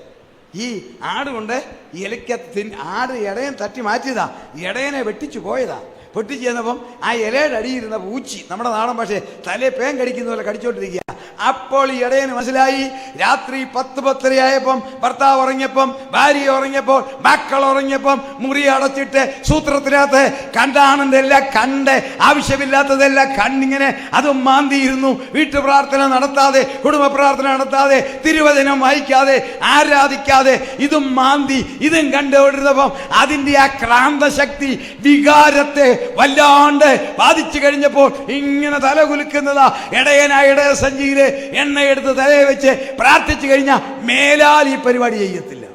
ഈ ആട് കൊണ്ട് ഈ ഇലയ്ക്കകത്ത് ആട് ഇടയൻ തട്ടി മാറ്റിയതാ, ഇടയനെ വെട്ടിച്ചു പോയതാ. പൊട്ടിച്ച് ചെന്നപ്പം ആ ഇലയുടെ അടിയിരുന്ന പൂച്ചി, നമ്മുടെ നാടൻ പക്ഷേ തലേ പേൻ കടിക്കുന്ന പോലെ കടിച്ചോണ്ടിരിക്കുക. അപ്പോൾ ഈ ഇടയന് മനസ്സിലായി, രാത്രി 10-10:30 ഭർത്താവ് ഉറങ്ങിയപ്പം, ഭാര്യ ഉറങ്ങിയപ്പോൾ, മക്കൾ ഉറങ്ങിയപ്പം മുറി അടച്ചിട്ട് സൂത്രത്തിനകത്ത് കണ്ടാണെന്നെല്ലാം കണ്ട് ആവശ്യമില്ലാത്തതെല്ലാം കണ്ടിങ്ങനെ അതും മാന്തിയിരുന്നു. വീട്ടുപ്രാർത്ഥന നടത്താതെ, കുടുംബ പ്രാർത്ഥന നടത്താതെ, തിരുവചനം വായിക്കാതെ, ആരാധിക്കാതെ ഇതും മാന്തി ഇതും കണ്ടുകൊണ്ടിരുന്നപ്പം അതിൻ്റെ ആ ക്രാന്തശക്തി വികാരത്തെ വല്ലാണ്ട് ബാധിച്ചു കഴിഞ്ഞപ്പോൾ ഇങ്ങനെ തല കുലുക്കുന്നതാ. ഇടയനായ ഇടയ സഞ്ചിയില് എണ്ണയെടുത്ത് തലയെ വെച്ച് പ്രാർത്ഥിച്ചു കഴിഞ്ഞാൽ മേലാൽ ഈ പരിപാടി ചെയ്യത്തില്ല.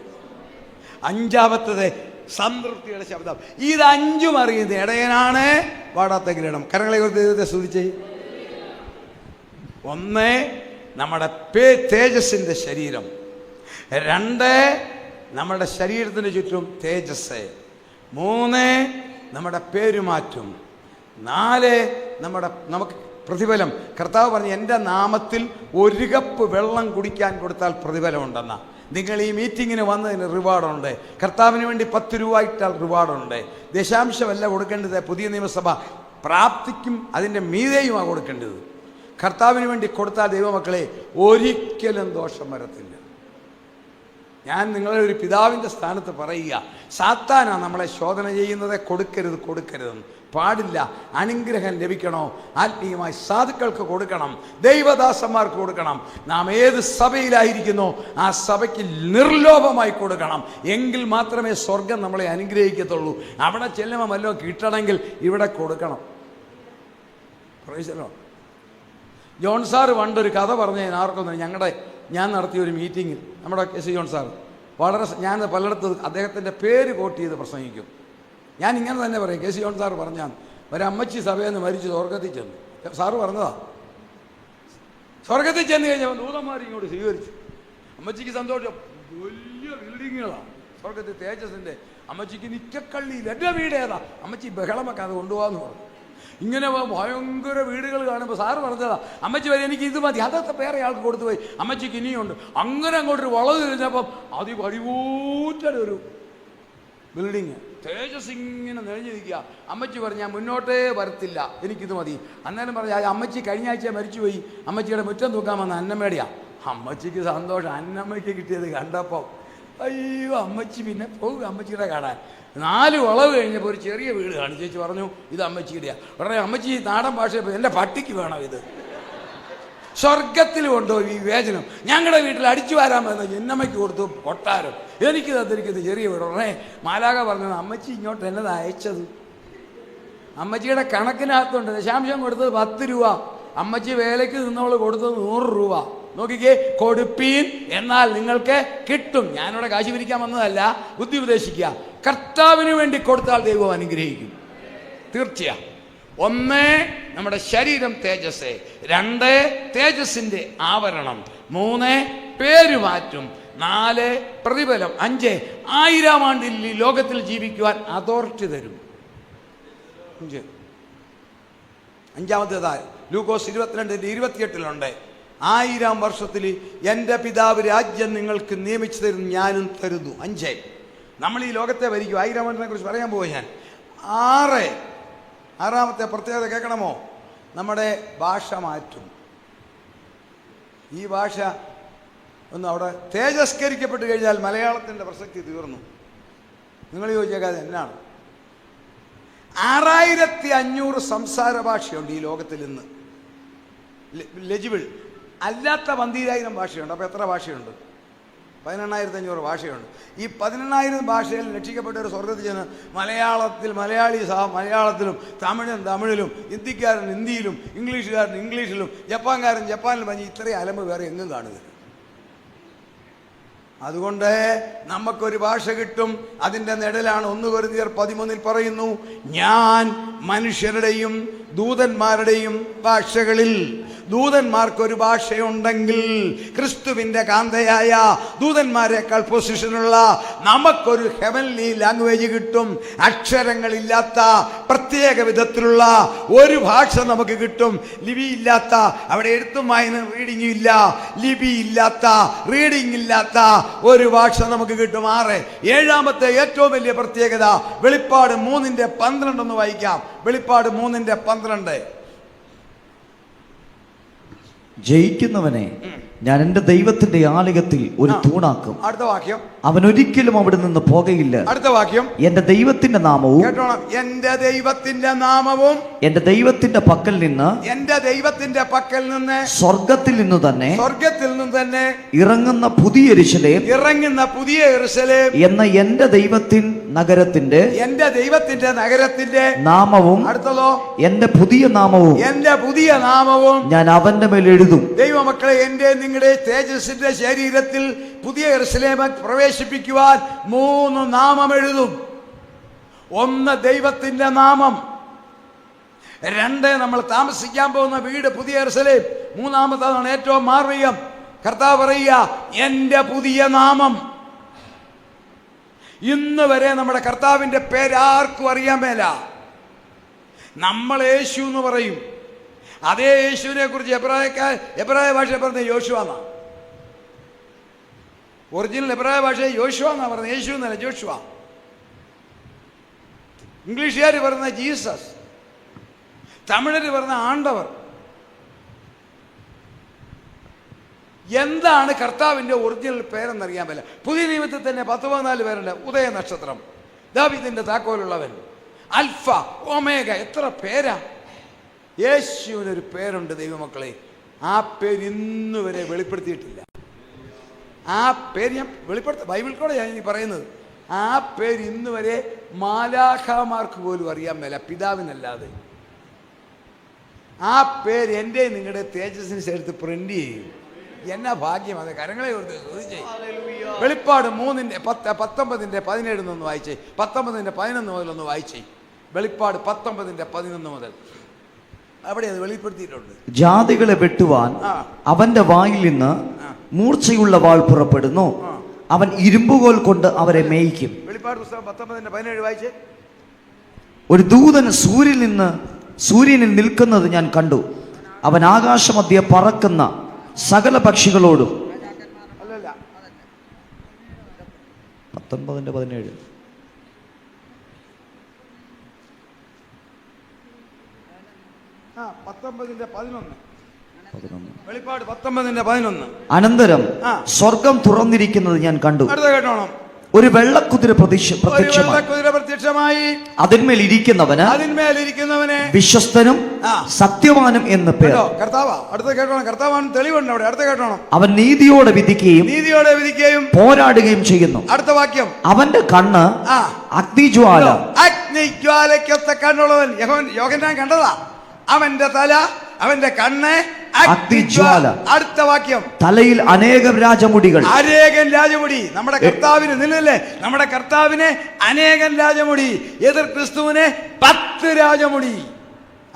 5മത്തേത് സംതൃപ്തിയുടെ ശബ്ദം. ഇത് 5ഉം അറിയുന്നത് ഇടയനാണ്. വാടാത്ത കിരീടം. കരങ്ങളെ ദൈവത്തെ സ്തുതിച്ചേ. 1 നമ്മുടെ തേജസ്സിന്റെ ശരീരം. 2 നമ്മുടെ ശരീരത്തിന് ചുറ്റും തേജസ്. 3 നമ്മുടെ പേരുമാറ്റം. 4 നമുക്ക് പ്രതിഫലം. കർത്താവ് പറഞ്ഞു, എൻ്റെ നാമത്തിൽ 1 കപ്പ് വെള്ളം കുടിക്കാൻ കൊടുത്താൽ പ്രതിഫലമുണ്ടെന്നാ. നിങ്ങൾ ഈ മീറ്റിങ്ങിന് വന്നതിന് റിവാർഡുണ്ട്. കർത്താവിന് വേണ്ടി 10 രൂപ ഇട്ടാൽ റിവാർഡുണ്ട്. ദശാംശമല്ല കൊടുക്കേണ്ടത്. പുതിയ നിയമസഭ പ്രാപ്തിക്കും അതിൻ്റെ മീതെയുമാണ് കൊടുക്കേണ്ടത്. കർത്താവിന് വേണ്ടി കൊടുത്താൽ ദൈവമക്കളെ ഒരിക്കലും ദോഷം വരത്തില്ല. ഞാൻ നിങ്ങളെ ഒരു പിതാവിൻ്റെ സ്ഥാനത്ത് പറയുക, സാത്താനാ നമ്മളെ ശോധന ചെയ്യുന്നത്. കൊടുക്കരുതെന്ന് പാടില്ല. അനുഗ്രഹം ലഭിക്കണോ ആത്മീയമായി സാധുക്കൾക്ക് കൊടുക്കണം, ദൈവദാസന്മാർക്ക് കൊടുക്കണം. നാം ഏത് സഭയിലായിരിക്കുന്നോ ആ സഭയ്ക്ക് നിർലോഭമായി കൊടുക്കണം. എങ്കിൽ മാത്രമേ സ്വർഗം നമ്മളെ അനുഗ്രഹിക്കത്തുള്ളൂ. അവിടെ ചെല്ലുമ്പോൾ വല്ലതും കിട്ടണമെങ്കിൽ ഇവിടെ കൊടുക്കണം. പ്രൈസല്ലോ. ജോൺ സാറ് പണ്ടൊരു കഥ പറഞ്ഞ ആർക്കൊന്നും ഞാൻ നടത്തിയ ഒരു മീറ്റിങ്ങിൽ നമ്മുടെ കെ.സി. ജോൺ സാർ ഞാൻ പലയിടത്തും അദ്ദേഹത്തിൻ്റെ പേര് കോട്ട് ചെയ്ത് പ്രസംഗിക്കും. ഞാൻ ഇങ്ങനെ തന്നെ പറയും. കെ.സി. ജോൺ സാർ പറഞ്ഞാൽ ഒരമ്മച്ചി സഭയിൽ നിന്ന് മരിച്ച് സ്വർഗത്തിൽ ചെന്നു. സാറ് പറഞ്ഞതാ. സ്വർഗത്തിൽ ചെന്ന് കഴിഞ്ഞപ്പോൾ ദൂതന്മാർ ഇങ്ങോട്ട് സ്വീകരിച്ചു. അമ്മച്ചിക്ക് സന്തോഷം. വലിയ ബിൽഡിങ്ങുകളാണ് സ്വർഗത്തിൽ തേജസ്സിൻ്റെ. അമ്മച്ചിക്ക് നിറ്റക്കള്ളിയിൽ എൻ്റെ വീട് ഏതാ, അമ്മച്ചി ബഹളമൊക്കെ അത് കൊണ്ടുപോകാമെന്ന് പറഞ്ഞു. ഇങ്ങനെ ഭയങ്കര വീടുകൾ കാണുമ്പോൾ സാറ് പറഞ്ഞതാ, അമ്മച്ചി വരെ എനിക്ക് ഇത് മതി, അതൊക്കെ വേറെ ആൾക്ക് കൊടുത്തു പോയി, അമ്മച്ചിക്ക് ഇനിയുണ്ട്. അങ്ങനെ അങ്ങോട്ടൊരു വളവ് തിരിഞ്ഞപ്പം അതിപരിപൂറ്റൊരു ബിൽഡിങ് തേജസ് ഇങ്ങനെ നിഴഞ്ഞു നിൽക്കുക. അമ്മച്ചി പറഞ്ഞു, ഞാൻ മുന്നോട്ടേ വരത്തില്ല, എനിക്കിത് മതി. അന്നേരം പറഞ്ഞു, അമ്മച്ചി കഴിഞ്ഞ ആഴ്ച മരിച്ചുപോയി, അമ്മച്ചിയുടെ മുറ്റം തൂക്കാൻ വന്ന അന്നമ്മയുടെയാ. അമ്മച്ചിക്ക് സന്തോഷം. അന്നമ്മയ്ക്ക് കിട്ടിയത് കണ്ടപ്പോൾ അയ്യോ, അമ്മച്ചി പിന്നെ പോകുക അമ്മച്ചിയുടെ കാണാൻ. 4 വളവ് കഴിഞ്ഞപ്പോൾ ഒരു ചെറിയ വീട് കാണിച്ചു. ചേച്ചി പറഞ്ഞു, ഇത് അമ്മച്ചിയുടെയാ. ഉടനെ അമ്മച്ചി നാടൻ ഭാഷയിൽ എൻ്റെ പട്ടിക്ക് വേണം ഇത്. സ്വർഗത്തിൽ കൊണ്ടോ ഈ വേചനം. ഞങ്ങളുടെ വീട്ടിൽ അടിച്ചു വരാൻ വന്ന എന്നമ്മയ്ക്ക് കൊടുത്തു കൊട്ടാരം, എനിക്ക് തന്നിരിക്കുന്നത് ചെറിയ വീട്. ഉടനെ മാലാക പറഞ്ഞത്, അമ്മച്ചി ഇങ്ങോട്ട് എന്നതാ അയച്ചത്. അമ്മച്ചിയുടെ കണക്കിനകത്തുണ്ട് ദശാംശം കൊടുത്തത് 10 രൂപ. അമ്മച്ചി വേലയ്ക്ക് നിന്നവൾ കൊടുത്തത് 100 രൂപ. നോക്കിക്കേ, കൊടുപ്പീൻ എന്നാൽ നിങ്ങൾക്ക് കിട്ടും. ഞാനിവിടെ കാശ് പിരിക്കാൻ വന്നതല്ല, ബുദ്ധി ഉപദേശിക്കുക. കർത്താവിന് വേണ്ടി കൊടുത്താൽ ദൈവം അനുഗ്രഹിക്കും തീർച്ചയായും. 1 നമ്മുടെ ശരീരം തേജസ്, 2 തേജസ്സിന്റെ ആവരണം, 3 പേരുമാറ്റും, 4 പ്രതിഫലം. 5 1000 ആണ്ടിൽ ഈ ലോകത്തിൽ ജീവിക്കുവാൻ അതോറിറ്റി തരും. 5 അഞ്ചാമത്തേതാ ലൂക്കോസ് 22:28 1000 വർഷത്തിൽ എൻ്റെ പിതാവ് രാജ്യം നിങ്ങൾക്ക് നിയമിച്ചു തരും, ഞാനും തരുന്നു. 5 നമ്മൾ ഈ ലോകത്തെ ഭരിക്കും. 1000 ആണ്ടിനെ കുറിച്ച് പറയാൻ പോവുക ഞാൻ. 6ാമത്തെ പ്രത്യേകത കേൾക്കണമോ? നമ്മുടെ ഭാഷ മാറ്റും. ഈ ഭാഷ ഒന്ന് അവിടെ തേജസ്കരിക്കപ്പെട്ട് കഴിഞ്ഞാൽ മലയാളത്തിൻ്റെ പ്രസക്തി തീർന്നു. നിങ്ങൾ ചോദിച്ചേക്കാതെ എന്നാണ്? 6500 സംസാര ഭാഷയുണ്ട് ഈ ലോകത്തിൽ ഇന്ന്. ലെജിബിൾ അല്ലാത്ത 12000 ഭാഷയുണ്ട്. അപ്പോൾ എത്ര ഭാഷയുണ്ട്? 18500 ഭാഷയുണ്ട്. ഈ 18000 ഭാഷയിൽ രക്ഷിക്കപ്പെട്ട ഒരു സ്വർഗത്തിൽ ചെന്ന് മലയാളത്തിലും തമിഴിലും ഹിന്ദിക്കാരൻ ഹിന്ദിയിലും ഇംഗ്ലീഷുകാരൻ ഇംഗ്ലീഷിലും ജപ്പാൻകാരൻ ജപ്പാനിലും പറഞ്ഞ് ഇത്രയും അലമ്പ് വേറെ എങ്ങും കാണുക. അതുകൊണ്ട് നമുക്കൊരു ഭാഷ കിട്ടും. അതിൻ്റെ നിഴലാണ് 1 കൊരിന്ത്യർ 13 പറയുന്നു, ഞാൻ മനുഷ്യരുടെയും ദൂതന്മാരുടെയും ഭാഷകളിൽ. ദൂതന്മാർക്കൊരു ഭാഷയുണ്ടെങ്കിൽ ക്രിസ്തുവിൻ്റെ കാന്തയായ ദൂതന്മാരെക്കാൾ പൊസിഷനുള്ള നമുക്കൊരു ഹെവൻലി ലാംഗ്വേജ് കിട്ടും. അക്ഷരങ്ങളില്ലാത്ത പ്രത്യേക വിധത്തിലുള്ള ഒരു ഭാഷ നമുക്ക് കിട്ടും. ലിപി ഇല്ലാത്ത, അവിടെ എഴുത്തും വായന റീഡിങ്ങും ഇല്ല, ലിപി ഇല്ലാത്ത റീഡിംഗ് ഇല്ലാത്ത ഒരു ഭാഷ നമുക്ക് കിട്ടും. 7ാമത്തെ ഏറ്റവും വലിയ പ്രത്യേകത വെളിപ്പാട് 3:12 ഒന്ന് വായിക്കാം. വെളിപ്പാട് 3:12 ജയിക്കുന്നവനെ ഞാൻ എൻ്റെ ദൈവത്തിന്റെ ആലയത്തിൽ ഒരു തൂണാക്കും. അടുത്ത വാക്യം, അവൻ ഒരിക്കലും അവിടെ നിന്ന് പോകയില്ല. അടുത്ത വാക്യം, എന്റെ ദൈവത്തിന്റെ നാമവും കേട്ടോണം, എന്റെ ദൈവത്തിന്റെ നാമവും എന്റെ ദൈവത്തിന്റെ പക്കൽ നിന്ന്, എന്റെ ദൈവത്തിന്റെ പക്കൽ നിന്ന്, സ്വർഗത്തിൽ നിന്ന് തന്നെ ഇറങ്ങുന്ന പുതിയ യെരൂശലേം എന്ന എന്റെ ദൈവത്തിന്റെ നാമവും, അടുത്തതോ, എന്റെ പുതിയ നാമവും ഞാൻ അവന്റെ മേൽ എഴുതും. ദൈവമക്കളെ, എന്റെ നിങ്ങളുടെ തേജസ്സിന്റെ ശരീരത്തിൽ പുതിയ യെരൂശലേം പ്രവേശിപ്പിക്കുവാൻ 3 നാമം എഴുതും. 1 ദൈവത്തിന്റെ നാമം, 2 നമ്മൾ താമസിക്കാൻ പോകുന്ന വീട് പുതിയ യെരൂശലേം, 3ാമത്തേതാണ് ഏറ്റവും മാർവികം. കർത്താവ് പറയുക, എന്റെ പുതിയ നാമം. ഇന്ന് വരെ നമ്മുടെ കർത്താവിന്റെ പേരാർക്കും അറിയാൻ മേല. നമ്മൾ യേശു എന്ന് പറയും. അതേ യേശുവിനെ കുറിച്ച് എബ്രായ ഭാഷ പറഞ്ഞ യോശുവ എന്നാ. ഒറിജിനൽ എബ്രായ ഭാഷ യോശുവ എന്നാ പറഞ്ഞത്, യേശു എന്നല്ല, ജോഷുവ. ഇംഗ്ലീഷുകാർ പറഞ്ഞ ജീസസ്, തമിഴര് പറഞ്ഞ ആണ്ടവർ. എന്താണ് കർത്താവിന്റെ ഒറിജിനൽ പേരെന്നറിയാൻ പറ്റില്ല. പുതിയ നിയമത്തിൽ തന്നെ 14 പേരുണ്ട്. ഉദയ നക്ഷത്രം, ദാവീദിന്റെ താക്കോലുള്ളവൻ, അൽഫ ഒമേഗ. എത്ര പേരാ! യേശുവിനൊരു പേരുണ്ട് ദൈവമക്കളെ. ആ പേര് ഇന്ന് വരെ വെളിപ്പെടുത്തിയിട്ടില്ല. ആ പേര് ഞാൻ ബൈബിൾ കൂടെ ഞാൻ ഇനി പറയുന്നത്. ആ പേര് ഇന്ന് വരെ മാലാഖമാർക്ക് പോലും അറിയാൻ മേല, പിതാവിനല്ലാതെ. ആ പേര് എൻ്റെ നിങ്ങളുടെ തേജസ്സിന് ചേർത്ത് പ്രിന്റ് ചെയ്യും. എന്നാ ഭാഗ്യം! അതെ, കരങ്ങളെ ചോദിച്ചേ. വെളിപ്പാട് 3:19 ഒന്ന് വായിച്ചേ. 19:11 മുതൽ ഒന്ന് വായിച്ചേ. വെളിപ്പാട് 19:11 മുതൽ അവിടെ അത് വെളിപ്പെടുത്തിയിട്ടുണ്ട്. ജാതികളെ വെട്ടുവാൻ അവന്റെ വായിൽ നിന്ന് മൂർച്ചയുള്ള വാൾ പുറപ്പെടുന്നു. അവൻ ഇരുമ്പുകോൽ കൊണ്ട് അവരെ മേയിക്കും. വെളിപ്പാട് പുസ്തകം 19:17 വായിച്ചേ. ഒരു ദൂതൻ സൂര്യനിൽ നിൽക്കുന്നത് ഞാൻ കണ്ടു. അവൻ ആകാശമധ്യേ പറക്കുന്ന സകല പക്ഷികളോടും. അല്ലല്ല, 19:17 19:11 വെളിപ്പാട് 19:11. അനന്തരം സ്വർഗം തുറന്നിരിക്കുന്നത് ഞാൻ കണ്ടു. അടുത്ത കേട്ടോണം. ഒരു വെള്ളക്കുതിര പ്രത്യക്ഷമായി. അതിന്മേൽ ഇരിക്കുന്നവന് വിശ്വസ്തനും സത്യവാനും എന്ന് പേർ. കർത്താവാ. അടുത്ത കേട്ടോണം. കർത്താവാണ് തെളിവുണ്ട് അവിടെ. അടുത്ത കേട്ടോണം. അവൻ നീതിയോടെ വിധിക്കുകയും പോരാടുകയും ചെയ്യുന്നു. അടുത്ത വാക്യം, അവന്റെ കണ്ണ് അഗ്നിജ്വാലയ്ക്കൊത്ത കണ്ണുള്ളവൻ. യോഹന്നാൻ കണ്ടതാ. അവന്റെ തല, അവന്റെ കണ്ണ് അഗ്നിജ്വാല. അടുത്ത വാക്യം, തലയിൽ അനേകം രാജമുടികൾ. നമ്മുടെ കർത്താവിന് നിലല്ലേ? നമ്മുടെ കർത്താവിന് അനേകം രാജമുടി. എതിർ ക്രിസ്തുവിന് 10 രാജമുടി.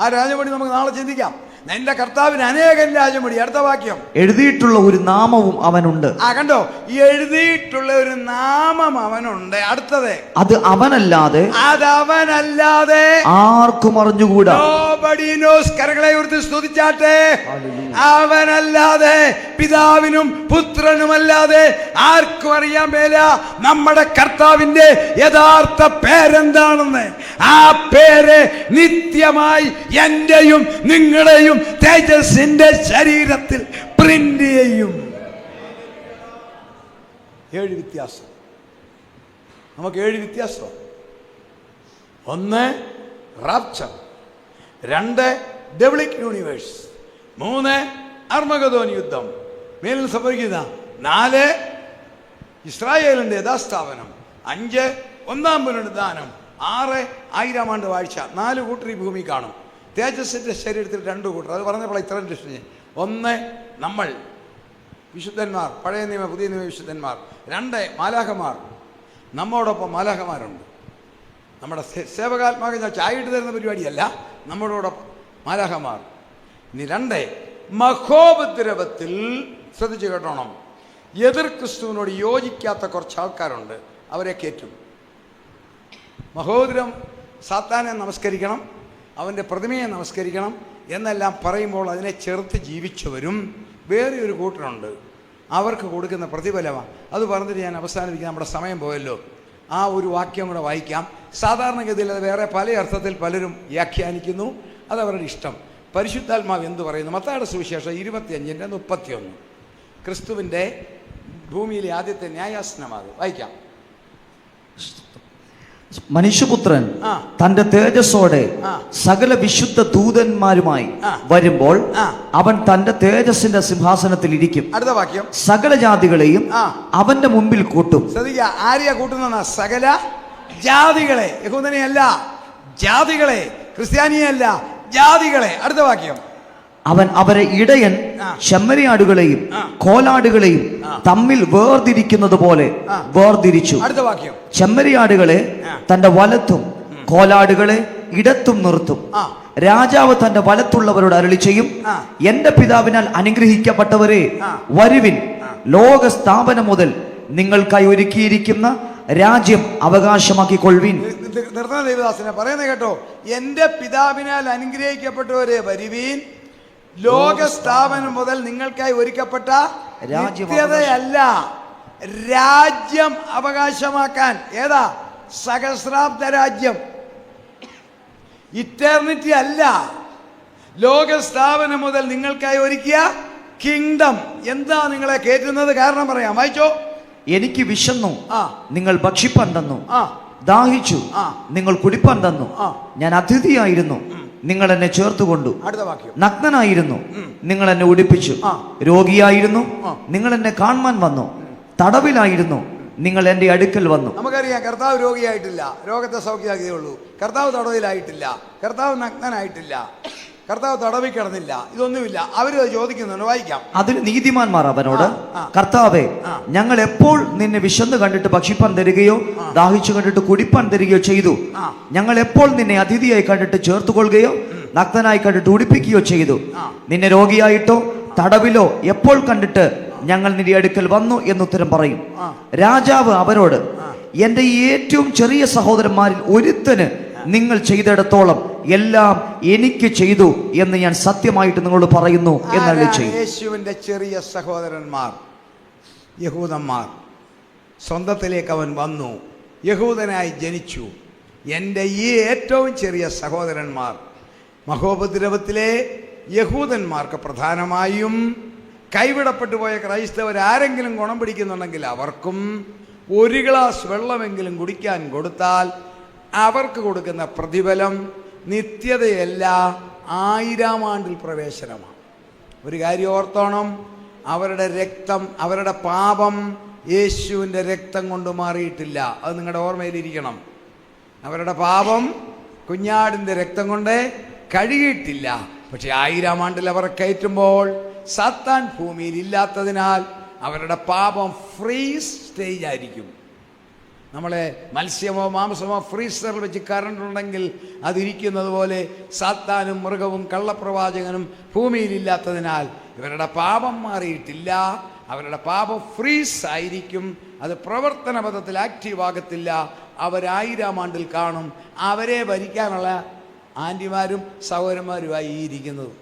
ആ രാജമുടി നമുക്ക് നാളെ ചിന്തിക്കാം. നിന്റെ കർത്താവിന് അനേകം രാജ്യമടി. അടുത്ത വാക്യം. എഴുതിയിട്ടുള്ള ഒരു നാമവും അവനുണ്ട്. കണ്ടോ, ഈ എഴുതിയിട്ടുള്ള ഒരു നാമം അവനുണ്ട്. അടുത്തത്, അത് അവനല്ലാതെ ആർക്കും അറിഞ്ഞുകൂടാ. Nobody knows. കരങ്ങളെ ഉയർത്തി സ്തുതിച്ചാട്ടെ. അവനല്ലാതെ, പിതാവിനും പുത്രനുമല്ലാതെ ആർക്കും അറിയാൻ മേല നമ്മുടെ കർത്താവിന്റെ യഥാർത്ഥ പേരെന്താണെന്ന്. ആ പേര് നിത്യമായി എന്റെയും നിങ്ങളുടെയും തേജസ്സിന്റെ ശരീരത്തിൽ പ്രിന്റ് ചെയ്യും. 7 വ്യത്യാസം. നമുക്ക് 7 വ്യത്യാസം. 1 റാപ്ചർ, 2 ഡെവിളിക് യൂണിവേഴ്സ്, 3 അർമഗദോൻ യുദ്ധം, മേലിൽ സംഭവിക്കുന്ന, 4 ഇസ്രായേലിന്റെ യഥാസ്ഥാപനം, 5 ഒന്നാം പുനരുദ്ധാനം, 6 1000 ആണ്ട് വാഴ്ച. 4 കൂട്ടർ ഈ ഭൂമി കാണും. തേജസ്സിന്റെ ശരീരത്തിൽ 2 കൂട്ടർ. അത് പറഞ്ഞപ്പോൾ ഇത്രയും ഡിസ്റ്റിന്. 1 നമ്മൾ വിശുദ്ധന്മാർ, പഴയ നിയമ പുതിയ നിയമ വിശുദ്ധന്മാർ. 2 മാലാഖമാർ. നമ്മോടൊപ്പം മാലാഖമാരുണ്ട്. നമ്മുടെ സേവകാത്മാക്കൾ ചായയിട്ട് തരുന്ന പരിപാടിയല്ല, നമ്മളോടൊപ്പം മാലാഖമാർ. ഇനി 2 മഹോപദ്രവത്തിൽ, ശ്രദ്ധിച്ചു കേട്ടോണം, എതിർ ക്രിസ്തുവിനോട് യോജിക്കാത്ത കുറച്ച് ആൾക്കാരുണ്ട്, അവരെ കയറ്റും. മഹോദരം സാത്താനെ നമസ്കരിക്കണം, അവൻ്റെ പ്രതിമയെ നമസ്കരിക്കണം എന്നെല്ലാം പറയുമ്പോൾ അതിനെ ചെറുത്ത് ജീവിച്ചവരും വേറെ ഒരു കൂട്ടരുണ്ട്. അവർക്ക് കൊടുക്കുന്ന പ്രതിഫലമാണ്. അത് പറഞ്ഞിട്ട് ഞാൻ അവസാനിപ്പിക്കാം, നമ്മുടെ സമയം പോയല്ലോ. ആ ഒരു വാക്യം കൂടെ വായിക്കാം. സാധാരണഗതിയിൽ അത് വേറെ പല അർത്ഥത്തിൽ പലരും വ്യാഖ്യാനിക്കുന്നു, അതവരുടെ ഇഷ്ടം. പരിശുദ്ധാത്മാവ് എന്തു പറയുന്നു? മത്തായിയുടെ സുവിശേഷം 25:31. ക്രിസ്തുവിൻ്റെ ഭൂമിയിലെ ആദ്യത്തെ ന്യായാസനമാണ്. വായിക്കാം. മനുഷ്യപുത്രൻ തന്റെ തേജസ്സോടെ സകല വിശുദ്ധ ദൂതന്മാരുമായി വരുമ്പോൾ അവൻ തന്റെ തേജസ്സിന്റെ സിംഹാസനത്തിൽ ഇരിക്കും. അടുത്ത വാക്യം. സകല ജാതികളെയും അവന്റെ മുമ്പിൽ കൂട്ടും. ശ്രദ്ധിക്കുക, ആരെയാ കൂട്ടുന്ന? സകല ജാതികളെ. യഹൂദനെയല്ല, ജാതികളെ. ക്രിസ്ത്യാനിയല്ല, ജാതികളെ. അടുത്ത വാക്യം. അവൻ അവരെ ഇടയൻ ചെമ്മരിയാടുകളെയും കോലാടുകളെയും തമ്മിൽ വേർതിരിക്കുന്നത് പോലെ വേർതിരിച്ചു. അടുത്ത വാക്യം. ചെമ്മരിയാടുകളെ തന്റെ വലത്തും കോലാടുകളെ ഇടത്തും നിർത്തും. രാജാവ് തന്റെ വലത്തുള്ളവരോട് അരുളി ചെയ്യും, എന്റെ പിതാവിനാൽ അനുഗ്രഹിക്കപ്പെട്ടവരെ വരുവിൻ, ലോക സ്ഥാപനം മുതൽ നിങ്ങൾക്കായി ഒരുക്കിയിരിക്കുന്ന രാജ്യം അവകാശമാക്കിക്കൊള്ളുവിൻ. നിർത്തണ ദേവദാസനെ പറയുന്നത് കേട്ടോ. എന്റെ പിതാവിനാൽ അനുഗ്രഹിക്കപ്പെട്ടവരെ വരുവീൻ, ലോക സ്ഥാപനം മുതൽ നിങ്ങൾക്കായി ഒരുക്കപ്പെട്ട നിത്യതയല്ല, രാജ്യം അവകാശമാക്കാൻ. ഏതാ? സഹസ്രാബ്ദ രാജ്യം, ഇറ്റേർണിറ്റി അല്ല. ലോക സ്ഥാപനം മുതൽ നിങ്ങൾക്കായി ഒരുക്കിയ കിങ്ഡം. എന്താ നിങ്ങളെ കയറ്റുന്നത്? കാരണം പറയാം, വായിച്ചോ. എനിക്ക് വിശന്നു, നിങ്ങൾ ഭക്ഷിപ്പാൻ തന്നു. ദാഹിച്ചു, നിങ്ങൾ കുടിപ്പാൻ തന്നു. ഞാൻ അതിഥിയായിരുന്നു, നിങ്ങൾ എന്നെ ചേർത്തുകൊണ്ടു. അടുത്ത വാക്യം. നഗ്നനായിരുന്നു, നിങ്ങൾ എന്നെ ഉടുപ്പിച്ചു. രോഗിയായിരുന്നു, നിങ്ങൾ എന്നെ കാണുവാൻ വന്നു. തടവിലായിരുന്നു, നിങ്ങൾ എന്റെ അടുക്കൽ വന്നു. നമുക്കറിയാം, കർത്താവ് രോഗിയായിട്ടില്ല, രോഗത്തെ സൗഖ്യമാക്കിയേ ഉള്ളൂ. കർത്താവ് തടവിലായിട്ടില്ല, കർത്താവ് നഗ്നനായിട്ടില്ല, കർത്താവ് തടവിൽ കിടന്നില്ല, ഇതൊന്നുമില്ല. അവര് ചോദിക്കുന്നുണ്ട്, വായിക്കാം. അതിന് നീതിമാന്മാർ അവനോട്, കർത്താവേ, ഞങ്ങൾ എപ്പോൾ നിന്നെ വിശന്ന് കണ്ടിട്ട് ഭക്ഷിപ്പാൻ തരികയോ ദാഹിച്ചു കണ്ടിട്ട് കുടിപ്പാൻ തരികയോ ചെയ്തു? ഞങ്ങൾ എപ്പോൾ നിന്നെ അതിഥിയായി കണ്ടിട്ട് ചേർത്തുകൊള്ളുകയോ നഗ്നനായി കണ്ടിട്ട് ഉടുപ്പിക്കുകയോ ചെയ്തു? നിന്നെ രോഗിയായിട്ടോ തടവിലോ എപ്പോൾ കണ്ടിട്ട് ഞങ്ങൾ നിന്റെ അടുക്കൽ വന്നു എന്നുത്തരം പറയും. രാജാവ് അവരോട്, എന്റെ ഏറ്റവും ചെറിയ സഹോദരന്മാരിൽ ഒരുത്തന് നിങ്ങൾ ചെയ്തിടത്തോളം എല്ലാം എനിക്ക് ചെയ്തു എന്ന് ഞാൻ സത്യമായിട്ട് നിങ്ങളോട് പറയുന്നു എന്നല്ലേ ചെയ്യും. യേശുവിന്റെ ചെറിയ സഹോദരന്മാർ യഹൂദന്മാർ. സ്വന്തത്തിലേക്ക് അവൻ വന്നു, യഹൂദനായി ജനിച്ചു. എൻ്റെ ഈ ഏറ്റവും ചെറിയ സഹോദരന്മാർ, മഹോപദ്രവത്തിലെ യഹൂദന്മാർക്ക് പ്രധാനമായും കൈവിടപ്പെട്ടു പോയ ക്രൈസ്തവരാരെങ്കിലും ഗുണം പിടിക്കുന്നുണ്ടെങ്കിൽ അവർക്കും ഒരു ഗ്ലാസ് വെള്ളമെങ്കിലും കുടിക്കാൻ കൊടുത്താൽ അവർക്ക് കൊടുക്കുന്ന പ്രതിഫലം നിത്യതയല്ല, 1000 ആണ്ടിൽ പ്രവേശനമാണ്. ഒരു കാര്യം ഓർത്തോണം, അവരുടെ രക്തം, അവരുടെ പാപം യേശുവിൻ്റെ രക്തം കൊണ്ട് മാറിയിട്ടില്ല. അത് നിങ്ങളുടെ ഓർമ്മയിലിരിക്കണം. അവരുടെ പാപം കുഞ്ഞാടിൻ്റെ രക്തം കൊണ്ട് കഴുകിയിട്ടില്ല. പക്ഷെ 1000 ആണ്ടിൽ അവർ കയറ്റുമ്പോൾ സാത്താൻ ഭൂമിയിൽ ഇല്ലാത്തതിനാൽ അവരുടെ പാപം ഫ്രീ സ്റ്റേജ് ആയിരിക്കും. നമ്മളെ മത്സ്യമോ മാംസമോ ഫ്രീസറിൽ വെച്ച് കറണ്ട് ഉണ്ടെങ്കിൽ അതിരിക്കുന്നത് പോലെ സാത്താനും മൃഗവും കള്ളപ്രവാചകനും ഭൂമിയിലില്ലാത്തതിനാൽ ഇവരുടെ പാപം മാറിയിട്ടില്ല. അവരുടെ പാപം ഫ്രീസ് ആയിരിക്കും. അത് പ്രവർത്തന പദത്തിൽ ആക്റ്റീവ് ആകത്തില്ല. അവർ 1000-ാം ആണ്ടിൽ കാണും. അവരെ ഭരിക്കാനുള്ള ആൻറ്റിമാരും സഹോദരന്മാരുമായി ഇരിക്കുന്നത്.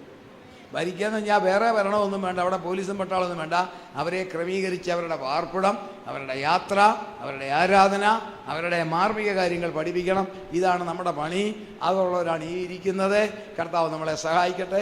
ഭരിക്കാന്ന് പറഞ്ഞാൽ വേറെ ഭരണമൊന്നും വേണ്ട, അവിടെ പോലീസും പട്ടാളമൊന്നും വേണ്ട. അവരെ ക്രമീകരിച്ച് അവരുടെ പാർപ്പിടം, അവരുടെ യാത്ര, അവരുടെ ആരാധന, അവരുടെ മാർമിക കാര്യങ്ങൾ പഠിപ്പിക്കണം. ഇതാണ് നമ്മുടെ പണി. അതുള്ളവരാണ് ഈ ഇരിക്കുന്നത്. കർത്താവ് നമ്മളെ സഹായിക്കട്ടെ.